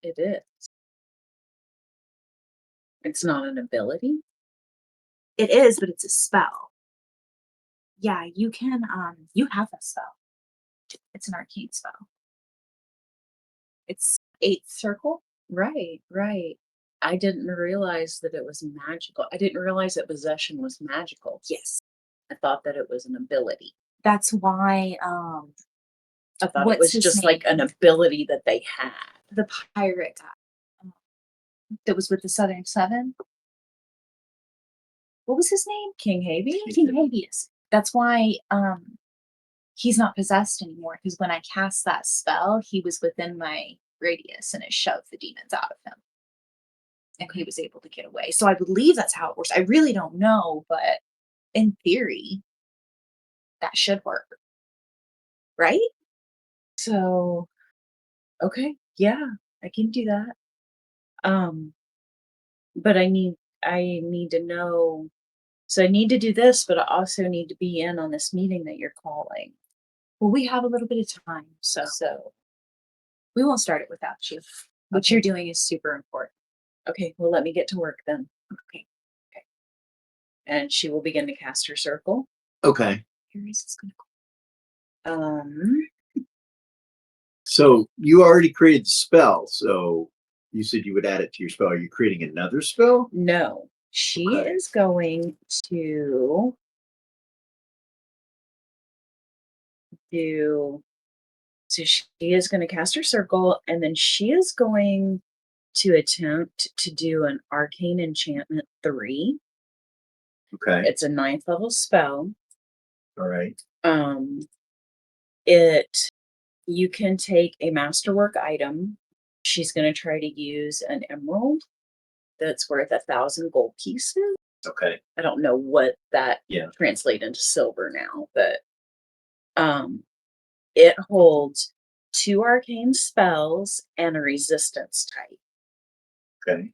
It is. It's not an ability. It is, but it's a spell. Yeah, you can you have that spell. It's an arcane spell. It's 8th circle. Right, right. I didn't realize that it was magical. I didn't realize that possession was magical. Yes. I thought that it was an ability. That's why I thought What's it was his just like name? an ability that they had. the pirate guy that was with the Southern Seven. What was his name? King Habi? King Habeas. That's why he's not possessed anymore, because when I cast that spell, he was within my radius and it shoved the demons out of him. And he was able to get away. So I believe that's how it works. I really don't know, but in theory, that should work. Right? So, okay, yeah, I can do that. But I need to know. So I need to do this, but I also need to be in on this meeting that you're calling. Well, we have a little bit of time, so So, we won't start it without you. What Okay. you're doing is super important. okay, well, let me get to work then. Okay. And she will begin to cast her circle. Okay. Here is this gonna go. So you already created the spell. So you said you would add it to your spell. Are you creating another spell? No, she Okay. is going to do. So she is going to cast her circle, and then she is going to attempt to do an arcane enchantment 3. Okay. It's a 9th level spell. All right. You can take a masterwork item. She's going to try to use an emerald that's worth 1,000 gold pieces. Okay. I don't know what that Yeah. translate into silver now, but it holds 2 arcane spells and a resistance type. Okay.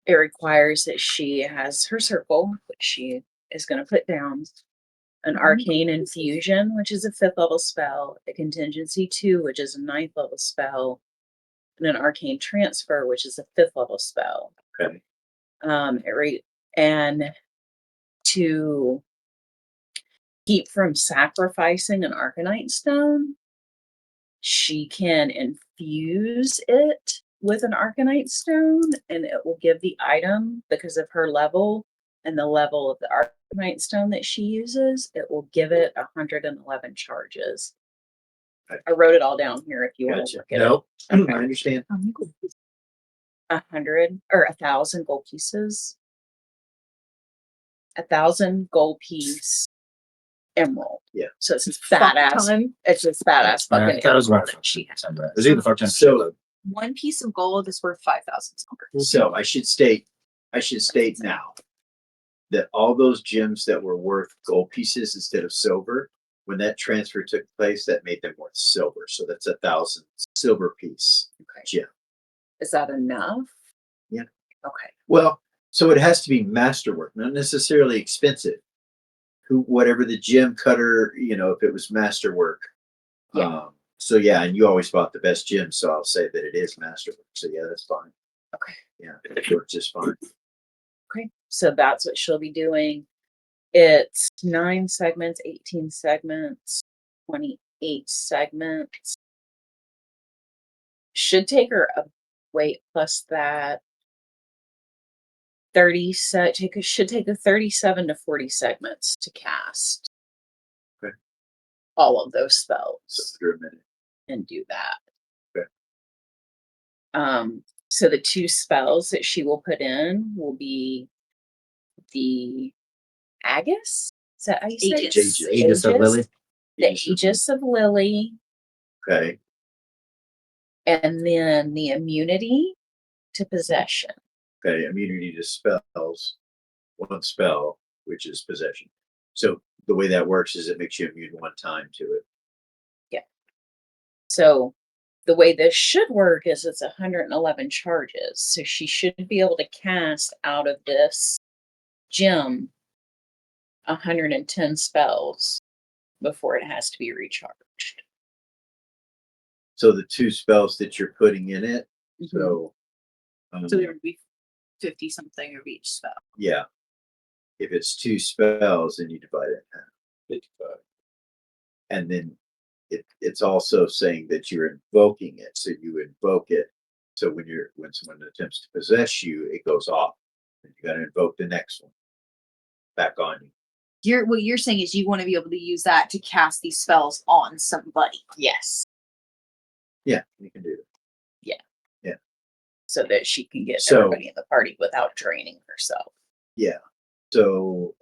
It requires that she has her circle, which she is going to put down, an arcane infusion, which is a 5th level spell, a contingency 2, which is a 9th level spell, and an arcane transfer, which is a 5th level spell. Okay. And to keep from sacrificing an arcanite stone, she can infuse it with an Arcanite stone, and it will give the item because of her level and the level of the Arcanite stone that she uses. It will give it 111 charges. I wrote it all down here if you want to Gotcha. look at No, Okay. I understand. it. 100 or 1,000 gold pieces. 1,000 gold piece emerald. Yeah. So it's this Fuck badass. ton. It's this badass fucking That was one. emerald that she has. It was either fuck ton or So- shitload. One piece of gold is worth 5,000 silver. So I should state now that all those gems that were worth gold pieces instead of silver, when that transfer took place, that made them worth silver. So that's 1,000 silver piece Okay. gem. Is that enough? Yeah. Okay. Well, so it has to be masterwork, not necessarily expensive. Whatever the gem cutter, if it was masterwork. Yeah. So yeah, and you always bought the best gem, so I'll say that it is masterwork. So yeah, that's fine. Okay. Yeah, it works just fine. Okay. So that's what she'll be doing. It's 9 segments, 18 segments, 28 segments. Should take her a wait plus that should take a 37 to 40 segments to cast. Okay. All of those So spells under a minute. and do that. Okay. So the 2 spells that she will put in will be the Aegis. Is that how you say it? Aegis of Lily. The Aegis of Lily, Okay. and then the immunity to possession. Okay. Immunity to spells. One spell, which is possession. So the way that works is it makes you immune one time to it. So the way this should work is it's 111 charges. So she should be able to cast out of this gem 110 spells before it has to be recharged. So the 2 spells that you're putting in it. Mm-hmm. So, So there would be 50 something of each spell. yeah, if it's 2 spells, then you divide it in half. 55. And then it's also saying that you're invoking it. So you invoke it. So when someone attempts to possess you, it goes off. And you got to invoke the next one back on you. What you're saying is you want to be able to use that to cast these spells on somebody. Yes. Yeah, you can do that. So that she can get So- everybody in the party without draining herself. Yeah. So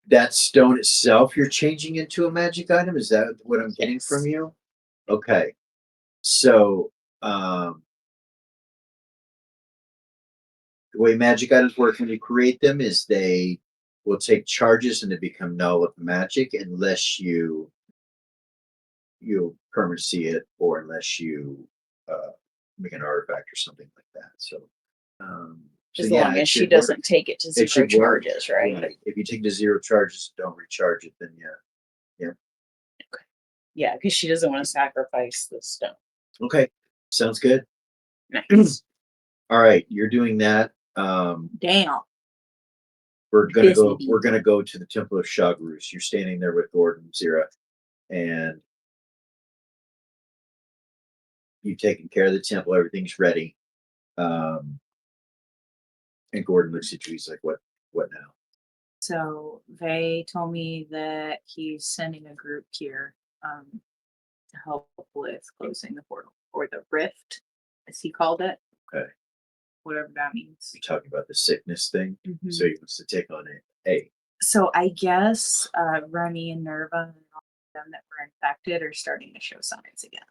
that stone itself you're changing into a magic item? Is that what I'm getting Yes. from you? Okay. So the way magic items work when you create them is they will take charges and they become null of magic unless you permanency it or unless you make an artifact or something like that. So As yeah, long it as she should doesn't work. take it to It 0 should work. charges, right? If you take the 0 charges and don't recharge it, then yeah. Yeah, because she doesn't want to sacrifice the stone. Okay. Sounds good. Nice. All right, you're doing that. Damn. We're gonna Busy go. bee. We're gonna go to the Temple of Shagrus. You're standing there with Gordon, Zira, and you've taken care of the temple. Everything's ready. And Gordon looks at you. He's like, "What? What now?" So they told me that he's sending a group here to help with closing the portal or the rift, as he called it. Okay. Whatever that means. You're talking about the sickness thing. Mhm. So he wants to take on a. So I guess Remy and Nerva and all of them that were infected are starting to show signs again.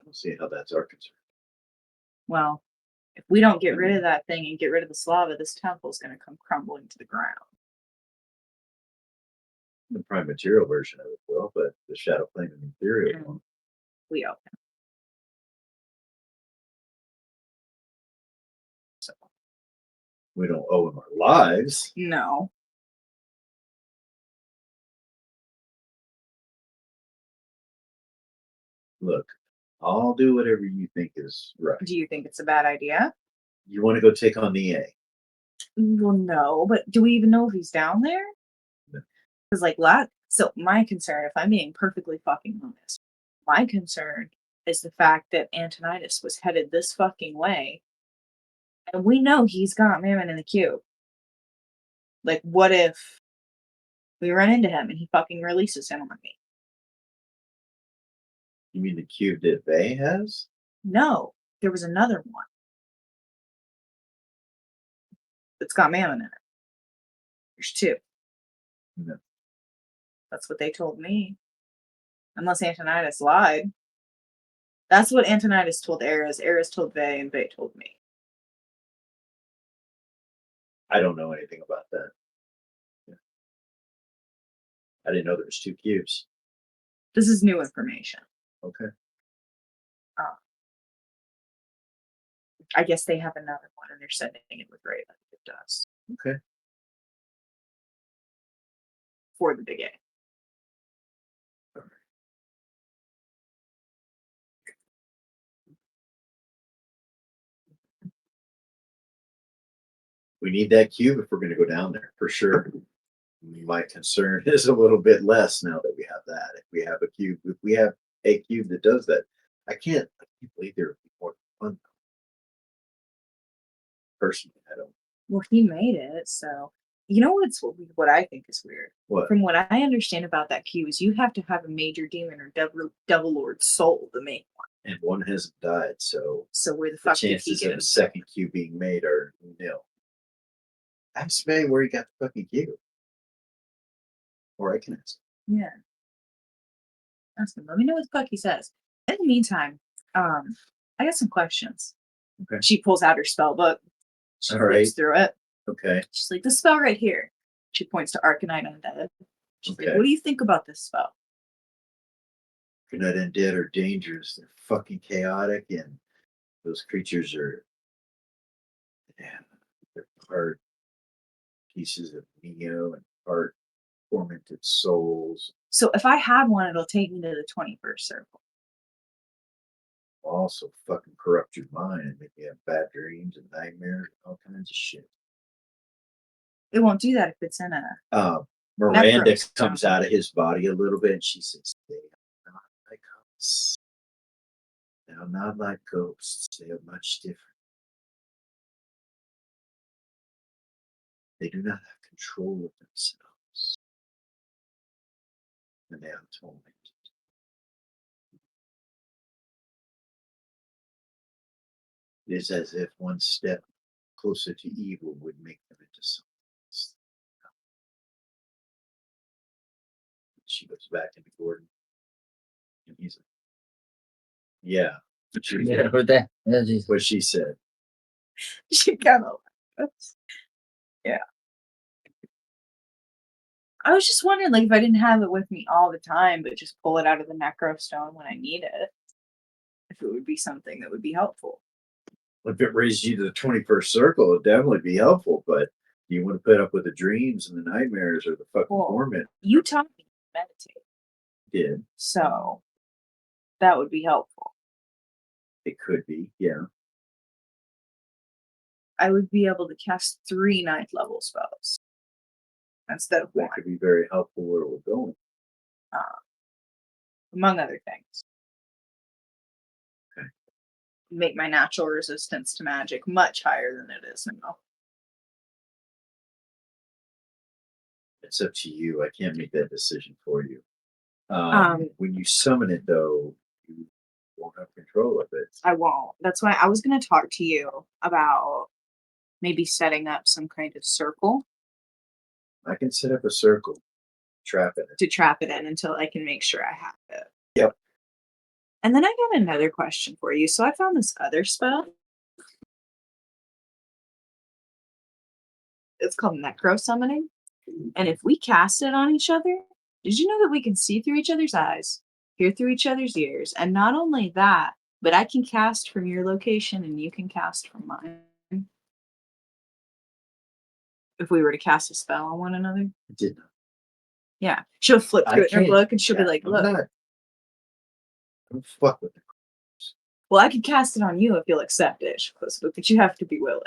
I don't see how that's our concern. Well, if we don't get rid of that thing and get rid of the Slava, this temple's going to come crumbling to the ground. The prime material version of it will, but the shadow plane and ethereal won't. We open. So We don't owe him our lives. no. Look, I'll do whatever you think is right. Do you think it's a bad idea? You want to go take on the A? Well, no, but do we even know if he's down there? Because so my concern, if I'm being perfectly fucking honest, my concern is the fact that Antonidas was headed this fucking way, and we know he's got Mammon in the cube. Like, what if we run into him and he fucking releases him on me? You mean the cube that Vay has? No, there was another one that's got Mammon in it. There's two. No. That's what they told me. Unless Antonidas lied. That's what Antonidas told Ares. Ares told Vay, and Vay told me. I don't know anything about that. Yeah. I didn't know there was two cubes. This is new information. Okay. I guess they have another one, and they're sending it with Raven. It does Okay. for the big A. We need that cube if we're going to go down there for sure. My concern is a little bit less now that we have that. If we have a cube that does that, I can't believe there would be more fun. Personally, I don't. Well, he made it, so you know what I think is weird. What? From what I understand about that cube is you have to have a major demon or devil lord soul to make one. And one hasn't died, so So where the the fuck did he chances get of a himself? second cube being made are nil. Ask me where he got the fucking cube. Or I can ask. Yeah. Ask him. Let me know what the fuck he says. In the meantime, I got some questions. Okay. She pulls out her spell book. She All flips right. through it. Okay. She's like, the spell right here. She points to Arcanite Undead. She's like, Okay. what do you think about this spell? Good Night Undead are dangerous. They're fucking chaotic, and those creatures are, they're part pieces of Neo and part tormented souls. So if I had one, it'll take me to the 21st circle. Also fucking corrupt your mind and make you have bad dreams and nightmares and all kinds of shit. It won't do that if it's in a. Miranda Necros comes stone. out of his body a little bit and she says, they are not like us. They are not like ghosts. They are much different. They do not have control of themselves. And they are tormented. It is as if one step closer to evil would make them into something else. She goes back into Gordon. And he's like, yeah. Yeah, with that. Yeah, geez. What she said. She kind of. Yeah. I was just wondering, like, if I didn't have it with me all the time, but just pull it out of the necro stone when I need it, if it would be something that would be helpful. If it raised you to the 21st circle, it'd definitely be helpful. But do you want to put up with the dreams and the nightmares or the fucking Well, torment? You taught me to meditate, Did. so that would be helpful. It could be, yeah. I would be able to cast 3 ninth level spells instead of 1, That could be very helpful where we're going. among other things. Okay. Make my natural resistance to magic much higher than it is now. It's up to you. I can't make that decision for you. When you summon it, though, you won't have control of it. I won't. That's why I was going to talk to you about maybe setting up some kind of circle I can set up a circle, trap it. to trap it in until I can make sure I have it. Yep. And then I got another question for you. So I found this other spell. It's called Necro Summoning. And if we cast it on each other, did you know that we can see through each other's eyes, hear through each other's ears? And not only that, but I can cast from your location and you can cast from mine. If we were to cast a spell on one another. I did not. Yeah. She'll flip I through it in her can't. book and she'll be Yeah, like, I'm look. not. Don't fuck with it. Well, I could cast it on you if you'll accept it, she'll close the book, but you have to be willing.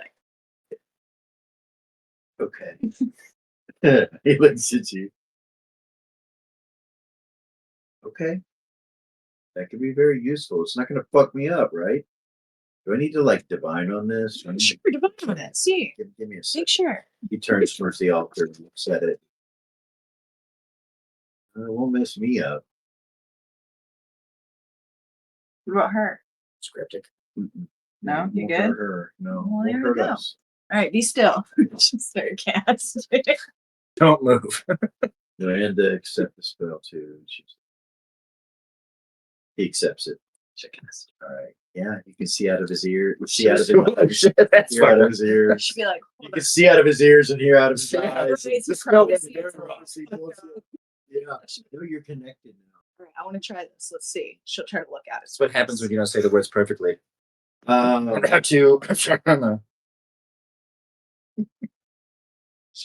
Okay. He looks at you. Okay. That could be very useful. It's not going to fuck me up, right? Do I need to like divine on this? Do I need to- Sure, divide on it. See, Give me a make second. sure. He turns towards the altar and looks at it. It won't mess me up. What about her? It's cryptic. Mm-mm. No, you Won't good? hurt her. No, Well, won't there we hurt go. us. All right, be still. Just start casting. Don't move. Do I end to accept the spell too? He accepts it. All right. Yeah, you can see out of his ear. See out of his Shit, that's hear out of fucking. his ears. Should be like, You can see out of his ears and hear out of his Yeah. eyes. It's The spell prophecy. is there. Prophecy bullshit. Yeah, no, you're connected now. all right, I want to try this. Let's see. She'll try to look at it. That's what happens when you don't say the words perfectly. Um, How to? She'll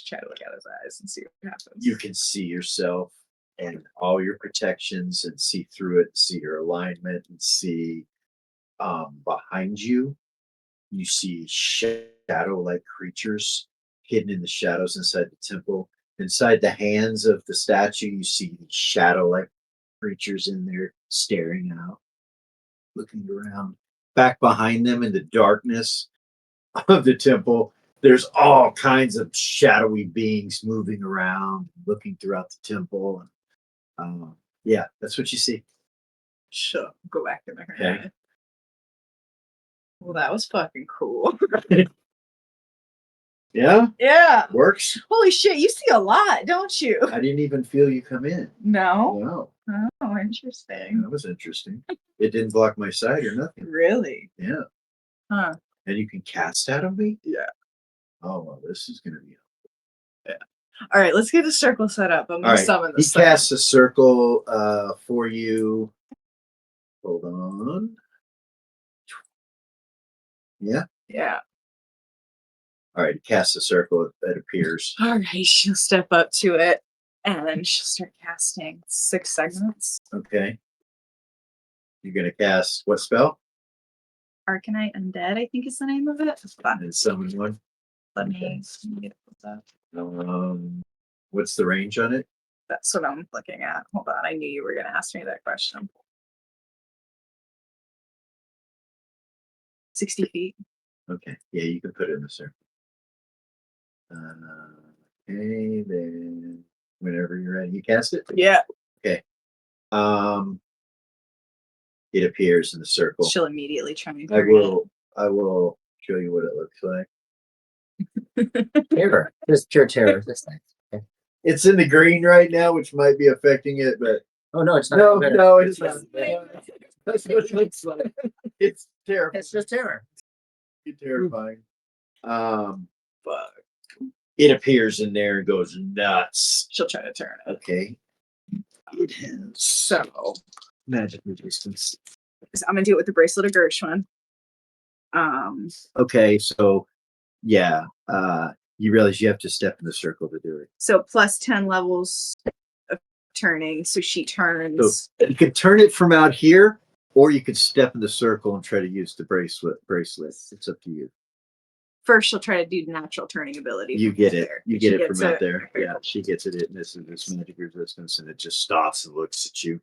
try to look at his eyes and see what happens. you can see yourself and all your protections and see through it, see your alignment and see behind you. You see shadow-like creatures hidden in the shadows inside the temple. Inside the hands of the statue, you see these shadow-like creatures in there staring out, looking around. Back behind them in the darkness of the temple, there's all kinds of shadowy beings moving around, looking throughout the temple. And yeah, that's what you see. She'll go back in her Okay. head. Well, that was fucking cool. Yeah, Yeah. works. Holy shit, you see a lot, don't you? I didn't even feel you come in. No. Wow, Oh, interesting. that was interesting. It didn't block my sight or nothing. Really? Yeah, Huh. and you can cast out of me. Yeah. Oh well, this is gonna be. All right, let's get a circle set up. I'm All gonna right, summon he this thing. casts a circle for you. Hold on. Yeah. Yeah. All right, he casts a circle. It appears. All right, she'll step up to it and then she'll start casting 6 segments. Okay. You're gonna cast what spell? Arcanite Undead, I think is the name of it. Fun. And summon one. Let okay. me get it pulled up. What's the range on it? That's what I'm looking at. Hold on, I knew you were gonna ask me that question. 60 feet. Okay. Yeah, you can put it in the circle. Okay, then whenever you're ready, you cast it. Yeah. It appears in the circle. She'll immediately try and I turn will show you what it looks like. Terror. Just pure terror. That's nice. It's in the green right now, which might be affecting it, but Oh no, it's not. no, better. no, it's not. it. That's what it looks like. It's terrible. It's just terror. It's terrifying. But it appears in there and goes nuts. She'll try to turn it. Okay. It has So magic resistance. I'm gonna do it with the bracelet of Gershwin. Okay, so yeah, you realize you have to step in the circle to do it. So plus 10 levels of turning. So she turns. You could turn it from out here, or you could step in the circle and try to use the bracelet. It's up to you. First, she'll try to do natural turning ability. You from get out it. there. You She get it gets from out there. Yeah, she gets it. It misses this magic resistance, and it just stops and looks at you.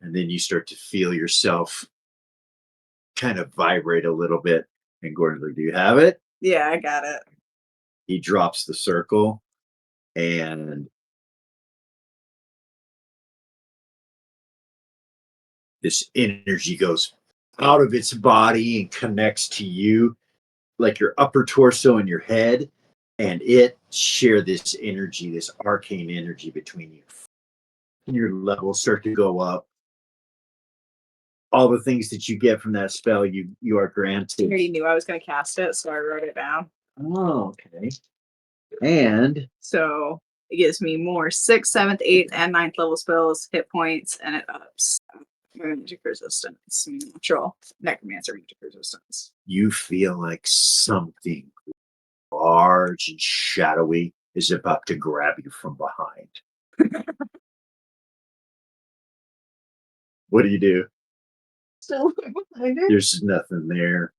And then you start to feel yourself kind of vibrate a little bit. And Gordon's like, "Do you have it?" Yeah, I got it. He drops the circle, and this energy goes out of its body and connects to you, like your upper torso and your head, and it share this energy, this arcane energy between you. Your levels start to go up. All the things that you get from that spell, you are I granted. already knew I was going to cast it, so I wrote it down. Oh, okay. And So it gives me more 6th, 7th, 8th, and 9th level spells, hit points, and it ups my magic resistance, natural necromancer magic resistance. you feel like something large and shadowy is about to grab you from behind. What do you do? Still behind her. There's nothing there.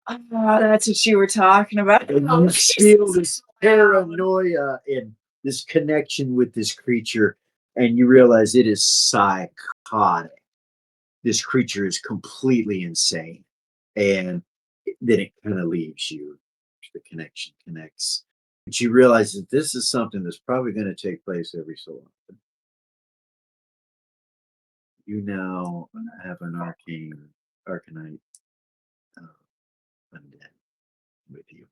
Oh, that's what you were talking about. And Oh, you she's feel so this loud. paranoia and this connection with this creature, and you realize it is psychotic. This creature is completely insane, and then it kind of leaves you. The connection connects, and she realizes this is something that's probably going to take place every so often. You now have an arcanite undead with you.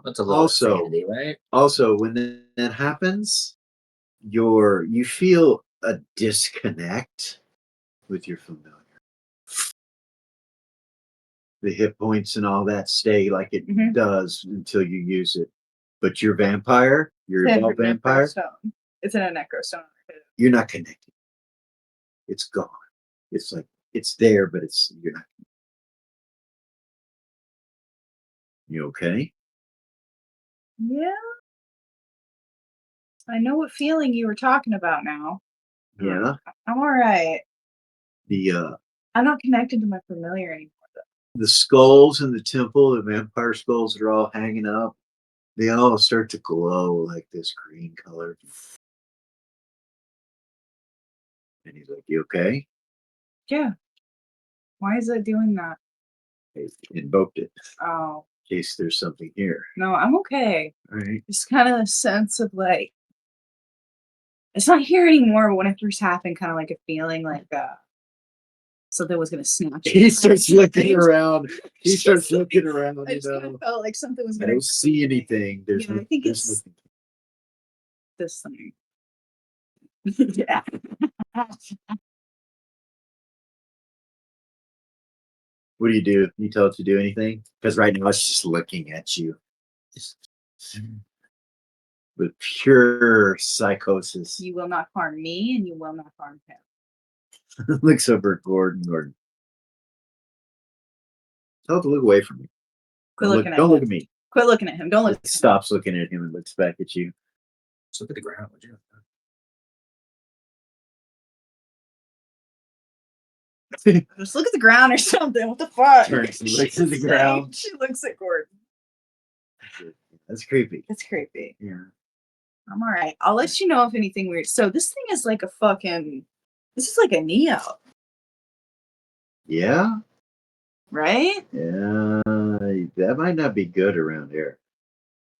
That's a little Also, insanity, right? also, when that happens, you feel a disconnect with your familiar. The hit points and all that stay like it Mhm. does until you use it. But your vampire, your It's in evolved her vampire, necrostone. It's in a necrostone. you're not connected. It's gone. It's like it's there, but you're not. You okay? Yeah. I know what feeling you were talking about now. Yeah. I'm all right. The I'm not connected to my familiar anymore. the skulls in the temple, the vampire skulls that are all hanging up, they all start to glow like this green color. And he's like, "You okay?" Yeah. Why is it doing that? They invoked it Oh, in case there's something here. no, I'm okay. All right. Just kind of a sense of like, it's not here anymore, but when it first happened, kind of like a feeling like something was going to snatch He it. starts looking around. He starts looking around. I just kind of felt like something was I going to don't see anything. There's Yeah, no, I think there's it's nothing. this thing. Yeah. What do? You tell it to do anything? Because right now it's just looking at you. Just with pure psychosis. You will not harm me, and you will not harm him. Looks over at Gordon. Tell it to look away from me. Quit Don't looking at don't him. look at me. Quit looking at him. Don't look. It stops looking at him and looks back at you. Just look at the ground, would you? Just look at the ground or something. What the fuck? Turns and looks at the ground. She looks at Gordon. That's creepy. It's creepy. Yeah. I'm all right. I'll let you know if anything weird. So this thing is like a fucking. This is like a Neo, Yeah. right? Yeah. That might not be good around here.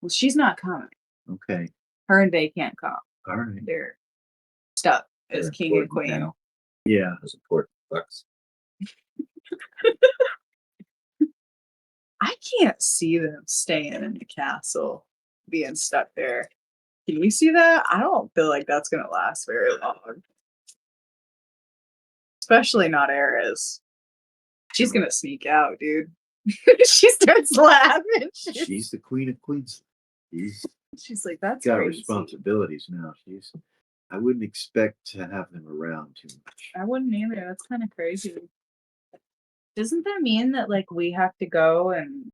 Well, she's not coming. Okay. Her and Bay can't come. All right. They're stuck as They're king and important queen. now. Yeah. Those important bucks. I can't see them staying in the castle, being stuck there. Can you see that? I don't feel like that's gonna last very long. Especially not Eris. She's gonna sneak out, dude. She starts laughing. She's the queen of queens. She's like, that's Got crazy. responsibilities now. I wouldn't expect to have them around too much. I wouldn't either. That's kind of crazy. Doesn't that mean that like we have to go and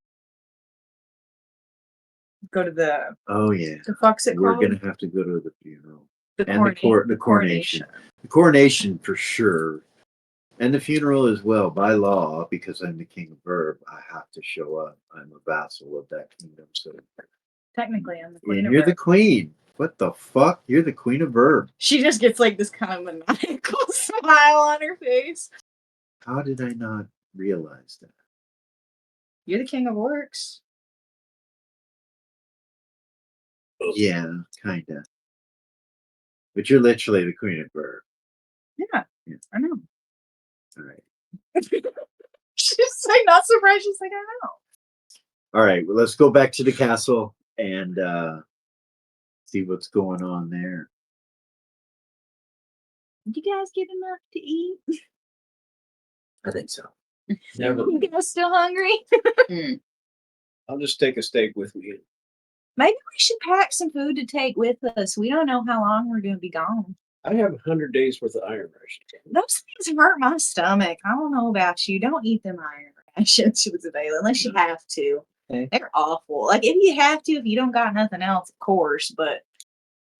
go to the Oh yeah. fuck's it We're called? gonna have to go to the funeral. The And the coronation. The coronation for sure. And the funeral as well, by law, because I'm the king of Verb, I have to show up. I'm a vassal of that kingdom. So Technically, I'm the queen and of you're the Verb. queen. What the fuck? You're the queen of Verb. She just gets like this kind of maniacal smile on her face. How did I not realize that? You're the king of orcs. Yeah, kinda. But you're literally the queen of Verb. Yeah, Yeah. I know. All right. She's like not surprised. She's like, I know. All right. Well, let's go back to the castle and see what's going on there. Did you guys get enough to eat? I think so. Never. You guys still hungry? I'll just take a steak with me. Maybe we should pack some food to take with us. We don't know how long we're going to be gone. I have 100 days worth of iron rations. Those things hurt my stomach. I don't know about you. Don't eat them iron rations, Isabella, unless you have to. Okay. They're awful. Like if you have to, if you don't got nothing else, of course. But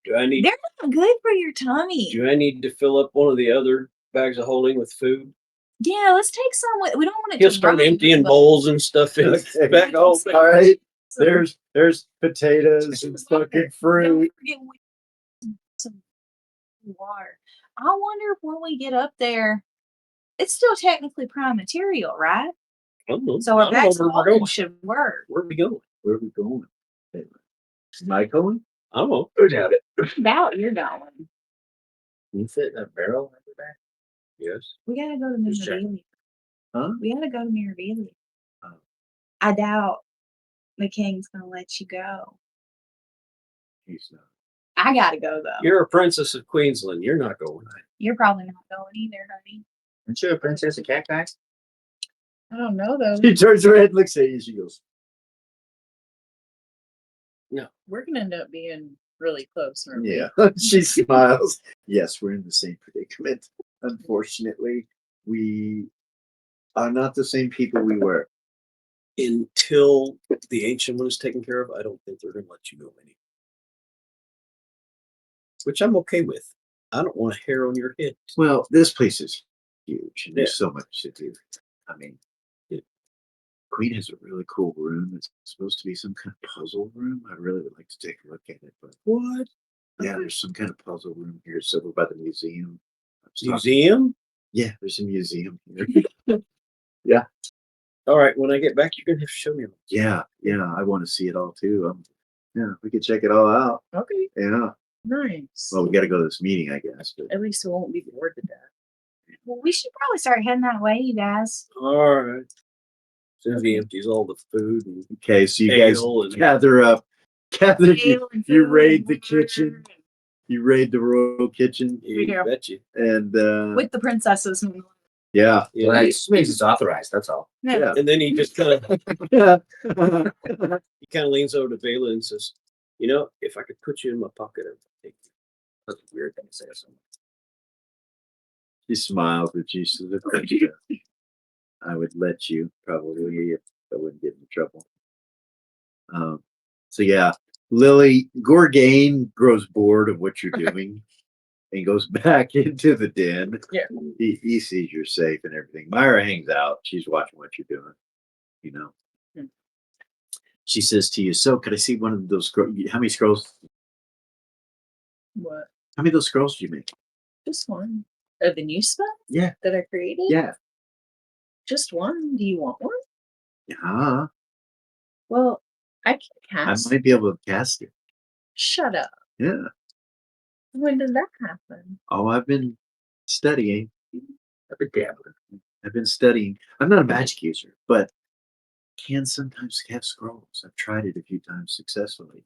Do I need they're not good for your tummy. do I need to fill up one of the other bags of holding with food? Yeah, let's take some. We don't want it He'll to start run, emptying but- bowls and stuff in Okay. the bag. All right. So There's potatoes and fucking don't fruit. forget some water. I wonder if when we get up there, it's still technically prime material, right? I don't know. So I our don't know bags where we're going. should work. Where are we going? Where are we going? Am I going? I don't know. Go down it. About you're going. Can you fit in a barrel in the back? Yes. We gotta go to Just check. Mirabilia. Huh? We gotta go to Mirabilia. Oh. I doubt the king's gonna let you go. He's not. I gotta go though. You're a princess of Queensland. You're not going. You're probably not going either, honey. Aren't you a princess of cacti? I don't know though. She turns her head, and looks at you, she goes, We're gonna end up being really close, aren't we? yeah. She smiles. Yes, we're in the same predicament. Unfortunately, we are not the same people we were. Until the ancient one is taken care of, I don't think they're going to let you go anywhere. Which I'm okay with. I don't want a hair on your head. Well, this place is huge, and there's Yeah. so much to do. I mean, Queen has a really cool room. It's supposed to be some kind of puzzle room. I really would like to take a look at it, but What? yeah, there's some kind of puzzle room here. It's over by the museum. Museum? Yeah, there's a museum here. All right, when I get back, you're going to have to show me. Yeah, I want to see it all too. Yeah, we could check it all out. Okay, Yeah. nice. Well, we got to go to this meeting, I guess. But At least we won't be bored to death. Well, we should probably start heading that way, you guys. All right. Susie empties all the food and okay, so you guys ale and gather up. Gather. Ale and You food raid and the water kitchen. You raid the royal kitchen, you Yeah. bet you. and with the princesses. yeah, Yeah. Well, that just means it's authorized. That's all. yeah, And then he just kind of yeah. leans over to Bela and says, "You know, if I could put you in my pocket, I'd take you." That's a weird thing to say to someone. She smiles at you. She says, "Of course, I would let you probably if I wouldn't get in trouble." So yeah, Lily Gorgain grows bored of what you're doing and goes back into the den. Yeah. He sees you're safe and everything. Myra hangs out. She's watching what you're doing. You know. Hmm. She says to you, "So, could I see one of those scrolls? How many scrolls? What? How many of those scrolls did you make?" Just one. Of the new spell Yeah, that I created? yeah, Just one. Do you want one? yeah. Well, I can I cast. might be able to cast it. Shut up. Yeah. When did that happen? Oh, I've been studying. I've been dabbling. I've been studying. I'm not a magic user, but can sometimes have scrolls. I've tried it a few times successfully.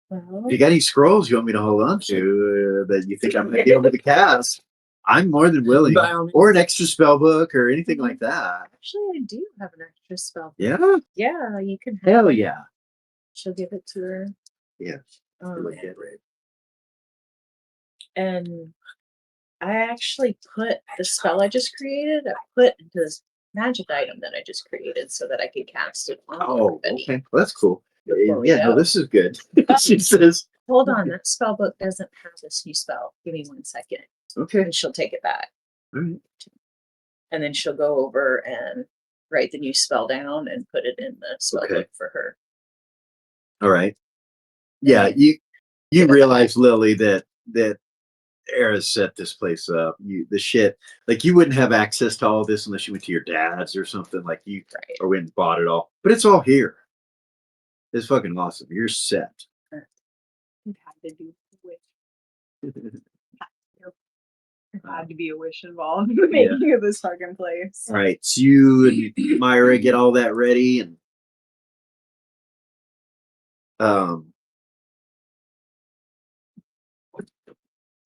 Well, If you got any scrolls you want me to hold on to that you think I might be able to cast, I'm more than willing. By all means. Or an extra spell book or anything like that. actually, I do have an extra spell. Yeah. Yeah, you can have Hell it. yeah. She'll give it to her. Yeah. Um, Yeah. and I actually put the spell I just created, I put into this magic item that I just created so that I could cast it on Oh, everybody. okay. Well, that's cool. Before we Yeah, no, go. this is good. She says, Hold on, that spell book doesn't have this new spell. Give me 1 second. okay. And she'll take it back. All right. And then she'll go over and write the new spell down and put it in the spell Okay. book for her. All right. Yeah, you realize, Lily, that Era set this place up. The shit, like you wouldn't have access to all this unless you went to your dad's or something, like you Right. or went and bought it all. But it's all here. It's fucking awesome. You're set. It had to do with there had to be a wish involved in the making of this fucking place. All right, so you and Myra get all that ready, and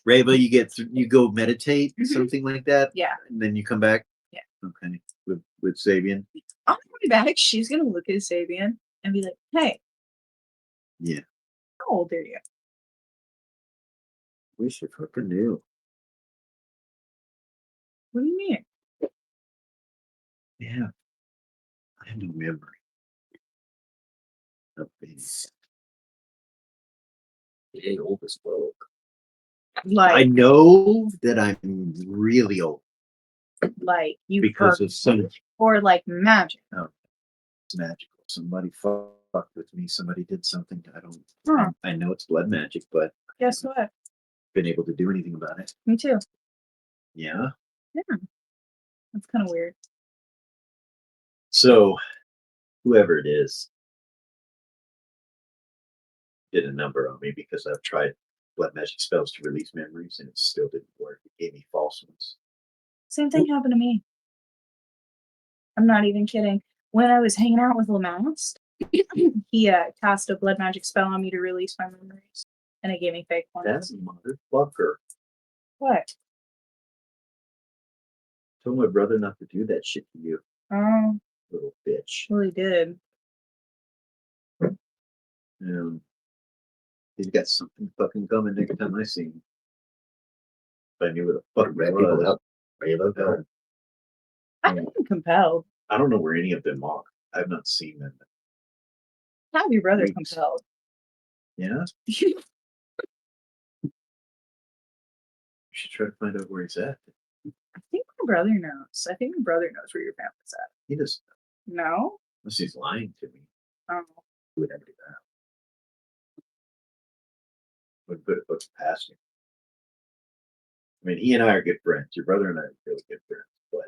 Reva, you go meditate, Mhm. something like that, Yeah. and then you come back. Yeah. Okay, with Sabian. On the way back, she's gonna look at Sabian and be like, "Hey, Yeah. how old are you?" Wish I fucking knew. What do you mean? Yeah. I have no memory of babies. The oldest bloke. I Like, know that I'm really old you because of some or like magic. magical. Somebody fucked with me. Somebody did something. I don't. Huh. I know it's blood magic, but Guess what? been able to do anything about it. Me too. Yeah. Yeah. That's kind of weird. So, whoever it is did a number on me because I've tried blood magic spells to release memories and it still didn't work. It gave me false ones. Same thing happened to me. I'm not even kidding. When I was hanging out with Lamask, he cast a blood magic spell on me to release my memories, and it gave me fake ones. That's a motherfucker. What? Told my brother not to do that shit to you, Oh, little bitch. well, he did. He's got something fucking coming next time I see him. If I knew what the fuck Red it people was. up. Rainbow Bell. I am compelled. I don't know where any of them are. I've not seen them. Have your brother Weeks. compelled? Yeah? You should try to find out where he's at. I think my brother knows. I think my brother knows where your family's at. He doesn't know. No? Unless he's lying to me. Oh. He would never do that. Wouldn't put it past him. I mean, he and I are good friends. Your brother and I are really good friends. But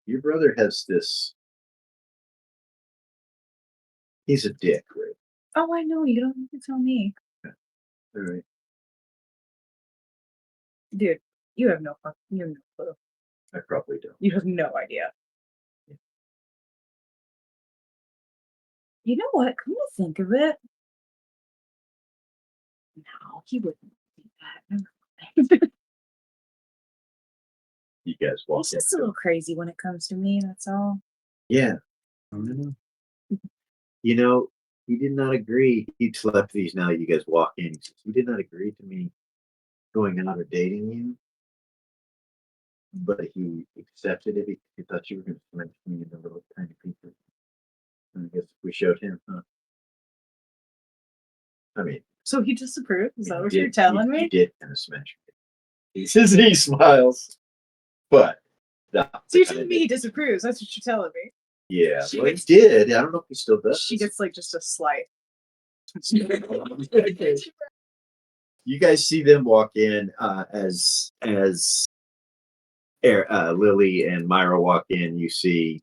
your brother has this. He's a dick, right? Oh, I know. You don't need to tell me. All right. Dude, you have no clue. I probably don't. You have no idea. You know what? Come to think of it. No, he wouldn't do that. You guys walk He's just a into little crazy when it comes to me, that's all. Yeah. I don't know. You know, he did not agree. He slept these now. You guys walk in. He says, he did not agree to me going out or dating you. But he accepted it because he thought you were going to smash me into little tiny pieces. And I guess we showed him, huh? I mean, So he disapproves? Is that what he you're did- telling he me? did kind of smash me. He says he smiles. But. So you're telling me he disapproves? That's what you're telling me. Yeah, She well, he gets- did. I don't know if he still does. She gets like just a slight. You guys see them walk in as Lily and Myra walk in. You see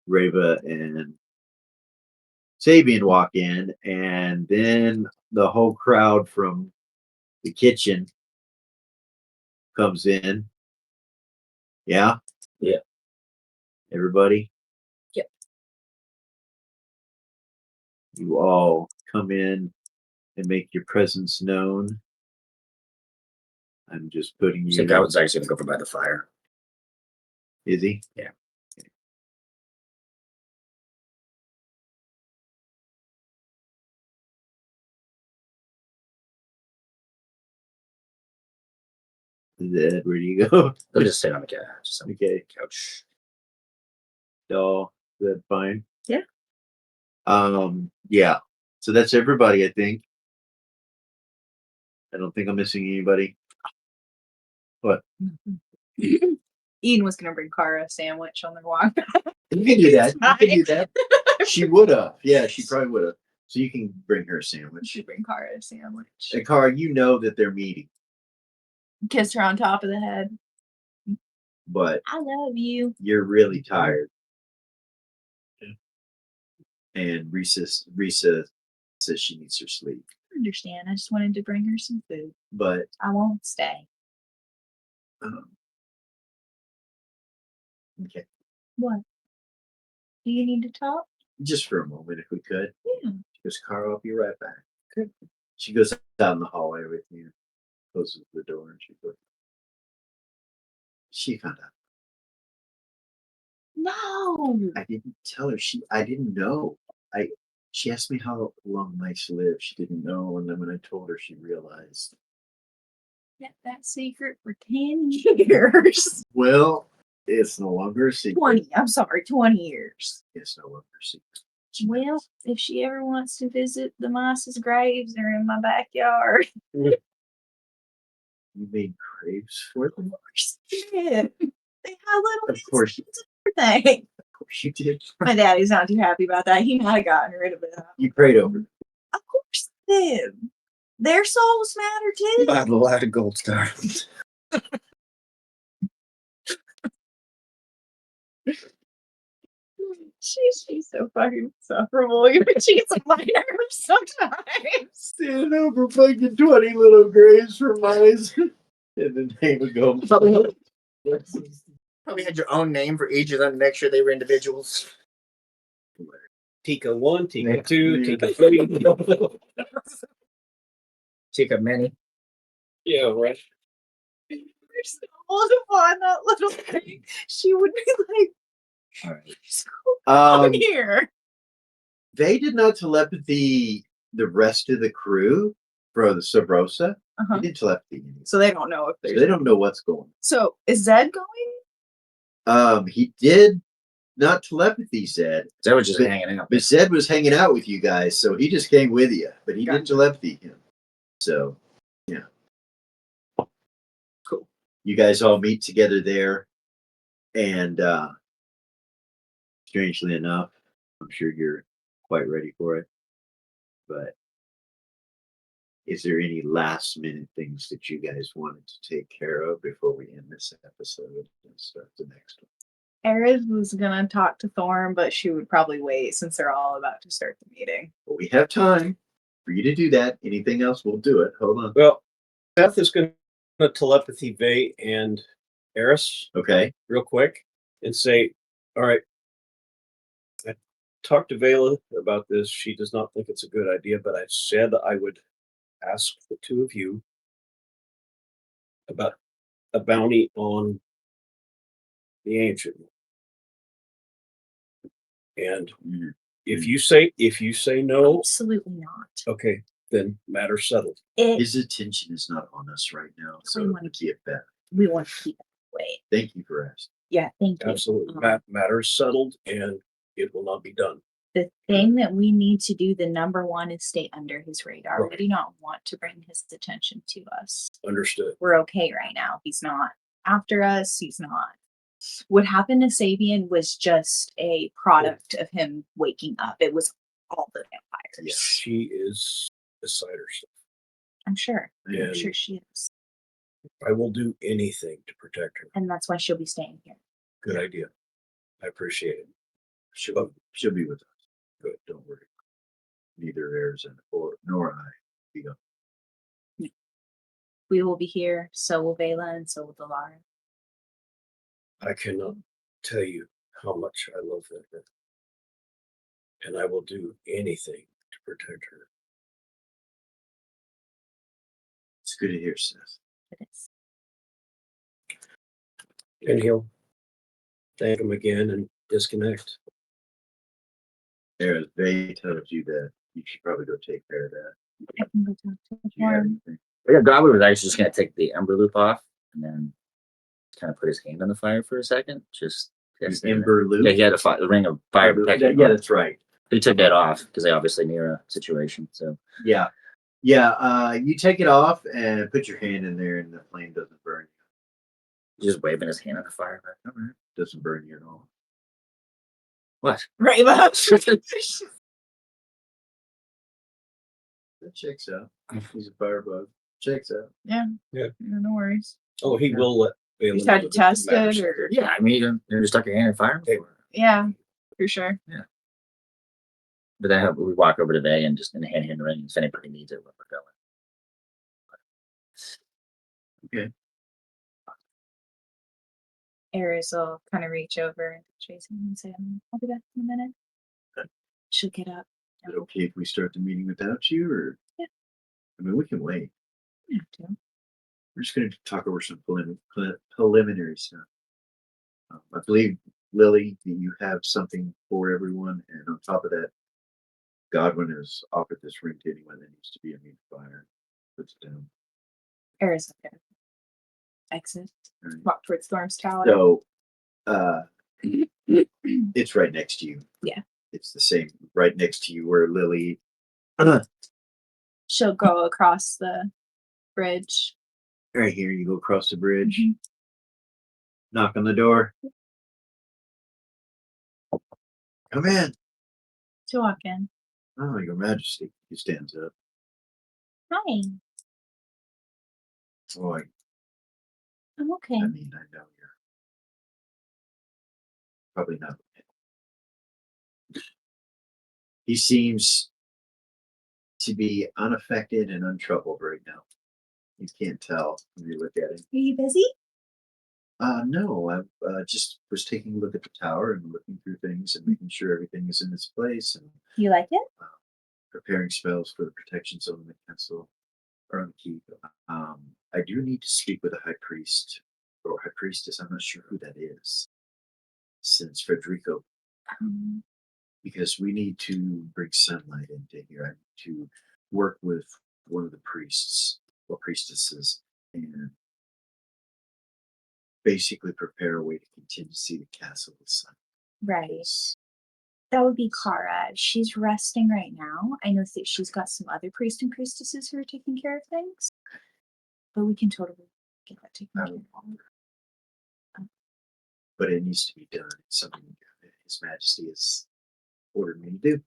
Reva and Sabian walk in, and then the whole crowd from the kitchen comes in. Yeah? Yeah. Everybody? Yep. You all come in and make your presence known. I'm just putting you. So that was actually gonna go for by the fire. Is he? Yeah. Ed, where do you go? They'll just sit on the couch. Just on the Okay. couch. Doll, is that fine? Yeah. Yeah. So that's everybody, I think. I don't think I'm missing anybody. What? Ian was gonna bring Kara a sandwich on their walk back. You can do that. You can do Fine. that. She would have. Yeah, she probably would have. So you can bring her a sandwich. Should bring Kara a sandwich. And Cara, you know that they're meeting, Kiss her on top of the head. but I love you. you're really tired. And Risa says she needs her sleep. I understand. I just wanted to bring her some food. But I won't stay. okay, What? Do you need to talk? just for a moment, if we could. Yeah. She goes, Cara, I'll be right back. Okay. She goes out in the hallway with you, closes the door, and she goes. She found out. No. I didn't tell her. I didn't know. She asked me how long mice live. She didn't know, and then when I told her, she realized. Kept that secret for 10 years. Well, it's no longer a secret. 20. I'm sorry, 20 years. It's no longer a secret. Well, if she ever wants to visit the mice's graves, they're in my backyard. You made graves for them? Yeah. They had little Of course. everything. Of course you did. My daddy's not too happy about that. He might have gotten rid of it. You prayed over them. Of course I did. Their souls matter too. I have a lot of gold star. She's so fucking insufferable. Even she's my nerves sometimes. Stand over fucking 20 little graves for mice. And then they would go. Probably had your own name for each of them to make sure they were individuals. Tika 1, Tika Yeah. 2, Tika 3. Tika many. Yeah, right. There's so on that little thing. She would be like, All right. "Come Um, here." they did not telepathy the rest of the crew for the Sabrosa. Uh-huh. They did telepathy. So they don't know if So there's. they don't know what's going on. So is Zed going? He did not telepathy Zed, That was just But- hanging out. but Zed was hanging out with you guys, so he just came with you. But he didn't Gotcha. telepathy him. So, yeah. Cool. You guys all meet together there, and strangely enough, I'm sure you're quite ready for it. But is there any last minute things that you guys wanted to take care of before we end this episode and start the next one? Eris was gonna talk to Thorn, but she would probably wait since they're all about to start the meeting. Well, we have time for you to do that. Anything else, we'll do it. Hold on. Well, Seth is going to telepathy Vay and Eris Okay. real quick and say, all right, I talked to Vela about this. She does not think it's a good idea, but I said I would ask the two of you about a bounty on the ancient. And Mhm. if you say no, Absolutely not. okay, then matter settled. His attention is not on us right now, so We it wanna would be a bet. We want to keep it away. Thank you for asking. Yeah, thank you. Absolutely. Um, Matter is settled and it will not be done. The thing that we need to do, the number one, is stay under his radar. Right. We do not want to bring his attention to us. Understood. We're okay right now. He's not after us. He's not. What happened to Sabian was just a product of him waking up. It was all the vampires. Yeah. She is beside herself. I'm sure. Yeah. I'm sure she is. I will do anything to protect her. And that's why she'll be staying here. Good idea. I appreciate it. She'll be with us. Good, don't worry. Neither Arizona nor I. We go. We will be here. So will Vela and so will Delara. I cannot tell you how much I love that girl. And I will do anything to protect her. It's good to hear, Seth. It is. And he'll thank him again and disconnect. Eric, they told you that you should probably go take care of that. I can go talk to Do you have him. anything? Yeah, Goblin was actually just gonna take the ember loop off and then kind of put his hand on the fire for a second. Just testing it. Ember loop? Yeah, he had the ring of fire protection. Yeah, that's right. He took that off because they obviously near a situation. So Yeah. Yeah, you take it off and put your hand in there and the flame doesn't burn he's just waving his hand on the fire. Like, all right. you. Doesn't burn you at all. What? Right, Bob. That checks out. He's a firebug. Checks out. Yeah. Yeah. No worries. Oh, he Yeah. will let Valen You just had to know that test matters. it, or Yeah, I mean, you just stuck your hand in fire before. yeah, for sure. But then we walk over to Vay and just in hand rings if anybody needs it when we're going. Okay. Aries will kind of reach over and chase him and say, "I'll be back in a minute." Okay. She'll get up. Is it okay if we start the meeting without you, or? Yeah. I mean, we can wait. You have to. We're just going to talk over some preliminary stuff. I believe, Lily, that you have something for everyone, and on top of that, Godwin has offered this ring to anyone that needs to be immune to fire. Puts it down. Aries will get up. Exit. Alright. Walk towards Storm's tower. So, it's right next to you. Yeah. It's the same right next to you where Lily. She'll go across the bridge. Right here, you go across the bridge, Mhm. knock on the door. Come in. To walk in. Oh, Your Majesty. He stands up. Hi. Boy, I'm okay. I mean, I know you're probably not. He seems to be unaffected and untroubled right now. You can't tell when you look at him. Are you busy? No, I just was taking a look at the tower and looking through things and making sure everything is in its place and You like it? preparing spells for the protection zone in the castle or on the keep. I do need to speak with the high priest or high priestess. I'm not sure who that is. Since Federico, Um, because we need to bring sunlight into here. I need to work with one of the priests or priestesses and basically prepare a way to continue to see the castle with sun. right. Because That would be Kara. She's resting right now. I know that she's got some other priests and priestesses who are taking care of things, but we can totally get that taken I care would of. wonder. But it needs to be done. It's something that His Majesty has ordered me to do,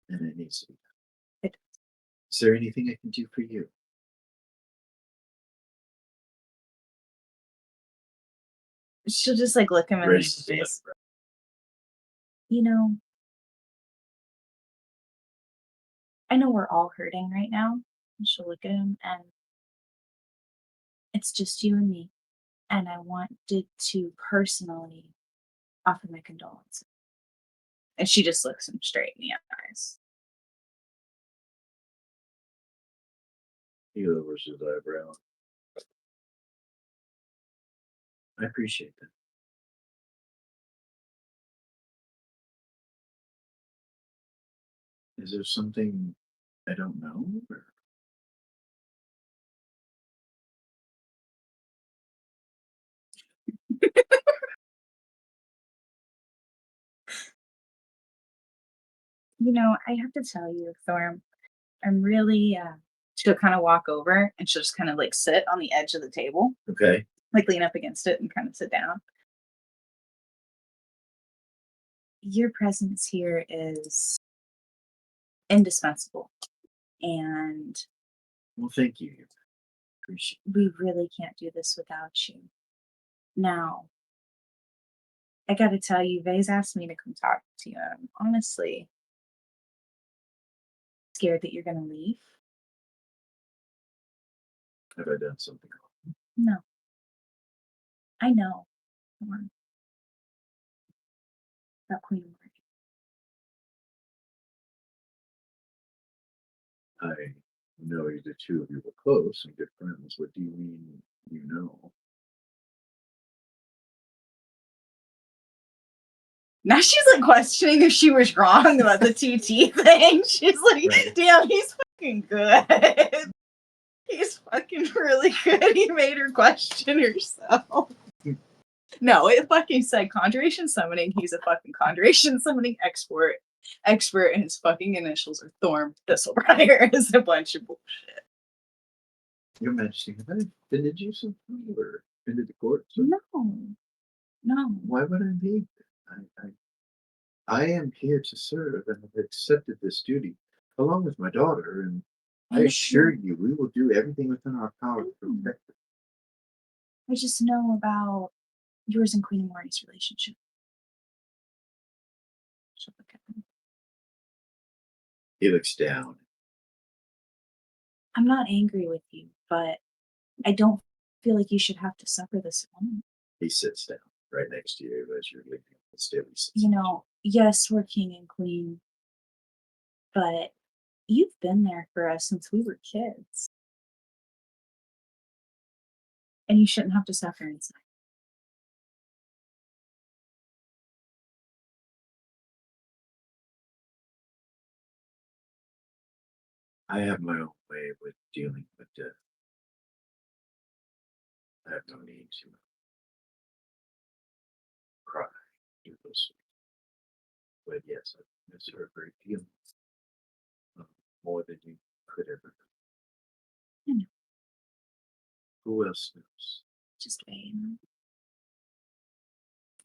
and it needs to be done. It- Is there anything I can do for you? She'll just like look him in Raises the the eyes. eyebrow. You know, I know we're all hurting right now. And she'll look at him and it's just you and me. And I wanted to personally offer my condolences. And she just looks him straight in the eyes. He lowers his eyebrow. I appreciate that. Is there something I don't know? Or You know, I have to tell you, Thorm, I'm really she'll kind of walk over and she'll just kind of like sit on the edge of the table, okay, like lean up against it and kind of sit down. Your presence here is indispensable. And well, thank you. Appreciate. we really can't do this without you. Now, I got to tell you, Vay's asked me to come talk to you. I'm honestly scared that you're going to leave. Have I done something wrong? No, I know. Thorn, about Queen Morgan. I know the two of you were close and good friends. What do you mean you know? Now she's like questioning if she was wrong about the TT thing. She's like, Right. damn, he's fucking good. He's fucking really good. He made her question herself. No, it fucking said conjuration summoning. He's a fucking conjuration summoning expert, and his fucking initials are Thorm Thistlebriar. Is a bunch of bullshit. Your Majesty, have I offended you somehow or offended the court? No. Why would I be? I am here to serve and have accepted this duty along with my daughter, and I assure you we will do everything within our power to protect her. I just know about yours and Queen Amori's relationship. She'll look at him. He looks down. I'm not angry with you, but I don't feel like you should have to suffer this alone. He sits down right next to you as you're leaving. Still, he sits. You know, yes, we're king and queen, but you've been there for us since we were kids. And you shouldn't have to suffer inside. I have my own way with dealing with death. I have no need to cry, do those. But yes, I miss her a great deal. More than you could ever know. I know. Who else knows? Just wait.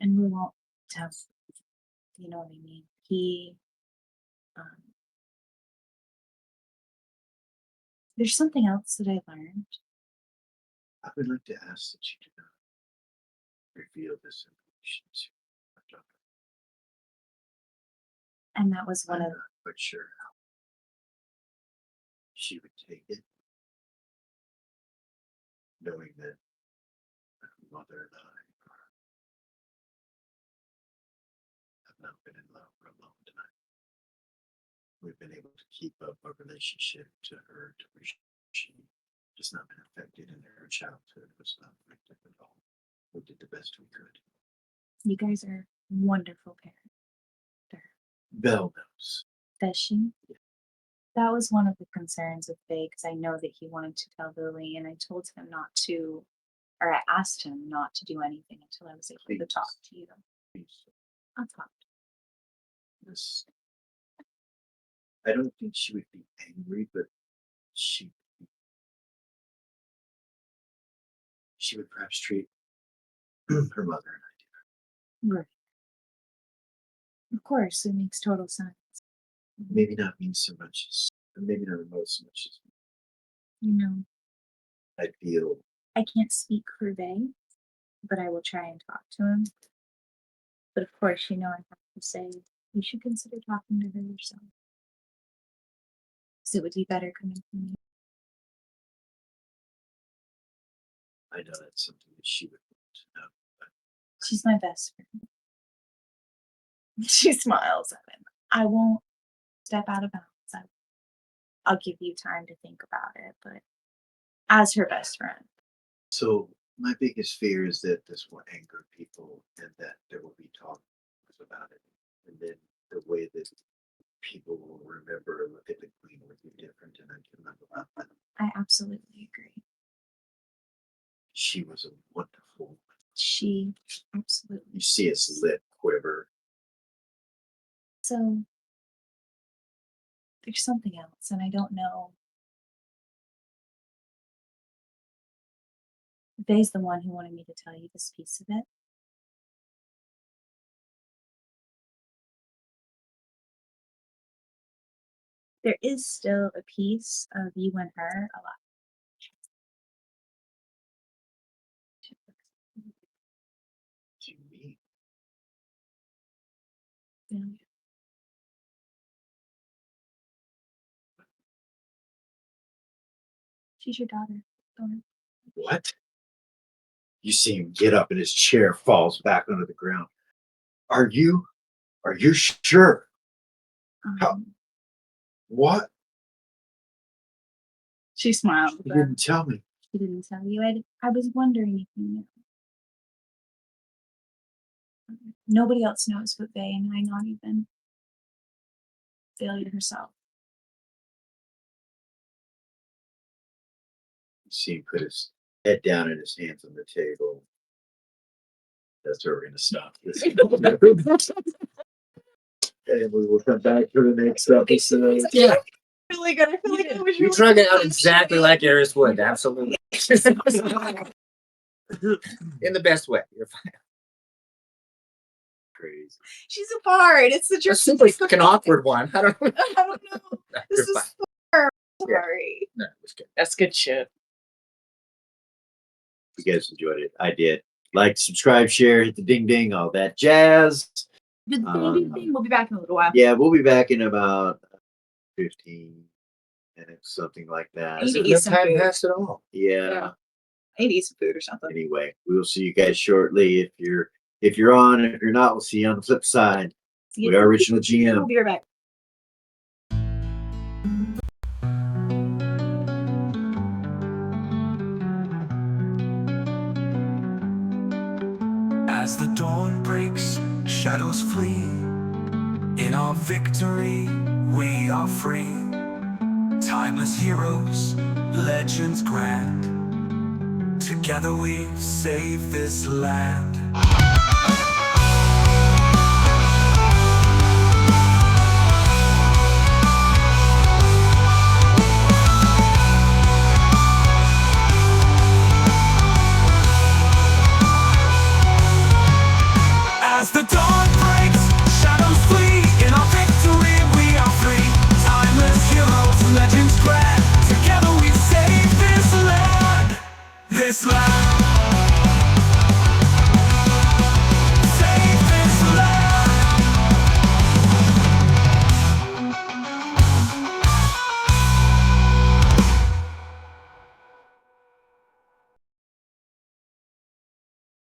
And we won't tell. You know what I mean? He, um, There's something else that I learned. I would like to ask that you do not reveal this information to my daughter. And that was one I'm of not quite sure how she would take it, knowing that her mother and I have not been in love for a long time. We've been able to keep up our relationship to her to where she has not been affected, and her childhood was not affected at all. We did the best we could. you guys are wonderful parents. Belle knows. Does she? That was one of the concerns with Faye, because I know that he wanted to tell Lily, and I told him not to, or I asked him not to do anything until I was able to talk to you. I'll talk. This, I don't think she would be angry, but she would perhaps treat her mother and I differently. Right. Of course, it makes total sense. Maybe not me so much as, maybe not remote so much as You know, I feel. I can't speak for Faye, but I will try and talk to him. But of course, I have to say, you should consider talking to her yourself. Because it would be better coming from you. I know that's something that she would want to know. She's my best friend. She smiles at him. I won't step out of bounds. I'll give you time to think about it, but as her best friend. So my biggest fear is that this will anger people, and that there will be talk about it, and then the way that people will remember and look at the queen will be different, and I cannot allow that. I absolutely agree. She was a wonderful. She absolutely. You see his lip quiver. So there's something else, and I don't know. Faye's the one who wanted me to tell you this piece of it. There is still a piece of you and her alive. To me, Yeah. She's your daughter, Thorn. what? You see him get up, and his chair falls back onto the ground. Are you sure? How- Um, What? She smiled. You didn't tell me. She didn't tell you. I was wondering if you knew. Nobody else knows but Faye and I, not even Failure herself. You see him put his head down and his hands on the table. That's where we're going to stop this. And we will come back for the next episode. Yeah, Really good. I feel like I was you drug it out exactly like Eris would. Absolutely. In the best way. You're fine. Crazy. She's a bard. It's the A truth. super fucking awkward one. I don't know. I don't know. No, This you're is fine. far. Yeah. Sorry. No, it was good. That's good shit. You guys enjoyed it. I did. Like, subscribe, share, hit the ding ding, all that jazz. Did the thing. We'll be back in a little while. Yeah, we'll be back in about 15 minutes, something like that. Need to No eat some time food. passed at all. Yeah. I need to eat some food or something. Anyway, we will see you guys shortly. If you're on, if you're not, we'll see you on the flip side. See you. We are Original GM. We'll be right back. As the dawn breaks, shadows flee. In our victory, we are free. Timeless heroes, legends grand. Together we save this land. As the dawn breaks, shadows flee. In our victory, we are free. Timeless heroes, legends grand. Together we this land.